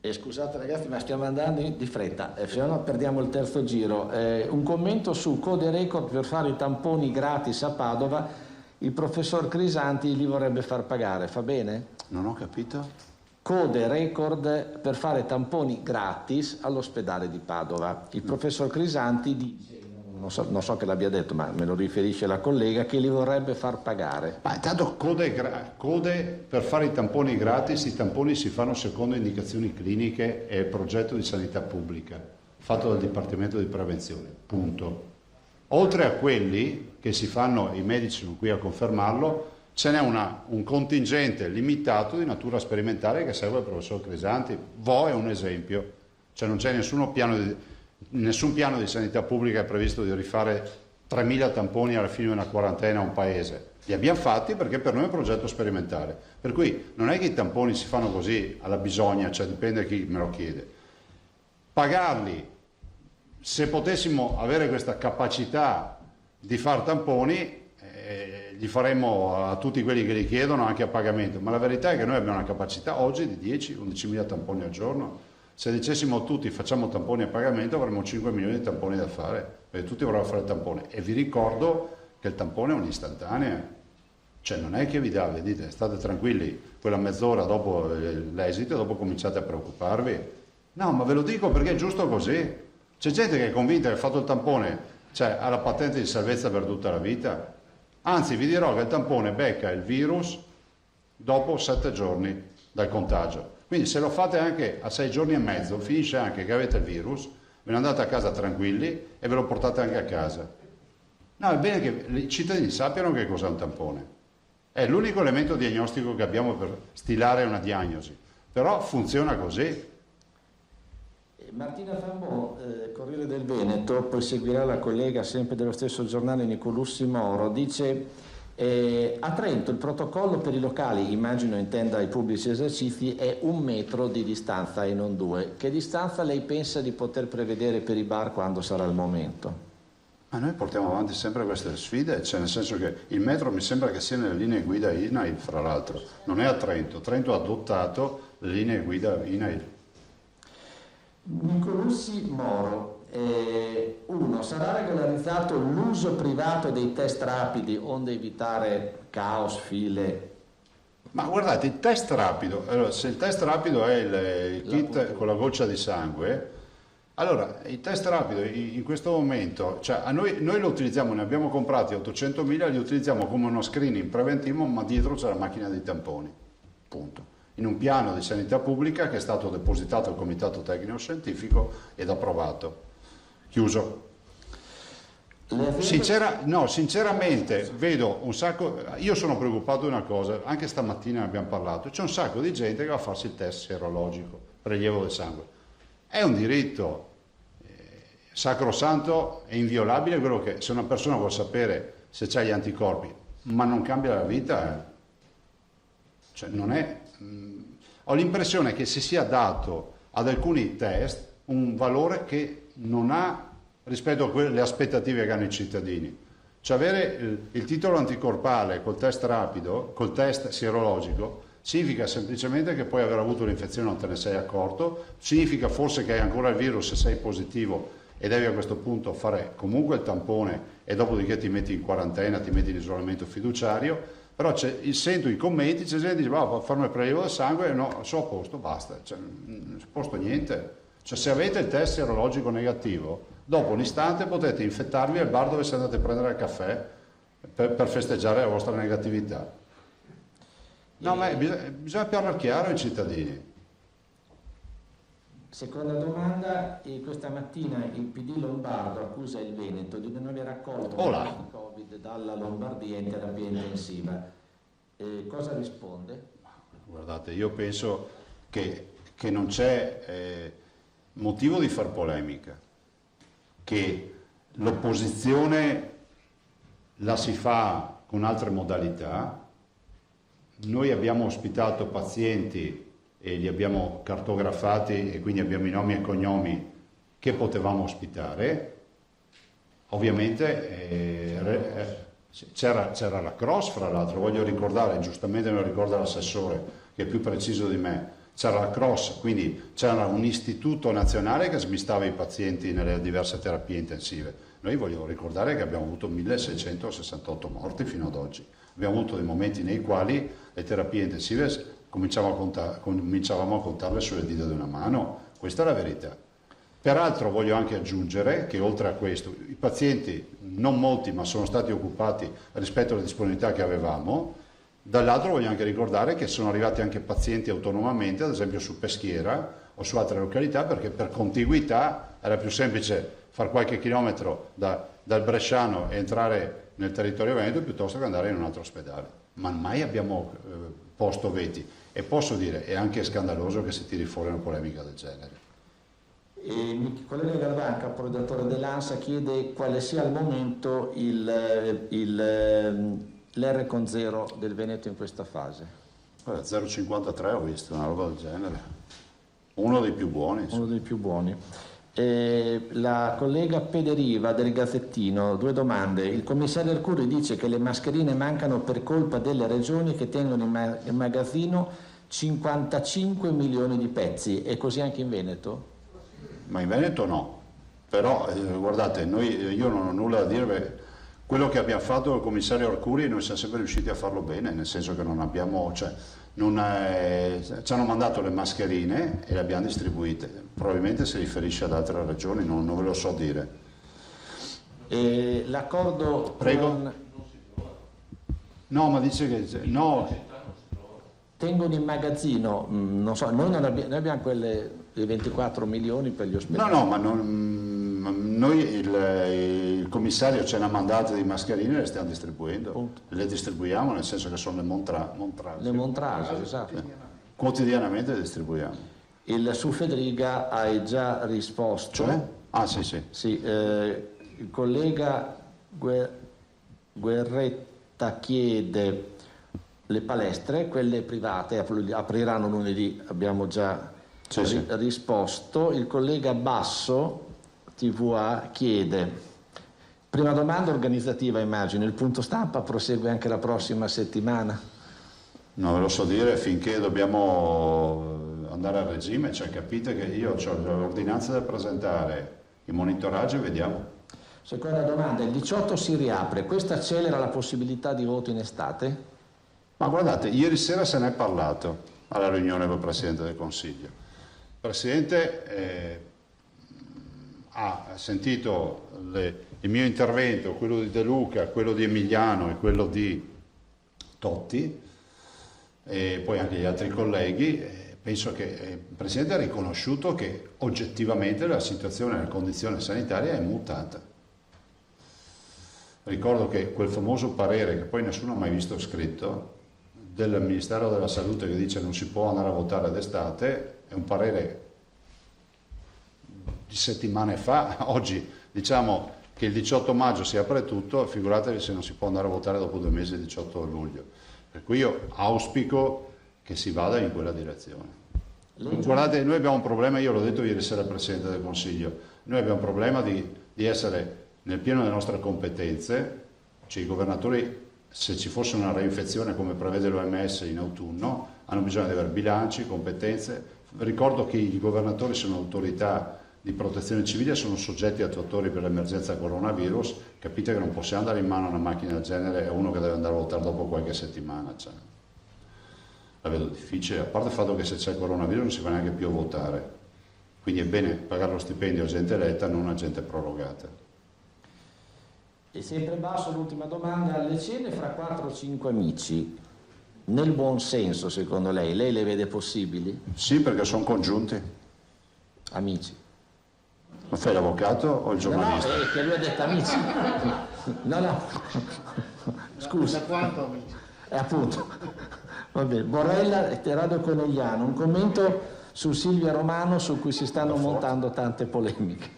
Scusate ragazzi, ma stiamo andando di fretta, se no perdiamo il terzo giro. Un commento su Code Record per fare i tamponi gratis a Padova. Il professor Crisanti li vorrebbe far pagare, fa bene? Non ho capito. Code Record per fare tamponi gratis all'ospedale di Padova. Il professor Crisanti dice, non so che l'abbia detto, ma me lo riferisce la collega, che li vorrebbe far pagare. Ma intanto code per fare i tamponi gratis, i tamponi si fanno secondo indicazioni cliniche e progetto di sanità pubblica fatto dal Dipartimento di Prevenzione, punto. Oltre a quelli che si fanno, i medici sono qui a confermarlo, ce n'è un contingente limitato di natura sperimentale che segue il professor Crisanti. Vo è un esempio, cioè non c'è nessun piano di sanità pubblica è previsto di rifare 3.000 tamponi alla fine di una quarantena a un paese. Li abbiamo fatti perché per noi è un progetto sperimentale. Per cui non è che i tamponi si fanno così alla bisogna, cioè dipende da chi me lo chiede. Pagarli, se potessimo avere questa capacità di fare tamponi, li faremmo a tutti quelli che li chiedono anche a pagamento, ma la verità è che noi abbiamo una capacità oggi di 10-11.000 tamponi al giorno. Se dicessimo tutti facciamo tamponi a pagamento avremmo 5 milioni di tamponi da fare, perché tutti vorrebbero fare il tampone. E vi ricordo che il tampone è un'istantanea, cioè non è che vi dà, dite state tranquilli, quella mezz'ora dopo l'esito, dopo cominciate a preoccuparvi. No, ma ve lo dico perché è giusto così. C'è gente che è convinta che ha fatto il tampone, cioè ha la patente di salvezza per tutta la vita. Anzi, vi dirò che il tampone becca il virus dopo 7 giorni dal contagio. Quindi se lo fate anche a 6 giorni e mezzo, finisce anche che avete il virus, ve ne andate a casa tranquilli e ve lo portate anche a casa. No, è bene che i cittadini sappiano che cos'è un tampone. È l'unico elemento diagnostico che abbiamo per stilare una diagnosi, però funziona così. Martina Fambò, Corriere del Veneto, poi seguirà la collega sempre dello stesso giornale Nicolussi Moro, dice a Trento il protocollo per i locali, immagino intenda i pubblici esercizi, è 1 metro di distanza e non 2. Che distanza lei pensa di poter prevedere per i bar quando sarà il momento? Ma noi portiamo avanti sempre queste sfide, cioè nel senso che il metro mi sembra che sia nelle linee guida INAIL, fra l'altro, non è a Trento. Trento ha adottato le linee guida INAIL. Nicolussi Moro, 1. Sarà regolarizzato l'uso privato dei test rapidi onde evitare caos, file? Ma guardate, il test rapido, allora, se il test rapido è il kit con la goccia di sangue, allora il test rapido in questo momento, cioè noi lo utilizziamo, ne abbiamo comprati 800.000, li utilizziamo come uno screening preventivo, ma dietro c'è la macchina dei tamponi, punto. In un piano di sanità pubblica che è stato depositato al Comitato Tecnico Scientifico ed approvato. Chiuso. Sinceramente vedo un sacco, io sono preoccupato di una cosa, anche stamattina ne abbiamo parlato, c'è un sacco di gente che va a farsi il test serologico, prelievo del sangue. È un diritto sacrosanto e inviolabile quello che, se una persona vuole sapere se c'ha gli anticorpi, ma non cambia la vita, cioè non è... ho l'impressione che si sia dato ad alcuni test un valore che non ha rispetto alle aspettative che hanno i cittadini. Cioè avere il titolo anticorpale col test rapido, col test sierologico, significa semplicemente che puoi aver avuto l'infezione e non te ne sei accorto, significa forse che hai ancora il virus se sei positivo e devi a questo punto fare comunque il tampone e dopodiché ti metti in quarantena, ti metti in isolamento fiduciario, però sento i commenti, c'è gente che dice va a farmi il prelievo del sangue, no, sono a posto, basta, cioè, non è a posto niente. Cioè se avete il test sierologico negativo, dopo un istante potete infettarvi al bar dove siete andati a prendere il caffè per festeggiare la vostra negatività. No, ma bisogna parlare chiaro ai cittadini. Seconda domanda, questa mattina il PD Lombardo accusa il Veneto di non aver accolto il Covid dalla Lombardia in terapia intensiva. Cosa risponde? Guardate, io penso che non c'è motivo di far polemica, che l'opposizione la si fa con altre modalità. Noi abbiamo ospitato pazienti e li abbiamo cartografati e quindi abbiamo i nomi e cognomi che potevamo ospitare. Ovviamente c'era la Cross, fra l'altro, voglio ricordare, giustamente me lo ricorda l'assessore che è più preciso di me, c'era la Cross, quindi c'era un istituto nazionale che smistava i pazienti nelle diverse terapie intensive. Noi vogliamo ricordare che abbiamo avuto 1668 morti fino ad oggi. Abbiamo avuto dei momenti nei quali le terapie intensive cominciavamo a contarle sulle dita di una mano, questa è la verità. Peraltro voglio anche aggiungere che oltre a questo i pazienti, non molti ma sono stati occupati rispetto alle disponibilità che avevamo, dall'altro voglio anche ricordare che sono arrivati anche pazienti autonomamente, ad esempio su Peschiera o su altre località, perché per contiguità era più semplice far qualche chilometro dal Bresciano e entrare nel territorio veneto piuttosto che andare in un altro ospedale. Ma mai abbiamo posto veti e posso dire è anche scandaloso che si tiri fuori una polemica del genere. Il collega Garbanca, proredattore dell'ANSA, chiede quale sia al momento l'R con 0 del Veneto in questa fase. 0,53 ho visto, una roba del genere. Uno dei più buoni. Uno dei più buoni. La collega Pederiva del Gazzettino, 2 domande. Il commissario Arcuri dice che le mascherine mancano per colpa delle regioni che tengono in magazzino 55 milioni di pezzi. È così anche in Veneto? Ma in Veneto no, però guardate, io non ho nulla da dire, quello che abbiamo fatto col commissario Arcuri noi siamo sempre riusciti a farlo bene, nel senso che non abbiamo, ci hanno mandato le mascherine e le abbiamo distribuite, probabilmente si riferisce ad altre regioni, non ve lo so dire. L'accordo con... No, ma dice che... No. Tengono in magazzino, non so, noi abbiamo quelle dei 24 milioni per gli ospedali. No, ma noi il commissario ce n'ha mandate di mascherine e le stiamo distribuendo. Punto. Le distribuiamo nel senso che sono le Montrase. Le Montrase, esatto. Quotidianamente le distribuiamo. Su Federica hai già risposto. Cioè? Ah sì. Sì, il collega Guerretta chiede le palestre, quelle private apriranno lunedì, abbiamo già risposto. Il collega Basso TVA chiede, prima domanda organizzativa immagino, il punto stampa prosegue anche la prossima settimana? Non ve lo so dire, finché dobbiamo andare a regime, cioè capite che io ho l'ordinanza da presentare, il monitoraggio e vediamo. Seconda domanda, il 18 si riapre, questo accelera la possibilità di voto in estate? Ma guardate, ieri sera se ne è parlato alla riunione col Presidente del Consiglio. Il Presidente ha sentito il mio intervento, quello di De Luca, quello di Emiliano e quello di Totti, e poi anche gli altri colleghi. Penso che il Presidente ha riconosciuto che oggettivamente la situazione e la condizione sanitaria è mutata. Ricordo che quel famoso parere, che poi nessuno ha mai visto scritto, del Ministero della Salute che dice non si può andare a votare d'estate, è un parere di settimane fa. Oggi diciamo che il 18 maggio si apre tutto, figuratevi se non si può andare a votare dopo 2 mesi, il 18 luglio. Per cui io auspico che si vada in quella direzione. Guardate, noi abbiamo un problema, io l'ho detto ieri sera al Presidente del Consiglio, noi abbiamo un problema di essere nel pieno delle nostre competenze, cioè i governatori, se ci fosse una reinfezione come prevede l'OMS in autunno, hanno bisogno di avere bilanci, competenze. Ricordo che i governatori sono autorità di protezione civile, sono soggetti attuatori per l'emergenza coronavirus, capite che non possiamo dare in mano una macchina del genere a uno che deve andare a votare dopo qualche settimana. Cioè, la vedo difficile, a parte il fatto che se c'è il coronavirus non si va neanche più a votare, quindi è bene pagare lo stipendio a gente eletta, non a gente prorogata. E sempre basso l'ultima domanda, le cene fra 4 o 5 amici, nel buon senso secondo lei le vede possibili? Sì, perché sono congiunti. Amici. Ma fai l'avvocato o il giornalista? No, che lui ha detto amici. No. Scusa. Da quanto amici? Appunto. Va bene. Borrella e Terado Conegliano, un commento su Silvia Romano su cui si stanno montando tante polemiche.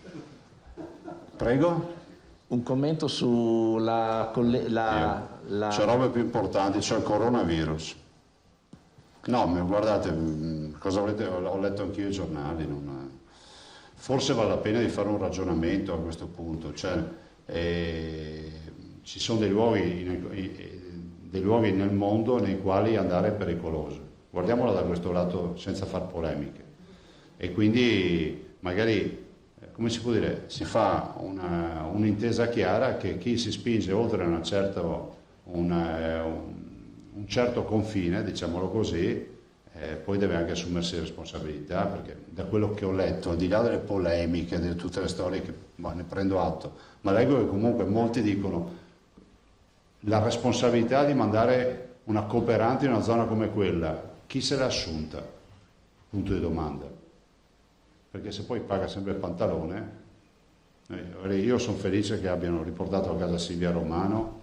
Prego? Un commento sulla... C'è robe più importanti, c'è il coronavirus. No, ma guardate, cosa volete? Ho letto anch'io i giornali. Forse vale la pena di fare un ragionamento a questo punto. Cioè, ci sono dei luoghi nel mondo nei quali andare è pericoloso. Guardiamola da questo lato senza far polemiche. E quindi magari... come si può dire, si fa un'intesa chiara che chi si spinge oltre un certo confine, diciamolo così, poi deve anche assumersi responsabilità, perché da quello che ho letto, al di là delle polemiche, di tutte le storie che ne prendo atto, ma leggo che comunque molti dicono la responsabilità di mandare una cooperante in una zona come quella, chi se l'ha assunta? Punto di domanda. Perché se poi paga sempre il pantalone, io sono felice che abbiano riportato a casa Silvia Romano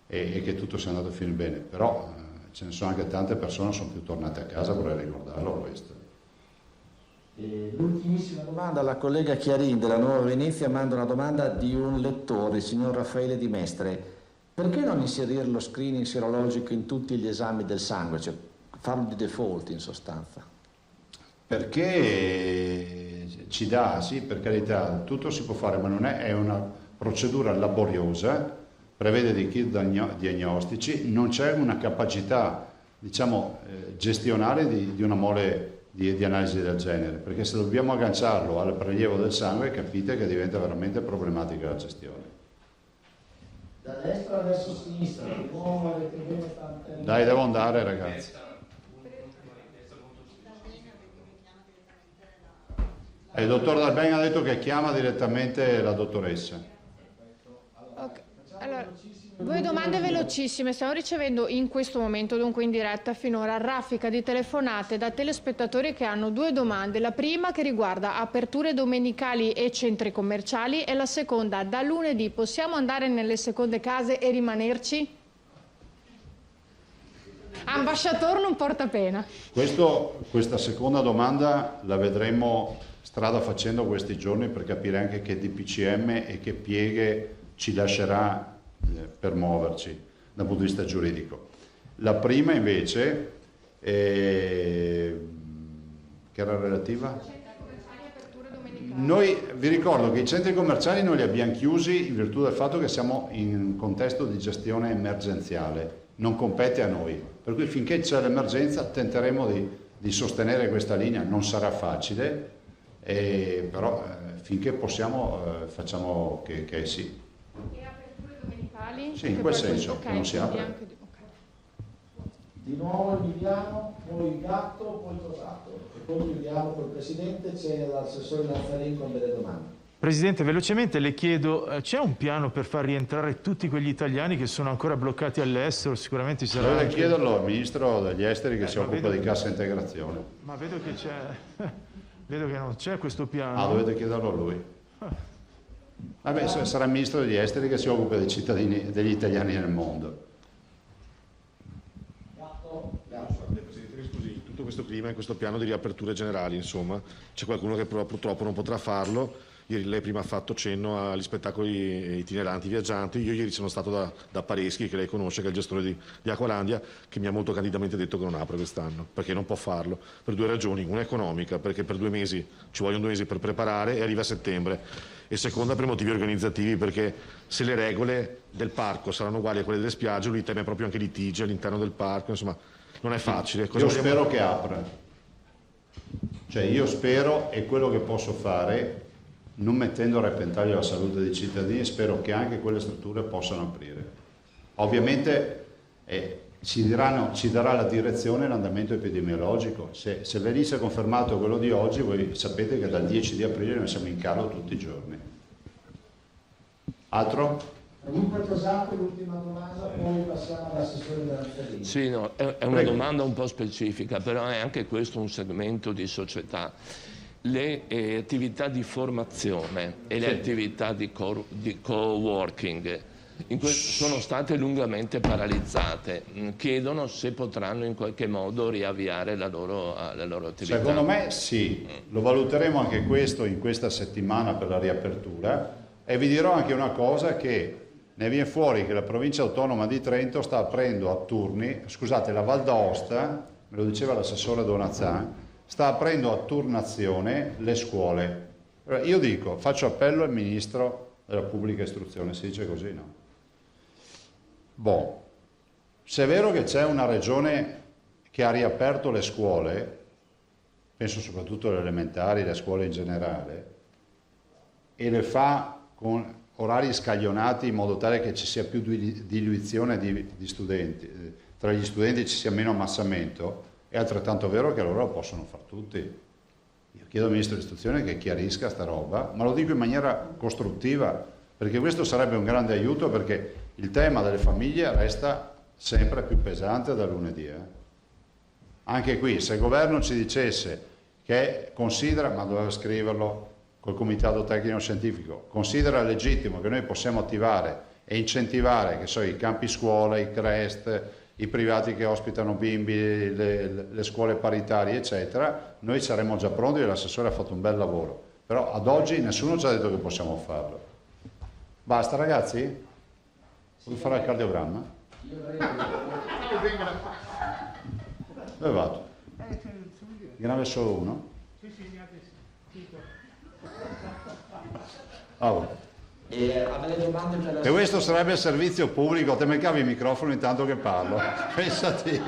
e che tutto sia andato a finire bene, però ce ne sono anche tante persone che sono più tornate a casa, vorrei ricordarlo questo. L'ultimissima domanda alla collega Chiarin della Nuova Venezia manda una domanda di un lettore, il signor Raffaele Di Mestre. Perché non inserire lo screening serologico in tutti gli esami del sangue, cioè farlo di default in sostanza? Perché ci dà, sì, per carità, tutto si può fare, ma non è una procedura laboriosa, prevede dei kit diagnostici, non c'è una capacità, diciamo, gestionale di una mole di analisi del genere, perché se dobbiamo agganciarlo al prelievo del sangue capite che diventa veramente problematica la gestione. Da destra verso sinistra, dai, devo andare ragazzi. Il dottor Dalben ha detto che chiama direttamente la dottoressa. Okay. Allora, 2 domande velocissime. Stiamo ricevendo in questo momento, dunque in diretta finora, raffica di telefonate da telespettatori che hanno 2 domande. La prima che riguarda aperture domenicali e centri commerciali e la seconda, da lunedì possiamo andare nelle seconde case e rimanerci? Ambasciatore non porta pena. Questa seconda domanda la vedremo strada facendo questi giorni per capire anche che DPCM e che pieghe ci lascerà per muoverci dal punto di vista giuridico. La prima invece, che era relativa? Noi vi ricordo che i centri commerciali noi li abbiamo chiusi in virtù del fatto che siamo in un contesto di gestione emergenziale, non compete a noi, per cui finché c'è l'emergenza tenteremo di sostenere questa linea. Non sarà facile, però finché possiamo facciamo che sì. E aperture domenicali? Sì, in quel senso, che non si apre. Di nuovo Emiliano, poi Gatto, poi Tosato. E poi chiudiamo col Presidente, c'è l'assessore Lazzarin con delle domande. Presidente, velocemente le chiedo, c'è un piano per far rientrare tutti quegli italiani che sono ancora bloccati all'estero? Sicuramente ci sarà... Dovete chiederlo al Ministro degli Esteri che si occupa di cassa integrazione. Ma vedo che c'è... Vedo che non c'è questo piano. Ah, dovete chiederlo a lui. Vabbè, sarà il Ministro degli Esteri che si occupa dei cittadini, degli italiani nel mondo. Scusi, tutto questo clima e questo piano di riaperture generali, insomma, c'è qualcuno che purtroppo non potrà farlo. Ieri lei prima ha fatto cenno agli spettacoli itineranti viaggianti. Io ieri sono stato da Pareschi, che lei conosce, che è il gestore di Acqualandia, che mi ha molto candidamente detto che non apre quest'anno, perché non può farlo, per due ragioni. Una economica, perché per 2 mesi ci vogliono 2 mesi per preparare e arriva a settembre. E seconda per motivi organizzativi, perché se le regole del parco saranno uguali a quelle delle spiagge, lui teme proprio anche litigi all'interno del parco, insomma, non è facile. Io spero che apra. Cioè io spero, e quello che posso fare, non mettendo a repentaglio la salute dei cittadini, spero che anche quelle strutture possano aprire. Ovviamente ci darà la direzione l'andamento epidemiologico. Se venisse confermato quello di oggi, voi sapete che dal 10 di aprile noi siamo in calo tutti i giorni. Altro? Comunque Tosato, l'ultima domanda, poi passiamo all'assessore della Lazzarin. Sì, no, è una domanda un po' specifica, però è anche questo un segmento di società. Le attività di formazione e le attività di co-working sono state lungamente paralizzate. Chiedono se potranno in qualche modo riavviare la loro attività. Secondo me sì, lo valuteremo anche questo in questa settimana per la riapertura, e vi dirò anche una cosa, che ne viene fuori che la provincia autonoma di Trento sta aprendo a turni, scusate, la Val d'Aosta, me lo diceva l'assessore Donazzan, sta aprendo a turnazione le scuole. Io dico, faccio appello al Ministro della Pubblica Istruzione, si dice così, no? Boh, se è vero che c'è una regione che ha riaperto le scuole, penso soprattutto alle elementari, le scuole in generale, e le fa con orari scaglionati in modo tale che ci sia più diluizione di studenti, tra gli studenti ci sia meno ammassamento, è altrettanto vero che loro lo possono fare tutti. Io chiedo al Ministro dell'Istruzione che chiarisca sta roba, ma lo dico in maniera costruttiva, perché questo sarebbe un grande aiuto, perché il tema delle famiglie resta sempre più pesante da lunedì. Anche qui, se il governo ci dicesse che considera, ma doveva scriverlo col comitato tecnico scientifico, considera legittimo che noi possiamo attivare e incentivare, che so, i campi scuola, i CREST, i privati che ospitano bimbi, le scuole paritarie, eccetera, noi saremmo già pronti e l'assessore ha fatto un bel lavoro. Però ad oggi nessuno ci ha detto che possiamo farlo. Basta ragazzi? Vuoi fare il cardiogramma? Dove vado? Grave solo uno? Sì, mi ha detto. E questo sarebbe il servizio pubblico, te me cavi il microfono intanto che parlo. Pensati.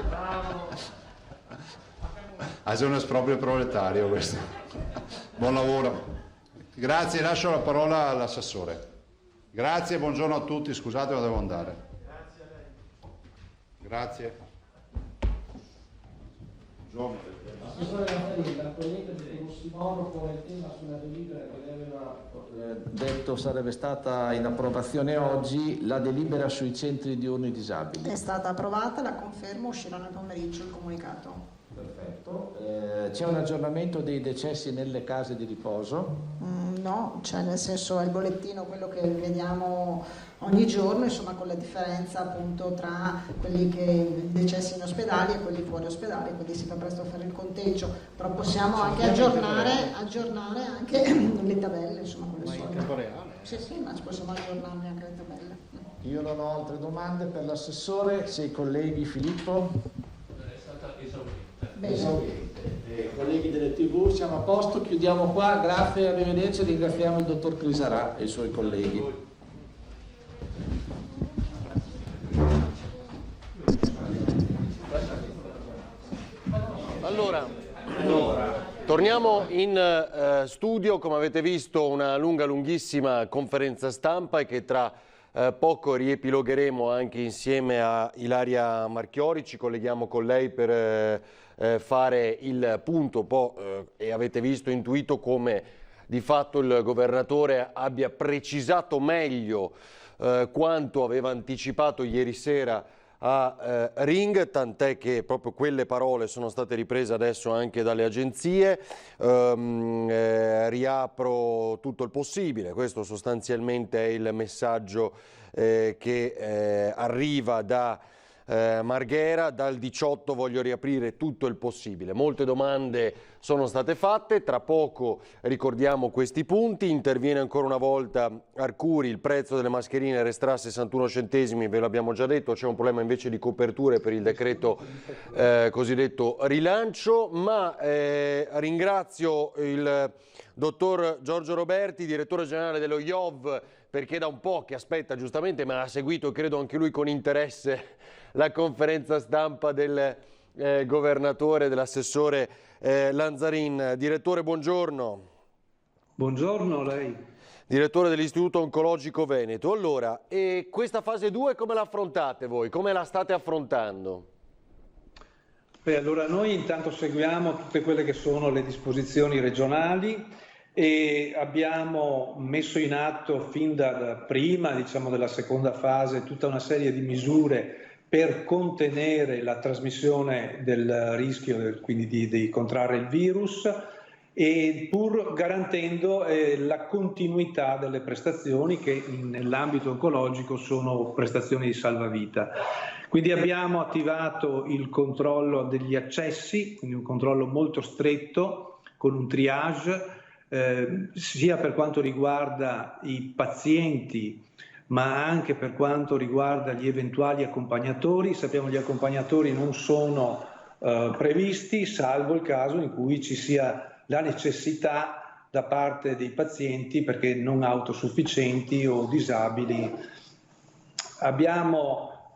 Sei un esproprio proletario questo. Buon lavoro. Grazie, lascio la parola all'assessore. Grazie, buongiorno a tutti, scusate ma devo andare. Grazie a lei. Grazie. Buongiorno. Assessore Lazzarin, dal collega di Simoro pone il tema sulla delibera che lei aveva detto sarebbe stata in approvazione oggi, la delibera sui centri diurni disabili. È stata approvata, la confermo, uscirà nel pomeriggio il comunicato. Perfetto. C'è un aggiornamento dei decessi nelle case di riposo? No, cioè nel senso è il bollettino quello che vediamo ogni giorno, insomma con la differenza appunto tra quelli che decessi in ospedali e quelli fuori ospedali, quindi si fa presto a fare il conteggio, però possiamo anche aggiornare anche le tabelle, insomma con le solite. In tempo reale? Sì, ma ci possiamo aggiornarne anche le tabelle. Io non ho altre domande per l'assessore, se i colleghi Filippo? È stata esaurita. Esaurente. Colleghi delle TV, siamo a posto, chiudiamo qua, grazie, arrivederci, ringraziamo il dottor Crisarà e i suoi colleghi. Allora, torniamo in studio. Come avete visto, una lunghissima conferenza stampa e che tra poco riepilogheremo anche insieme a Ilaria Marchiori. Ci colleghiamo con lei per fare il punto e avete visto, intuito come di fatto il governatore abbia precisato meglio quanto aveva anticipato ieri sera a Ring, tant'è che proprio quelle parole sono state riprese adesso anche dalle agenzie. Riapro tutto il possibile, questo sostanzialmente è il messaggio che arriva da Marghera. Dal 18 voglio riaprire tutto il possibile. Molte domande sono state fatte, tra poco ricordiamo questi punti. Interviene ancora una volta Arcuri: il prezzo delle mascherine resterà a 61 centesimi, ve l'abbiamo già detto, c'è un problema invece di coperture per il decreto cosiddetto rilancio, ma ringrazio il dottor Giorgio Roberti, direttore generale dello IOV, perché da un po' che aspetta giustamente, ma ha seguito credo anche lui con interesse la conferenza stampa del governatore, dell'assessore Lanzarin. Direttore, buongiorno. Buongiorno a lei. Direttore dell'Istituto Oncologico Veneto. Allora, e questa fase 2 come la affrontate voi? Come la state affrontando? Beh, allora noi intanto seguiamo tutte quelle che sono le disposizioni regionali e abbiamo messo in atto fin da prima, diciamo, della seconda fase, tutta una serie di misure per contenere la trasmissione del rischio quindi di contrarre il virus, e pur garantendo la continuità delle prestazioni che nell'ambito oncologico sono prestazioni di salvavita. Quindi abbiamo attivato il controllo degli accessi, quindi un controllo molto stretto con un triage, sia per quanto riguarda i pazienti ma anche per quanto riguarda gli eventuali accompagnatori. Sappiamo che gli accompagnatori non sono previsti, salvo il caso in cui ci sia la necessità da parte dei pazienti perché non autosufficienti o disabili. Abbiamo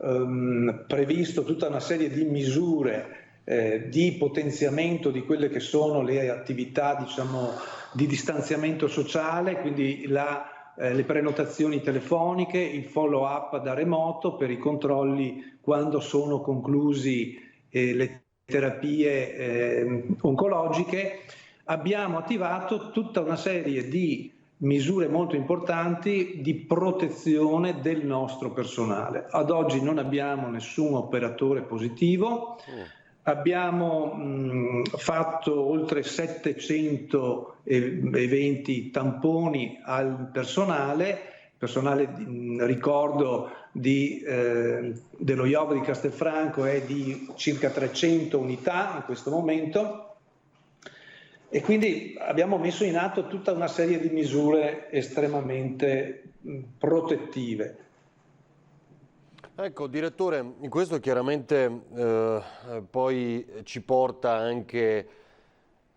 previsto tutta una serie di misure di potenziamento di quelle che sono le attività, diciamo, di distanziamento sociale, quindi le prenotazioni telefoniche, il follow up da remoto per i controlli quando sono conclusi le terapie oncologiche. Abbiamo attivato tutta una serie di misure molto importanti di protezione del nostro personale. Ad oggi non abbiamo nessun operatore positivo. Abbiamo fatto oltre 700 eventi tamponi al personale, ricordo dello IOV di Castelfranco è di circa 300 unità in questo momento, e quindi abbiamo messo in atto tutta una serie di misure estremamente protettive. Ecco, direttore, questo chiaramente poi ci porta anche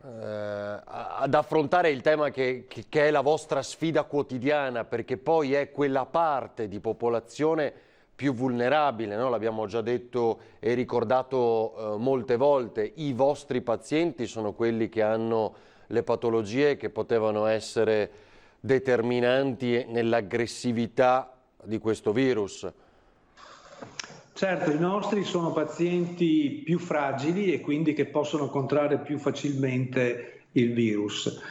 ad affrontare il tema che è la vostra sfida quotidiana, perché poi è quella parte di popolazione più vulnerabile, no? L'abbiamo già detto e ricordato molte volte, i vostri pazienti sono quelli che hanno le patologie che potevano essere determinanti nell'aggressività di questo virus. Certo, i nostri sono pazienti più fragili e quindi che possono contrarre più facilmente il virus.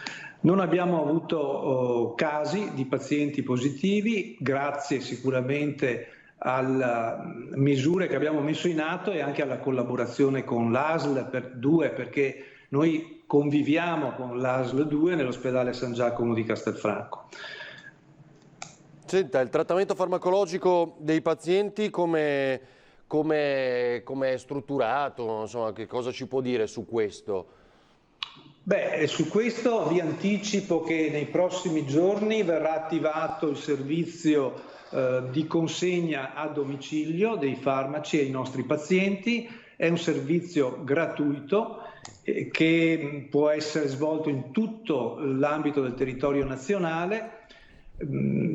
Non abbiamo avuto casi di pazienti positivi, grazie sicuramente alle misure che abbiamo messo in atto e anche alla collaborazione con l'ASL 2, perché noi conviviamo con l'ASL 2 nell'ospedale San Giacomo di Castelfranco. Senta, il trattamento farmacologico dei pazienti come è strutturato? Insomma, che cosa ci può dire su questo? Beh, su questo vi anticipo che nei prossimi giorni verrà attivato il servizio di consegna a domicilio dei farmaci ai nostri pazienti. È un servizio gratuito che può essere svolto in tutto l'ambito del territorio nazionale.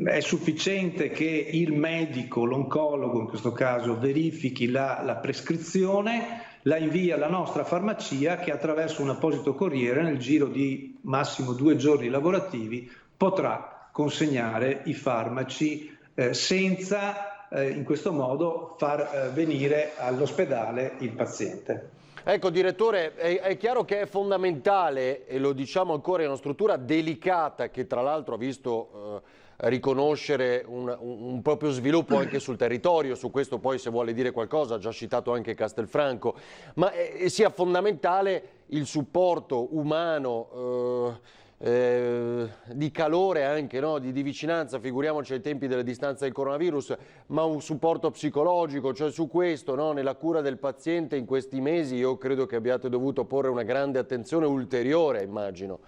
è sufficiente che il medico, l'oncologo in questo caso, verifichi la prescrizione, la invia alla nostra farmacia che attraverso un apposito corriere nel giro di massimo 2 giorni lavorativi potrà consegnare i farmaci senza in questo modo far venire all'ospedale il paziente. Ecco direttore, è chiaro che è fondamentale, e lo diciamo ancora, in una struttura delicata che tra l'altro ha visto riconoscere un proprio sviluppo anche sul territorio, su questo poi se vuole dire qualcosa, ha già citato anche Castelfranco, ma sia fondamentale il supporto umano, di calore anche, no? di vicinanza, figuriamoci ai tempi delle distanze del coronavirus, ma un supporto psicologico, cioè su questo, no? nella cura del paziente in questi mesi io credo che abbiate dovuto porre una grande attenzione ulteriore, immagino.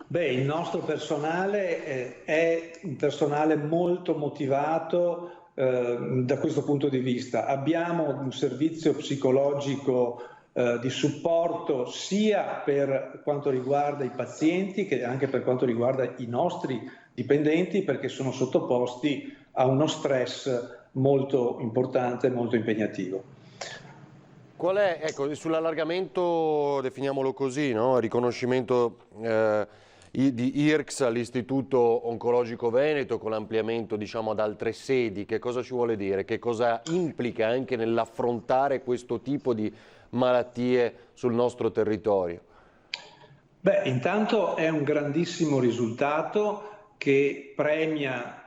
Beh, il nostro personale è un personale molto motivato da questo punto di vista. Abbiamo un servizio psicologico di supporto sia per quanto riguarda i pazienti che anche per quanto riguarda i nostri dipendenti, perché sono sottoposti a uno stress molto importante, molto impegnativo. Qual è, ecco, sull'allargamento, definiamolo così, no? Riconoscimento di IRCS all'Istituto Oncologico Veneto con l'ampliamento, diciamo, ad altre sedi, che cosa ci vuole dire? Che cosa implica anche nell'affrontare questo tipo di malattie sul nostro territorio? Beh, intanto è un grandissimo risultato che premia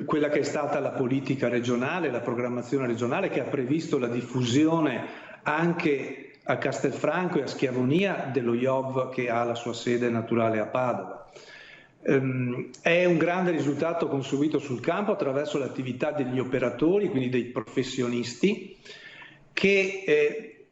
quella che è stata la politica regionale, la programmazione regionale che ha previsto la diffusione anche a Castelfranco e a Schiavonia dello IOV che ha la sua sede naturale a Padova. È un grande risultato conseguito sul campo attraverso l'attività degli operatori, quindi dei professionisti, che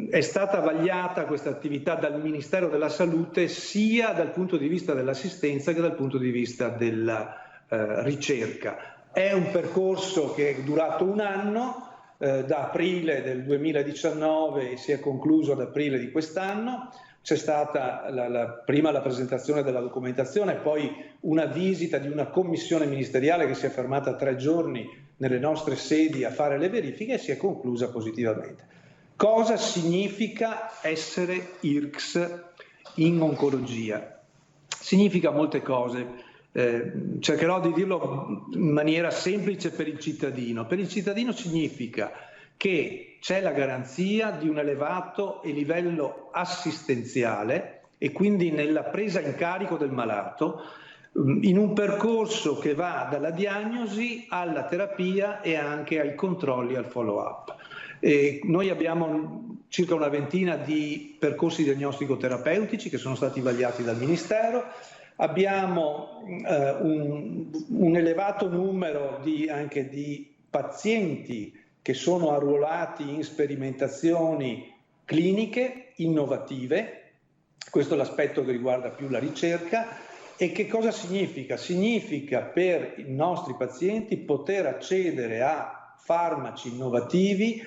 è stata vagliata questa attività dal Ministero della Salute sia dal punto di vista dell'assistenza che dal punto di vista della ricerca. È un percorso che è durato un anno, da aprile del 2019 e si è concluso ad aprile di quest'anno. C'è stata prima la presentazione della documentazione, poi una visita di una commissione ministeriale che si è fermata 3 giorni nelle nostre sedi a fare le verifiche e si è conclusa positivamente. Cosa significa essere IRCS in oncologia? Significa molte cose. Cercherò di dirlo in maniera semplice per il cittadino. Per il cittadino significa che c'è la garanzia di un elevato livello assistenziale e quindi nella presa in carico del malato in un percorso che va dalla diagnosi alla terapia e anche ai controlli, al follow-up. Noi abbiamo circa una ventina di percorsi diagnostico-terapeutici che sono stati vagliati dal Ministero. Abbiamo un elevato numero anche di pazienti che sono arruolati in sperimentazioni cliniche innovative. Questo è l'aspetto che riguarda più la ricerca. E che cosa significa? Significa per i nostri pazienti poter accedere a farmaci innovativi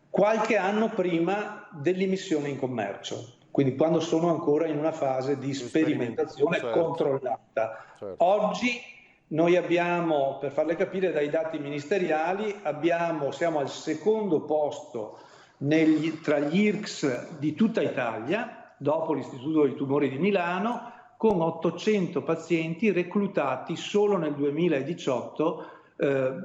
qualche anno prima dell'immissione in commercio. Quindi quando sono ancora in una fase di sperimentazione controllata. Certo. Oggi noi abbiamo, per farle capire dai dati ministeriali, siamo al secondo posto tra gli IRCS di tutta Italia, dopo l'Istituto dei Tumori di Milano, con 800 pazienti reclutati solo nel 2018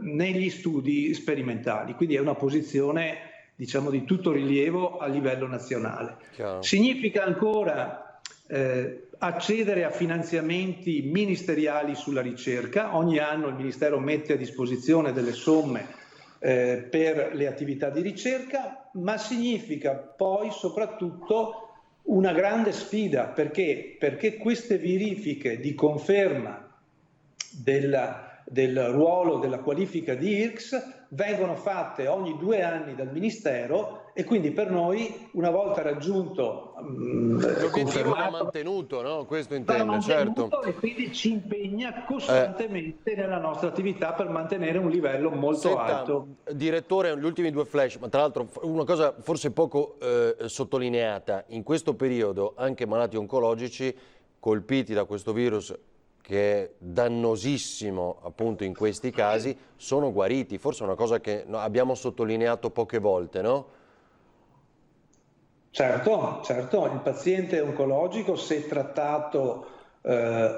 negli studi sperimentali. Quindi è una posizione, diciamo, di tutto rilievo a livello nazionale. Chiaro. Significa ancora accedere a finanziamenti ministeriali sulla ricerca. Ogni anno il Ministero mette a disposizione delle somme per le attività di ricerca, ma significa poi soprattutto una grande sfida, perché queste verifiche di conferma del ruolo, della qualifica di IRCS vengono fatte ogni 2 anni dal Ministero e quindi per noi, una volta raggiunto l'obiettivo va mantenuto, no? Questo intende, certo. E quindi ci impegna costantemente nella nostra attività per mantenere un livello molto alto. Direttore, gli ultimi 2 flash, ma tra l'altro una cosa forse poco sottolineata, in questo periodo anche malati oncologici colpiti da questo virus che è dannosissimo appunto in questi casi, sono guariti. Forse è una cosa che abbiamo sottolineato poche volte, no? Certo, certo, il paziente oncologico, se trattato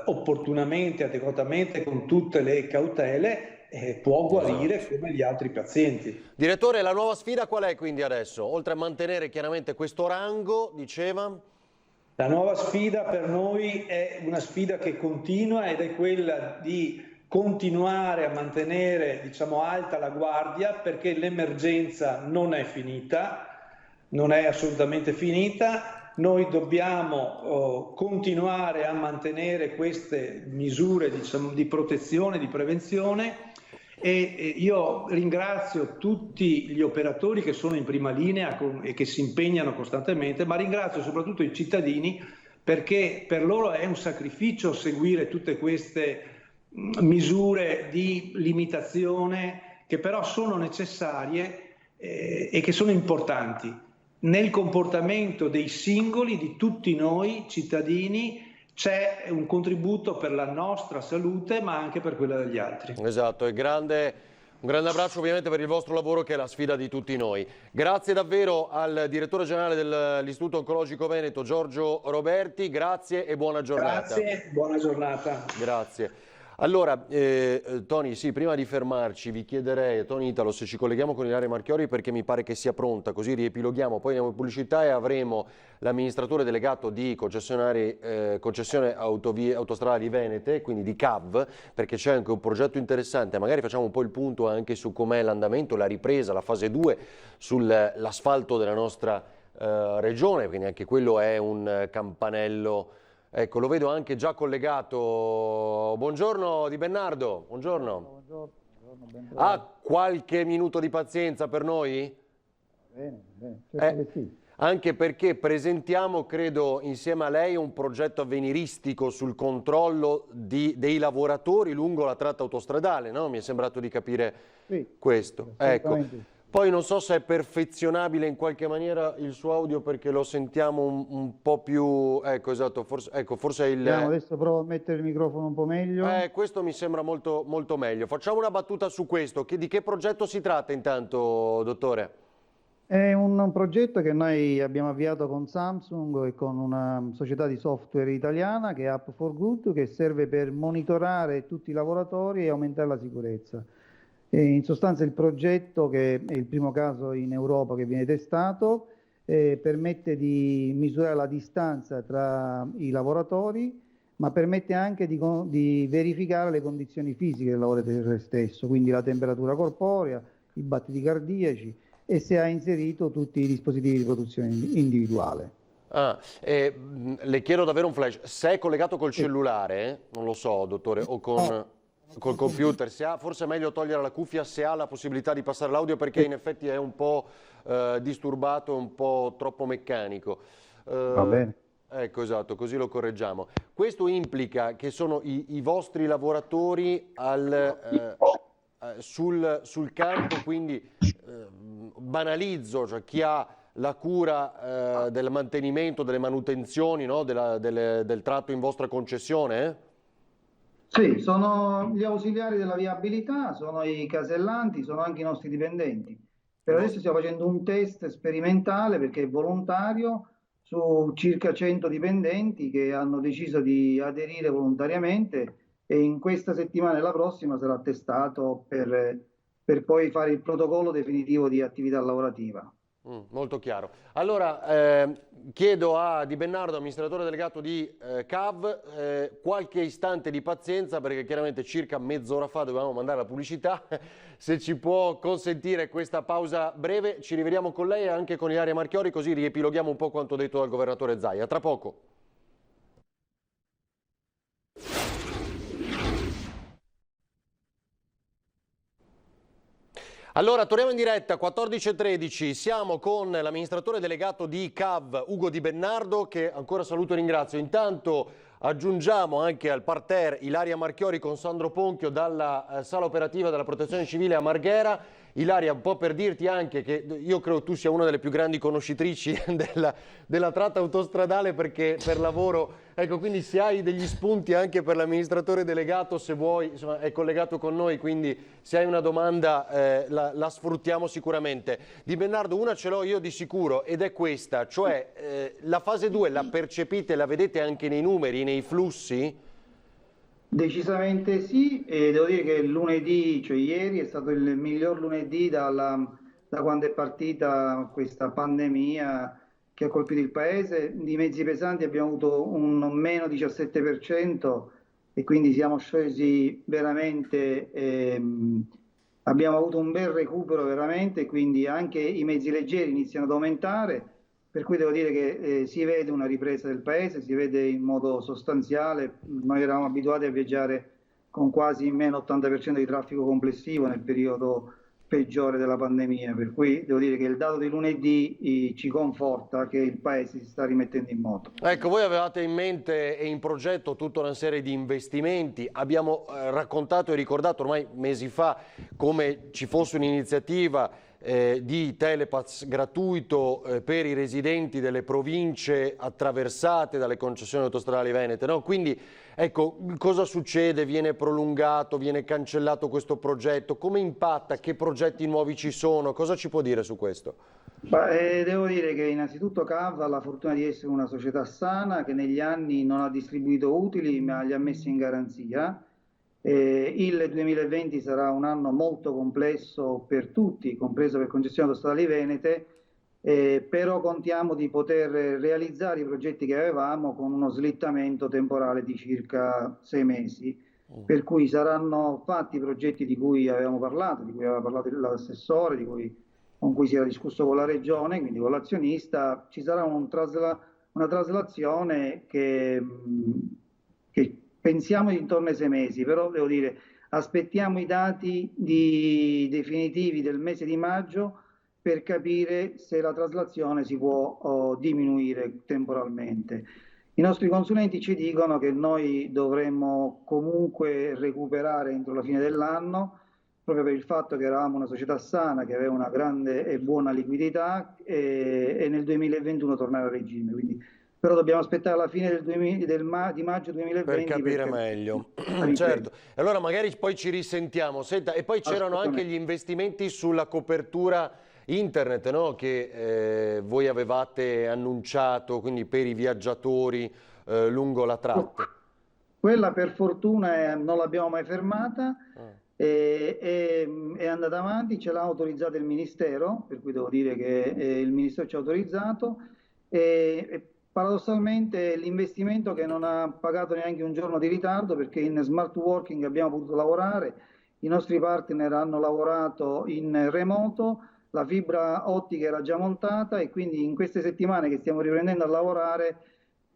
opportunamente, adeguatamente, con tutte le cautele, può guarire come gli altri pazienti. Direttore, la nuova sfida qual è quindi adesso? Oltre a mantenere chiaramente questo rango, diceva? La nuova sfida per noi è una sfida che continua ed è quella di continuare a mantenere, diciamo, alta la guardia, perché l'emergenza non è finita, non è assolutamente finita. Noi dobbiamo continuare a mantenere queste misure, diciamo, di protezione, di prevenzione, e io ringrazio tutti gli operatori che sono in prima linea e che si impegnano costantemente, ma ringrazio soprattutto i cittadini, perché per loro è un sacrificio seguire tutte queste misure di limitazione che però sono necessarie e che sono importanti. Nel comportamento dei singoli, di tutti noi cittadini, c'è un contributo per la nostra salute, ma anche per quella degli altri. Esatto, un grande abbraccio ovviamente per il vostro lavoro, che è la sfida di tutti noi. Grazie davvero al direttore generale dell'Istituto Oncologico Veneto, Giorgio Roberti, grazie e buona giornata. Grazie, buona giornata. Grazie. Allora, Tony, sì, prima di fermarci vi chiederei, Tony Italo, se ci colleghiamo con Ilaria Marchiori, perché mi pare che sia pronta, così riepiloghiamo, poi andiamo in pubblicità e avremo l'amministratore delegato di concessione autostradali venete, quindi di CAV, perché c'è anche un progetto interessante. Magari facciamo un po' il punto anche su com'è l'andamento, la ripresa, la fase 2 sull'asfalto della nostra regione, quindi anche quello è un campanello. Ecco, lo vedo anche già collegato. Buongiorno Di Bernardo, buongiorno. Buongiorno. Ha qualche minuto di pazienza per noi? Bene, certo che sì. Anche perché presentiamo, credo, insieme a lei un progetto avveniristico sul controllo dei lavoratori lungo la tratta autostradale, no? Mi è sembrato di capire questo. Ecco. Poi non so se è perfezionabile in qualche maniera il suo audio, perché lo sentiamo un po' più... Ecco, esatto, forse è il... Adesso provo a mettere il microfono un po' meglio. Questo mi sembra molto, molto meglio. Facciamo una battuta su questo. Di che progetto si tratta intanto, dottore? È un progetto che noi abbiamo avviato con Samsung e con una società di software italiana che è App for Good, che serve per monitorare tutti i lavoratori e aumentare la sicurezza. E in sostanza il progetto, che è il primo caso in Europa che viene testato, permette di misurare la distanza tra i lavoratori, ma permette anche di verificare le condizioni fisiche del lavoratore stesso, quindi la temperatura corporea, i battiti cardiaci, e se ha inserito tutti i dispositivi di protezione individuale. Le chiedo davvero un flash. Se è collegato col cellulare, non lo so, dottore, o col computer, se ha, forse è meglio togliere la cuffia se ha la possibilità di passare l'audio, perché in effetti è un po' disturbato, un po' troppo meccanico. Va bene. Ecco, esatto, così lo correggiamo. Questo implica che sono i vostri lavoratori sul campo, quindi banalizzo, cioè chi ha la cura del mantenimento, delle manutenzioni, no? del tratto in vostra concessione? Sì, sono gli ausiliari della viabilità, sono i casellanti, sono anche i nostri dipendenti. Per adesso stiamo facendo un test sperimentale, perché è volontario, su circa 100 dipendenti che hanno deciso di aderire volontariamente, e in questa settimana e la prossima sarà testato per poi fare il protocollo definitivo di attività lavorativa. Molto chiaro. Allora, chiedo a Di Bernardo, amministratore delegato di CAV, qualche istante di pazienza, perché chiaramente circa mezz'ora fa dovevamo mandare la pubblicità. Se ci può consentire questa pausa breve, ci rivediamo con lei e anche con Ilaria Marchiori, così riepiloghiamo un po' quanto detto dal governatore Zaia. Tra poco. Allora, torniamo in diretta, 14:13, siamo con l'amministratore delegato di CAV, Ugo Di Bernardo, che ancora saluto e ringrazio. Intanto aggiungiamo anche al parterre Ilaria Marchiori con Sandro Ponchio dalla sala operativa della Protezione Civile a Marghera. Ilaria, un po' per dirti anche che io credo tu sia una delle più grandi conoscitrici della tratta autostradale, perché per lavoro, ecco, quindi se hai degli spunti anche per l'amministratore delegato, se vuoi, insomma, è collegato con noi, quindi se hai una domanda la sfruttiamo sicuramente. Di Bernardo una ce l'ho io di sicuro, ed è questa, cioè la fase 2 la percepite, la vedete anche nei numeri, nei flussi? Decisamente sì, e devo dire che lunedì, cioè ieri, è stato il miglior lunedì da quando è partita questa pandemia che ha colpito il paese. Di mezzi pesanti abbiamo avuto un meno 17% e quindi siamo scesi veramente, abbiamo avuto un bel recupero veramente, quindi anche i mezzi leggeri iniziano ad aumentare. Per cui devo dire che si vede una ripresa del paese, si vede in modo sostanziale. Noi eravamo abituati a viaggiare con quasi meno 80% di traffico complessivo nel periodo peggiore della pandemia, per cui devo dire che il dato di lunedì ci conforta che il paese si sta rimettendo in moto. Ecco, voi avevate in mente e in progetto tutta una serie di investimenti, abbiamo raccontato e ricordato ormai mesi fa come ci fosse un'iniziativa di telepass gratuito per i residenti delle province attraversate dalle concessioni autostradali venete, no? Quindi ecco, cosa succede? Viene prolungato, viene cancellato questo progetto? Come impatta? Che progetti nuovi ci sono? Cosa ci può dire su questo? Devo dire che innanzitutto CAV ha la fortuna di essere una società sana che negli anni non ha distribuito utili ma li ha messi in garanzia. Il 2020 sarà un anno molto complesso per tutti, compreso per concessioni autostradali venete, però contiamo di poter realizzare i progetti che avevamo con uno slittamento temporale di circa 6 mesi, per cui saranno fatti i progetti di cui avevamo parlato, di cui aveva parlato l'assessore, con cui si era discusso con la regione, quindi con l'azionista. Ci sarà una traslazione che pensiamo intorno ai 6 mesi, però devo dire, aspettiamo i dati definitivi del mese di maggio per capire se la traslazione si può diminuire temporalmente. I nostri consulenti ci dicono che noi dovremmo comunque recuperare entro la fine dell'anno, proprio per il fatto che eravamo una società sana, che aveva una grande e buona liquidità, e nel 2021 tornare a regime. Quindi, però dobbiamo aspettare la fine di maggio 2020 per capire meglio. Certo. E allora magari poi ci risentiamo. Senta, e poi c'erano anche gli investimenti sulla copertura internet, no? Che voi avevate annunciato, quindi per i viaggiatori lungo la tratta. Quella per fortuna non l'abbiamo mai fermata, è andata avanti, ce l'ha autorizzata il Ministero, per cui devo dire che il Ministero ci ha autorizzato. Paradossalmente l'investimento che non ha pagato neanche un giorno di ritardo, perché in smart working abbiamo potuto lavorare, i nostri partner hanno lavorato in remoto, la fibra ottica era già montata e quindi in queste settimane che stiamo riprendendo a lavorare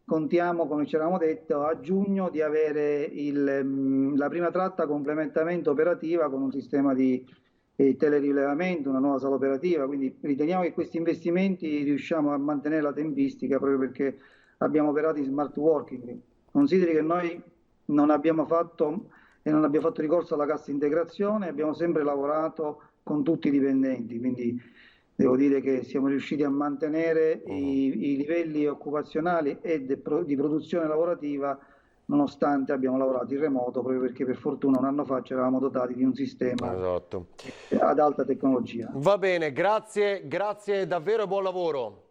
contiamo, come ci eravamo detto, a giugno di avere la prima tratta completamente operativa con un sistema di telerilevamento, una nuova sala operativa, quindi riteniamo che questi investimenti riusciamo a mantenere la tempistica proprio perché abbiamo operato in smart working. Consideri che noi non abbiamo fatto ricorso alla cassa integrazione, abbiamo sempre lavorato con tutti i dipendenti, quindi devo dire che siamo riusciti a mantenere i livelli occupazionali e di produzione lavorativa nonostante abbiamo lavorato in remoto, proprio perché per fortuna un anno fa ci eravamo dotati di un sistema ad alta tecnologia. Va bene, grazie davvero e buon lavoro.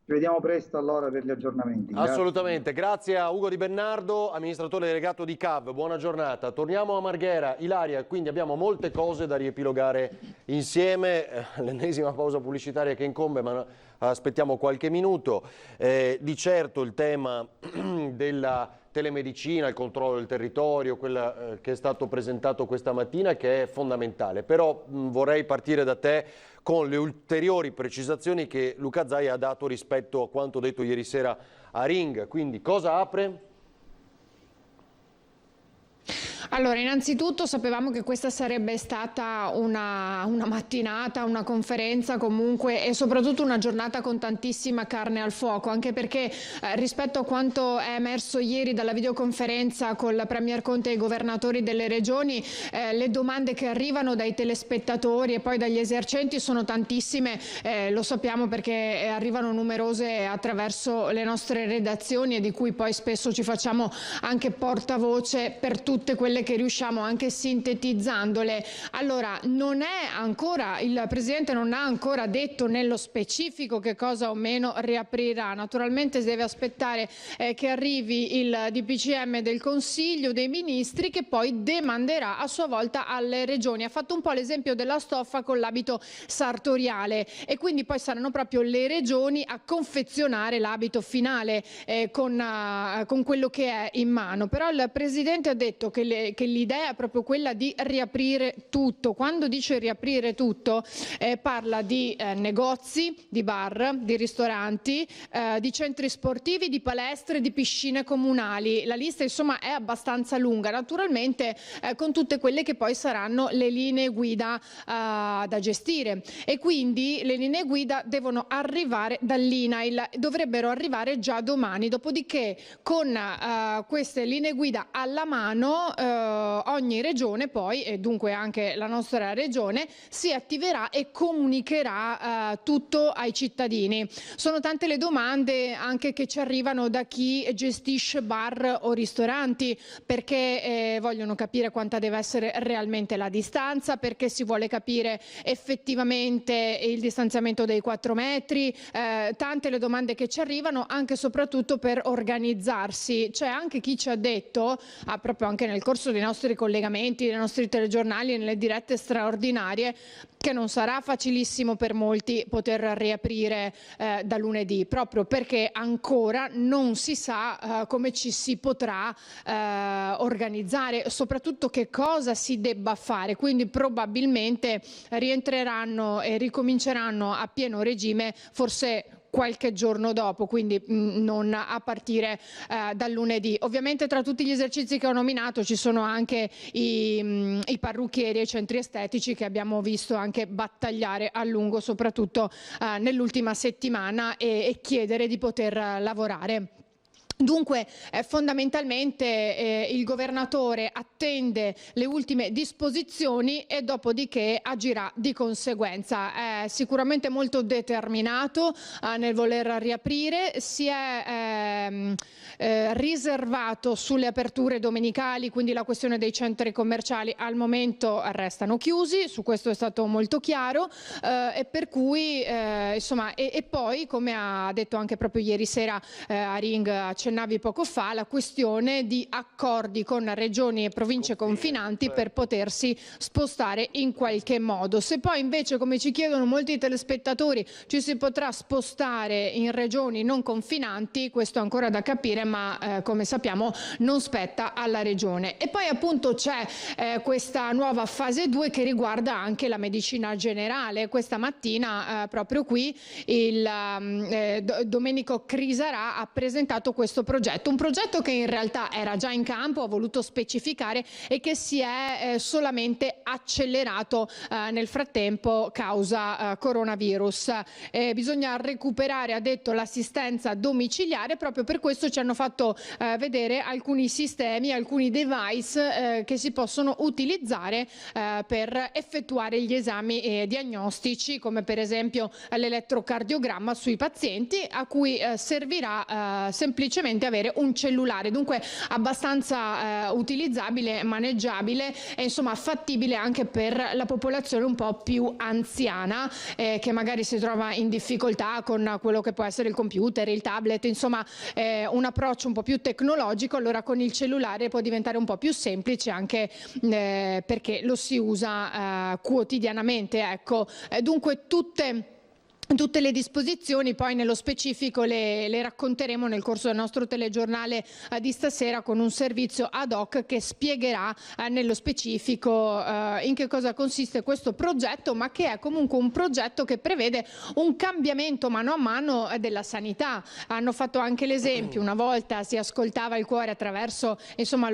Ci vediamo presto allora per gli aggiornamenti. Assolutamente, grazie a Ugo Di Bernardo, amministratore delegato di CAV, buona giornata. Torniamo a Marghera. Ilaria, quindi abbiamo molte cose da riepilogare insieme, l'ennesima pausa pubblicitaria che incombe, ma aspettiamo qualche minuto. Di certo il tema della telemedicina, il controllo del territorio, quella che è stato presentato questa mattina, che è fondamentale. Però vorrei partire da te con le ulteriori precisazioni che Luca Zaia ha dato rispetto a quanto detto ieri sera a Ring. Quindi cosa apre? Allora, innanzitutto sapevamo che questa sarebbe stata una mattinata, una conferenza comunque e soprattutto una giornata con tantissima carne al fuoco, anche perché rispetto a quanto è emerso ieri dalla videoconferenza con la Premier Conte e i governatori delle regioni, le domande che arrivano dai telespettatori e poi dagli esercenti sono tantissime, lo sappiamo perché arrivano numerose attraverso le nostre redazioni e di cui poi spesso ci facciamo anche portavoce per tutte quelle che riusciamo, anche sintetizzandole. Allora, il Presidente non ha ancora detto nello specifico che cosa o meno riaprirà. Naturalmente si deve aspettare che arrivi il DPCM del Consiglio dei Ministri, che poi demanderà a sua volta alle regioni. Ha fatto un po' l'esempio della stoffa con l'abito sartoriale e quindi poi saranno proprio le regioni a confezionare l'abito finale con quello che è in mano. Però il Presidente ha detto che l'idea è proprio quella di riaprire tutto. Quando dice riaprire tutto parla di negozi, di bar, di ristoranti, di centri sportivi, di palestre, di piscine comunali. La lista insomma è abbastanza lunga, naturalmente con tutte quelle che poi saranno le linee guida da gestire, e quindi le linee guida devono arrivare dall'INAIL, dovrebbero arrivare già domani, dopodiché con queste linee guida alla mano ogni regione poi, e dunque anche la nostra regione, si attiverà e comunicherà tutto ai cittadini. Sono tante le domande anche che ci arrivano da chi gestisce bar o ristoranti, perché vogliono capire quanta deve essere realmente la distanza, perché si vuole capire effettivamente il distanziamento dei 4 metri, tante le domande che ci arrivano anche e soprattutto per organizzarsi. C'è anche chi ci ha detto, proprio anche nel corso dei nostri collegamenti, dei nostri telegiornali, nelle dirette straordinarie, che non sarà facilissimo per molti poter riaprire da lunedì, proprio perché ancora non si sa come ci si potrà organizzare, soprattutto che cosa si debba fare, quindi probabilmente rientreranno e ricominceranno a pieno regime forse qualche giorno dopo, quindi non a partire dal lunedì. Ovviamente tra tutti gli esercizi che ho nominato ci sono anche i parrucchieri e i centri estetici, che abbiamo visto anche battagliare a lungo, soprattutto nell'ultima settimana, e chiedere di poter lavorare. Dunque fondamentalmente il governatore attende le ultime disposizioni e dopodiché agirà di conseguenza. È sicuramente molto determinato nel voler riaprire, si è riservato sulle aperture domenicali, quindi la questione dei centri commerciali al momento restano chiusi, su questo è stato molto chiaro, e per cui insomma, e poi come ha detto anche proprio ieri sera Aring, accennavi poco fa, la questione di accordi con regioni e province confinanti per potersi spostare in qualche modo. Se poi invece, come ci chiedono molti telespettatori, ci si potrà spostare in regioni non confinanti, questo è ancora da capire, ma come sappiamo non spetta alla regione. E poi appunto c'è questa nuova fase 2 che riguarda anche la medicina generale. Questa mattina proprio qui il Domenico Crisarà ha presentato questo progetto, un progetto che in realtà era già in campo, ho voluto specificare, e che si è solamente accelerato nel frattempo causa coronavirus. Bisogna recuperare, ha detto, l'assistenza domiciliare, proprio per questo ci hanno fatto vedere alcuni sistemi, alcuni device che si possono utilizzare per effettuare gli esami diagnostici, come per esempio l'elettrocardiogramma sui pazienti, a cui servirà semplicemente avere un cellulare, dunque abbastanza utilizzabile, maneggiabile e insomma fattibile anche per la popolazione un po' più anziana, che magari si trova in difficoltà con quello che può essere il computer, il tablet, insomma un approccio un po' più tecnologico. Allora con il cellulare può diventare un po' più semplice, anche perché lo si usa quotidianamente, ecco. Dunque tutte tutte le disposizioni, poi nello specifico le racconteremo nel corso del nostro telegiornale di stasera con un servizio ad hoc che spiegherà nello specifico in che cosa consiste questo progetto, ma che è comunque un progetto che prevede un cambiamento mano a mano della sanità. Hanno fatto anche l'esempio, una volta si ascoltava il cuore attraverso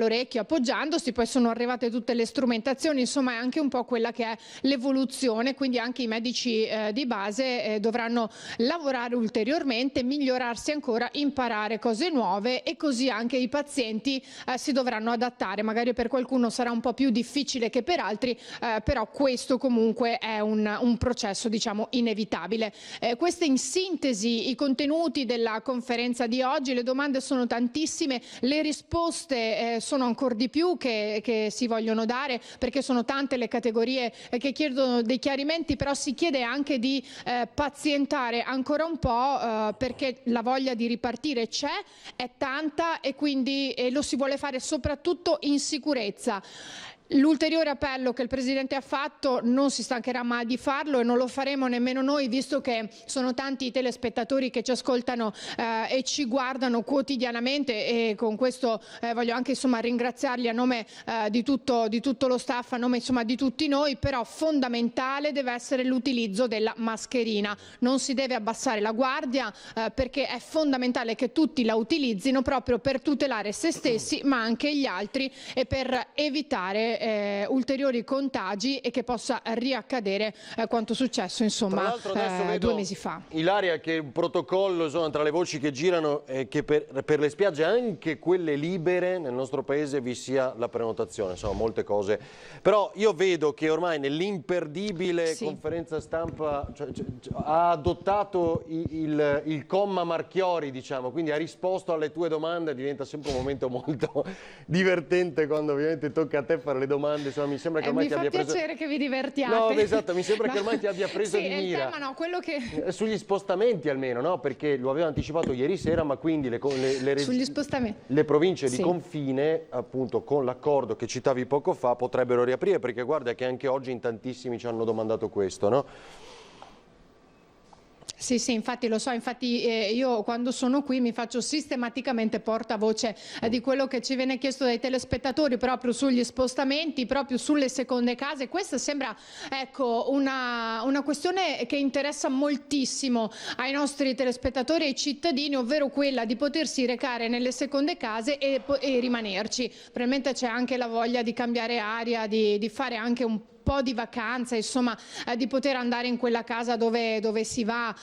l'orecchio appoggiandosi, poi sono arrivate tutte le strumentazioni, insomma è anche un po' quella che è l'evoluzione, quindi anche i medici di base dovranno lavorare ulteriormente, migliorarsi ancora, imparare cose nuove e così anche i pazienti si dovranno adattare. Magari per qualcuno sarà un po' più difficile che per altri, però questo comunque è un processo inevitabile. Questi in sintesi i contenuti della conferenza di oggi. Le domande sono tantissime, le risposte sono ancora di più che si vogliono dare, perché sono tante le categorie che chiedono dei chiarimenti, però si chiede anche di pazientare ancora un po' perché la voglia di ripartire c'è, è tanta e quindi lo si vuole fare soprattutto in sicurezza. L'ulteriore appello che il Presidente ha fatto non si stancherà mai di farlo e non lo faremo nemmeno noi, visto che sono tanti i telespettatori che ci ascoltano e ci guardano quotidianamente, e con questo voglio anche ringraziarli a nome di tutto lo staff, a nome di tutti noi. Però fondamentale deve essere l'utilizzo della mascherina, non si deve abbassare la guardia perché è fondamentale che tutti la utilizzino proprio per tutelare se stessi ma anche gli altri e per evitare ulteriori contagi e che possa riaccadere quanto successo 2 mesi fa. Ilaria, che un protocollo tra le voci che girano è che per le spiagge, anche quelle libere nel nostro paese, vi sia la prenotazione, molte cose. Però io vedo che ormai nell'imperdibile conferenza stampa ha adottato il comma Marchiori, quindi ha risposto alle tue domande. Diventa sempre un momento molto divertente quando ovviamente tocca a te fare le domande. Mi sembra che ormai ti abbia preso... Mi fa piacere che vi divertiate. No, esatto, mi sembra che ormai ti abbia preso di mira. Il tema, quello che... Sugli spostamenti almeno, no? Perché lo aveva anticipato ieri sera, ma quindi sugli spostamenti. Le province di confine, appunto, con l'accordo che citavi poco fa, potrebbero riaprire, perché guarda che anche oggi in tantissimi ci hanno domandato questo, no? Sì, infatti lo so, io quando sono qui mi faccio sistematicamente portavoce di quello che ci viene chiesto dai telespettatori proprio sugli spostamenti, proprio sulle seconde case. Questa sembra una questione che interessa moltissimo ai nostri telespettatori e ai cittadini, ovvero quella di potersi recare nelle seconde case e rimanerci. Probabilmente c'è anche la voglia di cambiare aria, di fare anche un po' di vacanza, di poter andare in quella casa dove si va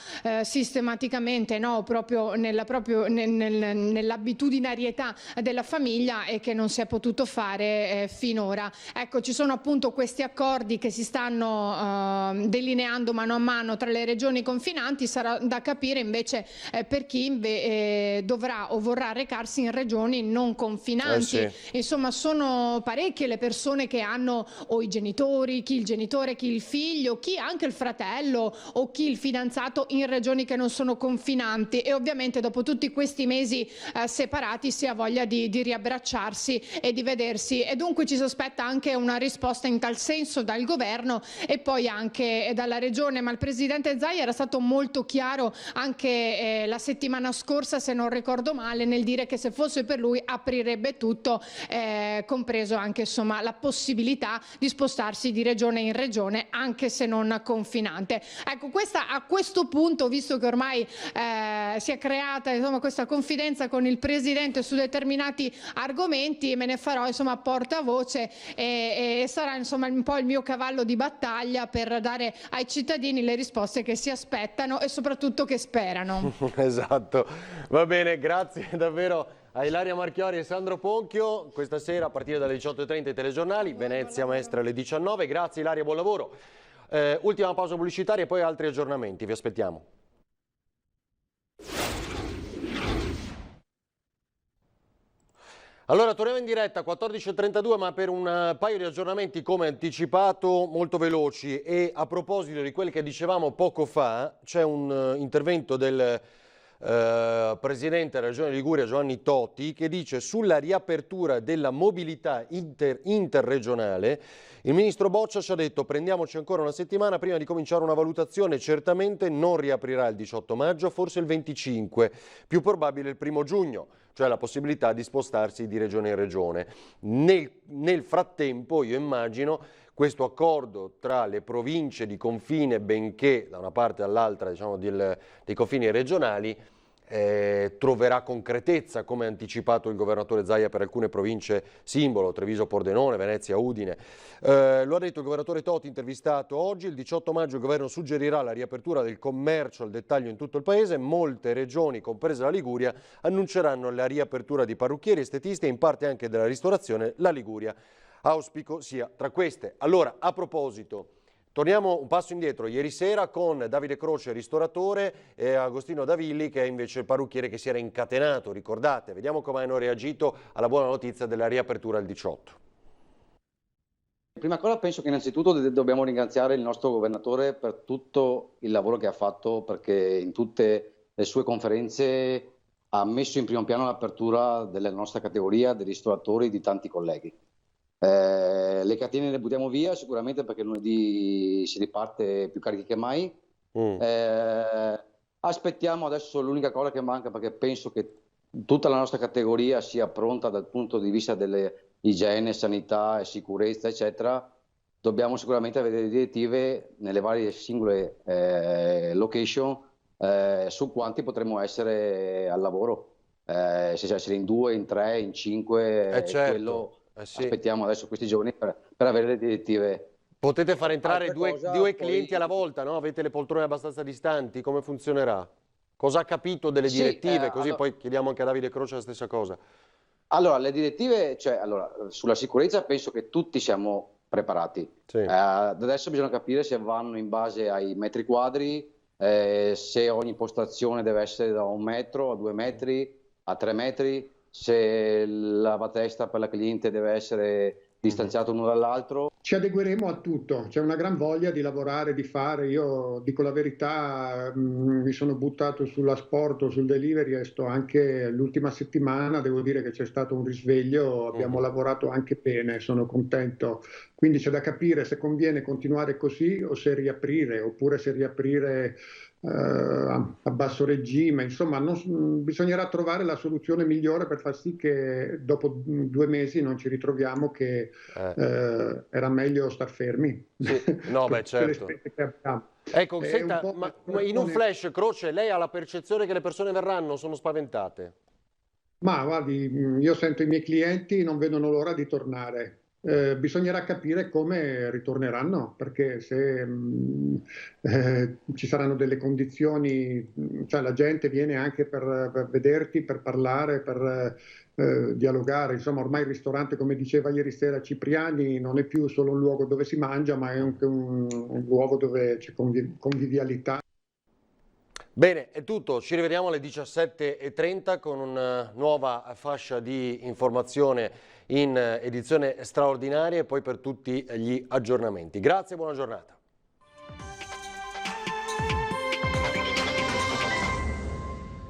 sistematicamente, no? Proprio nell'abitudinarietà della famiglia, e che non si è potuto fare finora. Ecco, ci sono appunto questi accordi che si stanno delineando mano a mano tra le regioni confinanti. Sarà da capire invece per chi dovrà o vorrà recarsi in regioni non confinanti. Sono parecchie le persone che hanno o i genitori, chi il genitore, chi il figlio, chi anche il fratello o chi il fidanzato in regioni che non sono confinanti, e ovviamente dopo tutti questi mesi separati si ha voglia di riabbracciarsi e di vedersi, e dunque ci si aspetta anche una risposta in tal senso dal governo e poi anche dalla regione. Ma il presidente Zaia era stato molto chiaro anche la settimana scorsa, se non ricordo male, nel dire che se fosse per lui aprirebbe tutto, compreso anche la possibilità di spostarsi di regione in regione, anche se non confinante. Ecco, a questo punto, visto che ormai si è creata questa confidenza con il Presidente su determinati argomenti, me ne farò portavoce e sarà un po' il mio cavallo di battaglia per dare ai cittadini le risposte che si aspettano e soprattutto che sperano. Esatto, va bene, grazie davvero a Ilaria Marchiori e Sandro Ponchio. Questa sera a partire dalle 18:30 i telegiornali, Venezia Mestre alle 19. Grazie Ilaria, buon lavoro. Ultima pausa pubblicitaria e poi altri aggiornamenti, vi aspettiamo. Allora, torniamo in diretta 14:32, ma per un paio di aggiornamenti come anticipato molto veloci. E a proposito di quelli che dicevamo poco fa, c'è un intervento del Presidente della Regione Liguria Giovanni Toti, che dice: sulla riapertura della mobilità interregionale il ministro Boccia ci ha detto: prendiamoci ancora una settimana prima di cominciare una valutazione, certamente non riaprirà il 18 maggio, forse il 25, più probabile il 1° giugno, cioè la possibilità di spostarsi di regione in regione. Nel frattempo io immagino questo accordo tra le province di confine, benché da una parte all'altra, diciamo, dei confini regionali, troverà concretezza, come ha anticipato il governatore Zaia per alcune province simbolo, Treviso, Pordenone, Venezia, Udine. Lo ha detto il governatore Toti, intervistato oggi. Il 18 maggio il governo suggerirà la riapertura del commercio al dettaglio in tutto il paese. Molte regioni, compresa la Liguria, annunceranno la riapertura di parrucchieri, estetisti e in parte anche della ristorazione. La Liguria auspico sia tra queste. Allora, a proposito, torniamo un passo indietro. Ieri sera con Davide Croce, ristoratore, e Agostino Davilli, che è invece il parrucchiere che si era incatenato, ricordate? Vediamo come hanno reagito alla buona notizia della riapertura il 18. Prima cosa penso che innanzitutto dobbiamo ringraziare il nostro governatore per tutto il lavoro che ha fatto, perché in tutte le sue conferenze ha messo in primo piano l'apertura della nostra categoria, dei ristoratori, di tanti colleghi. Le catene le buttiamo via sicuramente perché lunedì si riparte più carichi che mai. Aspettiamo adesso, l'unica cosa che manca, perché penso che tutta la nostra categoria sia pronta dal punto di vista delle igiene, sanità e sicurezza eccetera. Dobbiamo sicuramente avere le direttive nelle varie singole location su quanti potremo essere al lavoro, se essere in 2, in 3, in 5, certo. quello Sì. Aspettiamo adesso questi giorni per avere le direttive. Potete fare entrare due clienti alla volta, no? Avete le poltrone abbastanza distanti, come funzionerà? Cosa ha capito delle direttive? Così allora, poi chiediamo anche a Davide Croce la stessa cosa. Allora, le direttive, sulla sicurezza penso che tutti siamo preparati. Sì. Adesso bisogna capire se vanno in base ai metri quadri, se ogni postazione deve essere da 1 metro, a 2 metri, a 3 metri, se la battesta per la cliente deve essere distanziata l'uno dall'altro. Ci adegueremo a tutto, c'è una gran voglia di lavorare, di fare. Io dico la verità, mi sono buttato sull'asporto, sul delivery e sto anche l'ultima settimana, devo dire che c'è stato un risveglio, abbiamo lavorato anche bene, sono contento. Quindi c'è da capire se conviene continuare così o se riaprire, oppure se riaprire a basso regime. Insomma, bisognerà trovare la soluzione migliore per far sì che dopo 2 mesi non ci ritroviamo che era meglio star fermi. Sì. No, beh, certo. Ecco, senta, ma in un flash, Croce, lei ha la percezione che le persone verranno, sono spaventate? Ma guardi, io sento i miei clienti, non vedono l'ora di tornare. Bisognerà capire come ritorneranno, perché se ci saranno delle condizioni, cioè la gente viene anche per vederti, per parlare, per dialogare. Insomma, ormai il ristorante, come diceva ieri sera Cipriani, non è più solo un luogo dove si mangia, ma è anche un luogo dove c'è convivialità. Bene, è tutto, ci rivediamo alle 17:30 con una nuova fascia di informazione in edizione straordinaria e poi per tutti gli aggiornamenti. Grazie e buona giornata.